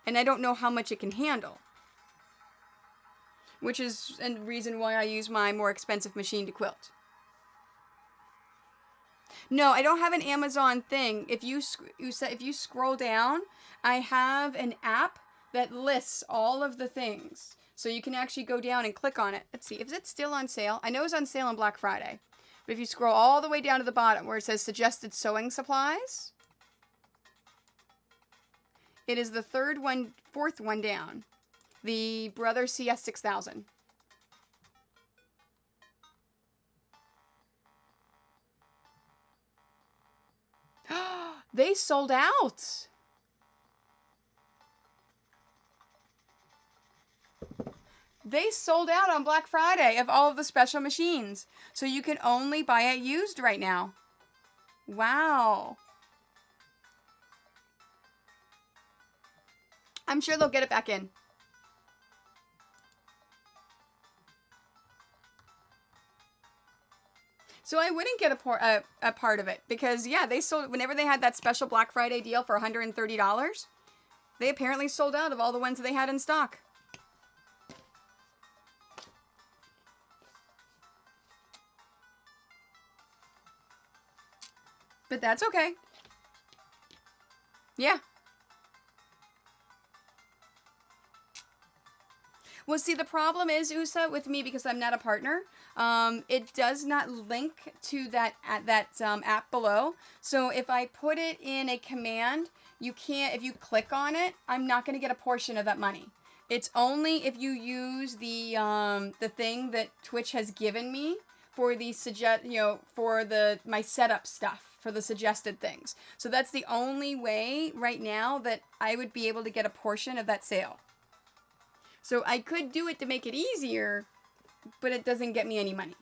And I don't know how much it can handle. Which is a reason why I use my more expensive machine to quilt. No, I don't have an Amazon thing. If you scroll down, I have an app that lists all of the things. So you can actually go down and click on it. Let's see, is it still on sale? I know it's on sale on Black Friday. But if you scroll all the way down to the bottom where it says suggested sewing supplies, it is the fourth one down. The Brother CS 6000. They sold out. They sold out on Black Friday of all of the special machines. So you can only buy it used right now. Wow. I'm sure they'll get it back in. So I wouldn't get a part of it because, yeah, they sold, whenever they had that special Black Friday deal for $130, they apparently sold out of all the ones that they had in stock. But that's okay. Yeah. Well, see, the problem is, USA, with me, because I'm not a partner, it does not link to that app below. So if I put it in a command, you can't, if you click on it, I'm not going to get a portion of that money. It's only if you use the thing that Twitch has given me for the my setup stuff, for the suggested things. So that's the only way right now that I would be able to get a portion of that sale. So I could do it to make it easier, but it doesn't get me any money.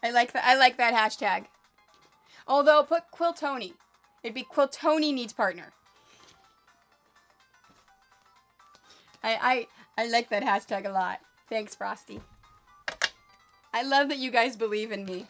I like that hashtag. Although put Quiltoni. It'd be Quiltoni needs partner. I like that hashtag a lot. Thanks, Frosty. I love that you guys believe in me.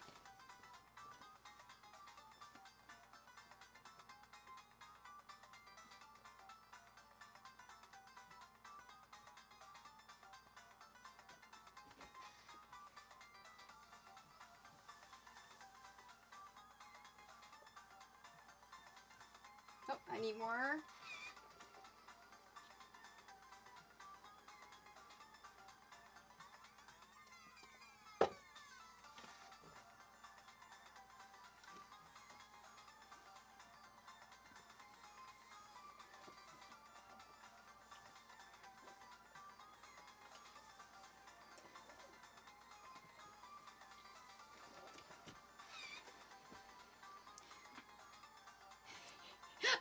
Oh, I need more.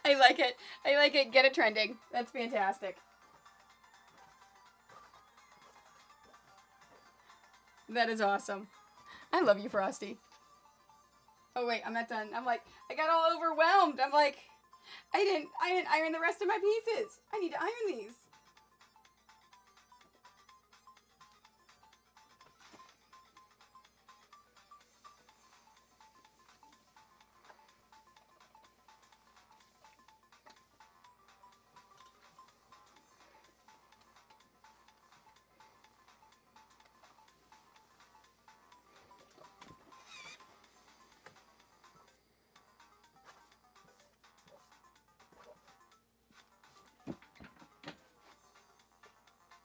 I like it. I like it. Get it trending. That's fantastic. That is awesome. I love you, Frosty. Oh wait, I'm not done. I'm like, I got all overwhelmed. I'm like, I didn't iron the rest of my pieces. I need to iron these.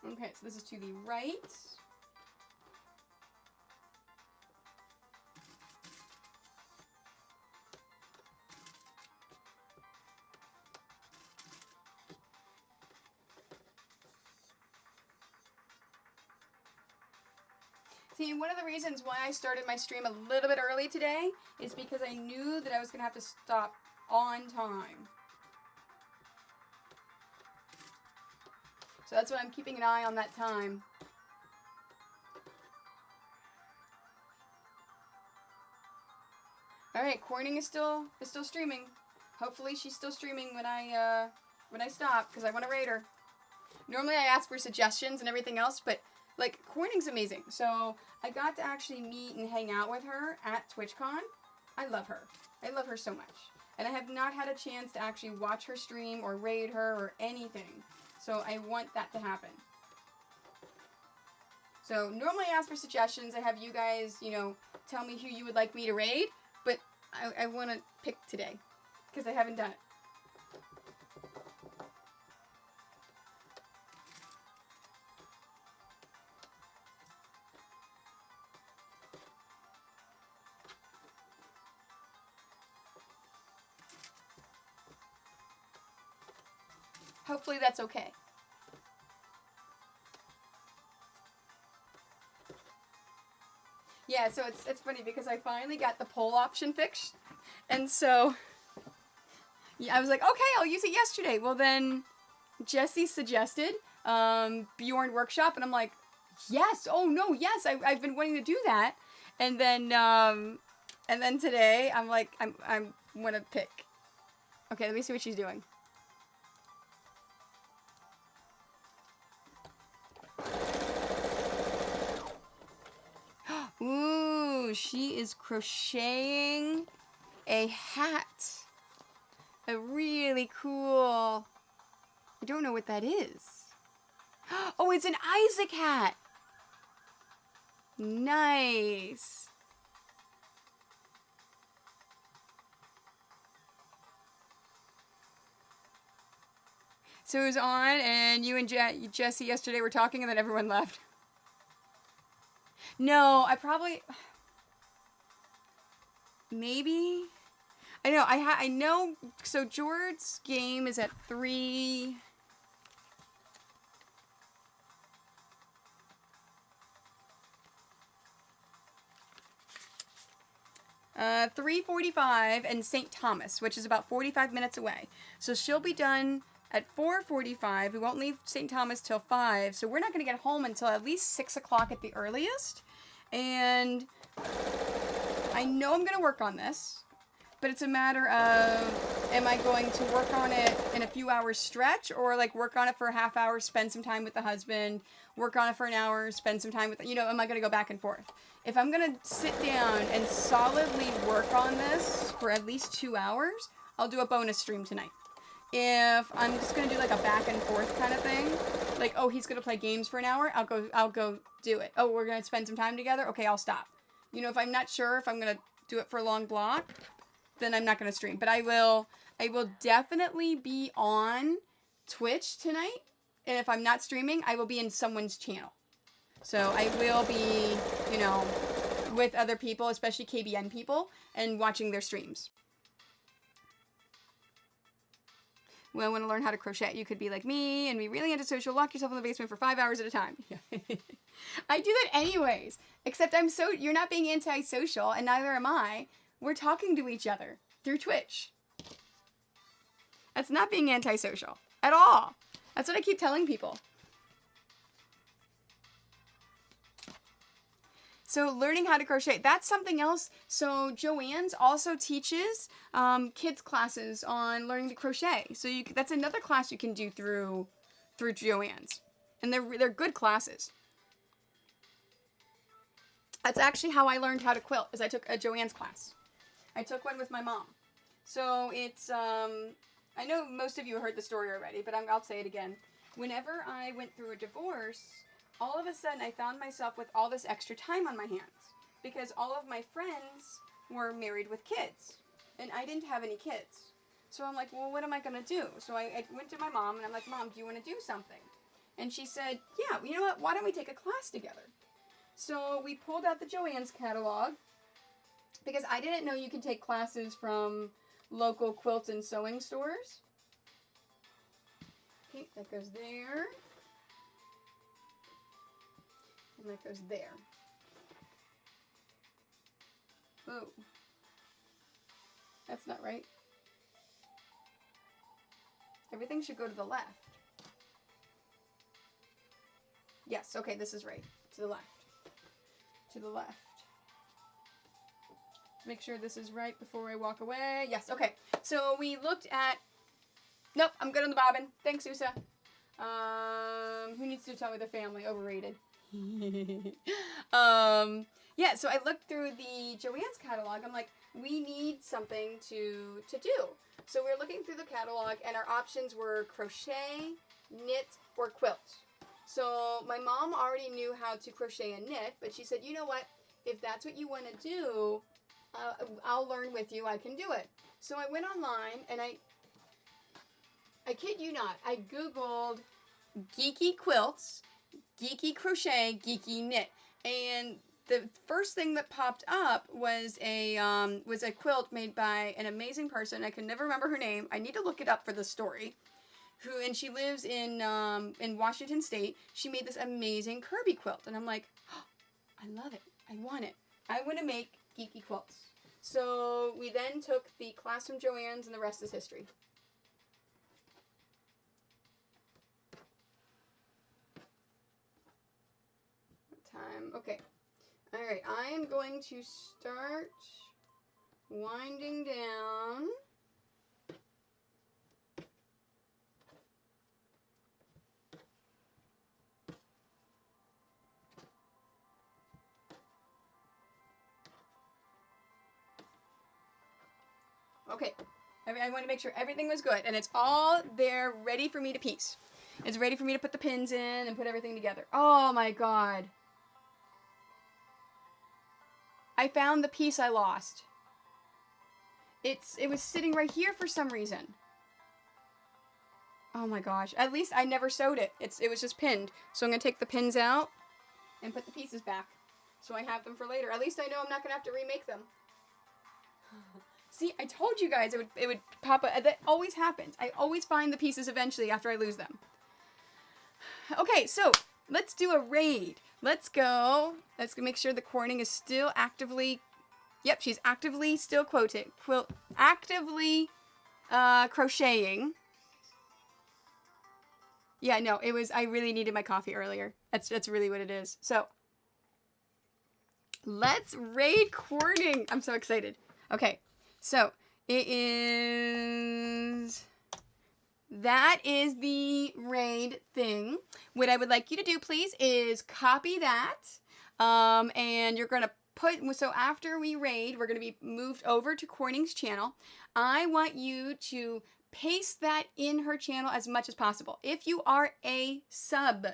Okay, so this is to the right. See, one of the reasons why I started my stream a little bit early today is because I knew that I was going to have to stop on time. So that's why I'm keeping an eye on that time. All right, Corning is still streaming. Hopefully she's still streaming when I stop, because I want to raid her. Normally I ask for suggestions and everything else, but like Corning's amazing. So I got to actually meet and hang out with her at TwitchCon. I love her. I love her so much. And I have not had a chance to actually watch her stream or raid her or anything. So I want that to happen. So normally I ask for suggestions. I have you guys, you know, tell me who you would like me to raid. But I want to pick today. Because I haven't done it. Hopefully that's okay. Yeah, so it's funny because I finally got the poll option fixed. And so yeah, I was like, okay, I'll use it yesterday. Well then Jesse suggested Bjorn Workshop, and I'm like, yes, oh no, yes, I've been wanting to do that. And then today I'm like, I'm gonna pick. Okay, let me see what she's doing. Ooh, she is crocheting a hat. A really cool... I don't know what that is. Oh, it's an Isaac hat. Nice. So it was on, and you and Jesse yesterday were talking, and then everyone left. No, I probably... Maybe... I know... So George's game is at 3... 3:45 and St. Thomas, which is about 45 minutes away. So she'll be done at 4:45. We won't leave St. Thomas till 5, so we're not going to get home until at least 6 o'clock at the earliest. And I know I'm going to work on this, but it's a matter of, am I going to work on it in a few hours stretch, or like work on it for a half hour, spend some time with the husband, work on it for an hour, spend some time with, you know, am I going to go back and forth? If I'm going to sit down and solidly work on this for at least 2 hours, I'll do a bonus stream tonight. If I'm just going to do like a back and forth kind of thing, like, oh, he's going to play games for an hour, I'll go do it. Oh, we're going to spend some time together? Okay, I'll stop. You know, if I'm not sure if I'm going to do it for a long block, then I'm not going to stream. But I will definitely be on Twitch tonight. And if I'm not streaming, I will be in someone's channel. So I will be, you know, with other people, especially KBN people, and watching their streams. Well, I want to learn how to crochet. You could be like me and be really antisocial. Lock yourself in the basement for 5 hours at a time. I do that anyways. Except you're not being antisocial, and neither am I. We're talking to each other through Twitch. That's not being antisocial at all. That's what I keep telling people. So learning how to crochet, that's something else. So Joann's also teaches kids classes on learning to crochet. So that's another class you can do through Joann's. And they're good classes. That's actually how I learned how to quilt, is I took a Joann's class. I took one with my mom. So it's, I know most of you heard the story already, but I'll say it again. Whenever I went through a divorce, all of a sudden I found myself with all this extra time on my hands because all of my friends were married with kids and I didn't have any kids. So I'm like, well, what am I going to do? So I went to my mom and I'm like, Mom, do you want to do something? And she said, yeah, you know what? Why don't we take a class together? So we pulled out the Joann's catalog because I didn't know you could take classes from local quilt and sewing stores. Okay, that goes there. And that goes there. Oh. That's not right. Everything should go to the left. Yes, okay, this is right. To the left. To the left. Let's make sure this is right before I walk away. Yes, okay. So we looked at... Nope, I'm good on the bobbin. Thanks, Usa. Who needs to tell me the family? Overrated. Yeah, so I looked through the Joann's catalog. I'm like, we need something to do. So we were looking through the catalog, and our options were crochet, knit, or quilt. So my mom already knew how to crochet and knit, but she said, you know what? If that's what you want to do, I'll learn with you. I can do it. So I went online, and I kid you not, I Googled geeky quilts, geeky crochet, geeky knit, and the first thing that popped up was a quilt made by an amazing person. I can never remember her name. I need to look it up for the story. And she lives in Washington State. She made this amazing Kirby quilt, and I'm like, oh, I love it. I want it. I want to make geeky quilts. So we then took the class from Joann's, and the rest is history. Time. Okay. All right. I am going to start winding down. Okay, I want to make sure everything was good, and it's all there ready for me to piece. It's ready for me to put the pins in and put everything together. Oh my god. I found the piece I lost. It was sitting right here for some reason. Oh my gosh. At least I never sewed it. It was just pinned. So I'm going to take the pins out and put the pieces back so I have them for later. At least I know I'm not going to have to remake them. See, I told you guys it would pop up. That always happens. I always find the pieces eventually after I lose them. Okay, so let's do a raid. Let's go. Let's make sure the Corning is still actively... Yep, she's actively still actively crocheting. Yeah, no, I really needed my coffee earlier. That's really what it is. So, let's raid Corning. I'm so excited. Okay. So, that is the raid thing. What I would like you to do, please, is copy that. And you're going to so after we raid, we're going to be moved over to Corning's channel. I want you to paste that in her channel as much as possible. If you are a sub,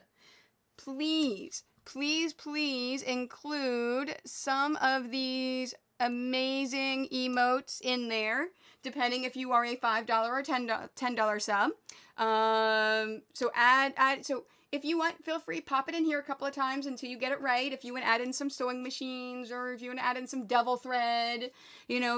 please include some of these amazing emotes in there, depending if you are a $5 or $10 sub. So if you want, feel free, pop it in here a couple of times until you get it right. If you want to add in some sewing machines, or if you want to add in some devil thread,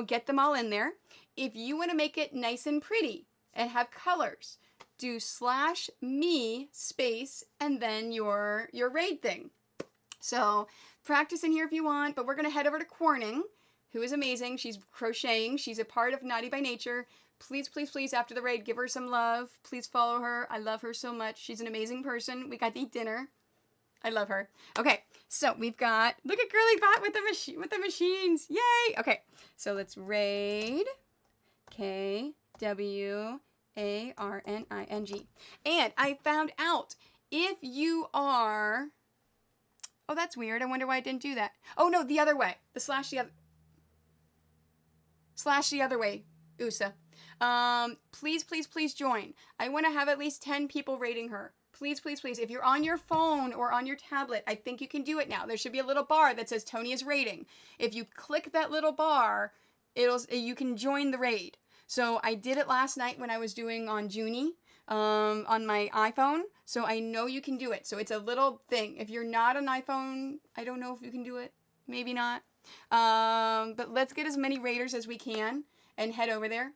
get them all in there. If you want to make it nice and pretty and have colors, do /me space and then your raid thing. So practice in here if you want, but we're going to head over to Corning, who is amazing. She's crocheting. She's a part of Naughty by Nature. please, please, please, after the raid, give her some love. Please follow her. I love her so much. She's an amazing person. We got to eat dinner. I love her. Okay, so we've got, look at Girly Bot with the machines. Yay! Okay, so let's raid KWARNING. And I found out if you are, oh, that's weird. I wonder why I didn't do that. Oh, no, the other way. The slash the other way, USA. Please, please, please join. I want to have at least 10 people rating her. Please, please, please. If you're on your phone or on your tablet, I think you can do it now. There should be a little bar that says Tony is rating. If you click that little bar, you can join the raid. So I did it last night when I was doing on Junie on my iPhone. So I know you can do it. So it's a little thing. If you're not an iPhone, I don't know if you can do it. Maybe not. But let's get as many raiders as we can and head over there.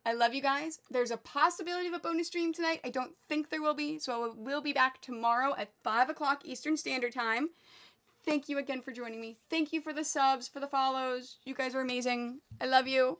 I love you guys. There's a possibility of a bonus stream tonight. I don't think there will be, so we'll be back tomorrow at 5 o'clock Eastern Standard Time. Thank you again for joining me. Thank you for the subs, for the follows. You guys are amazing. I love you.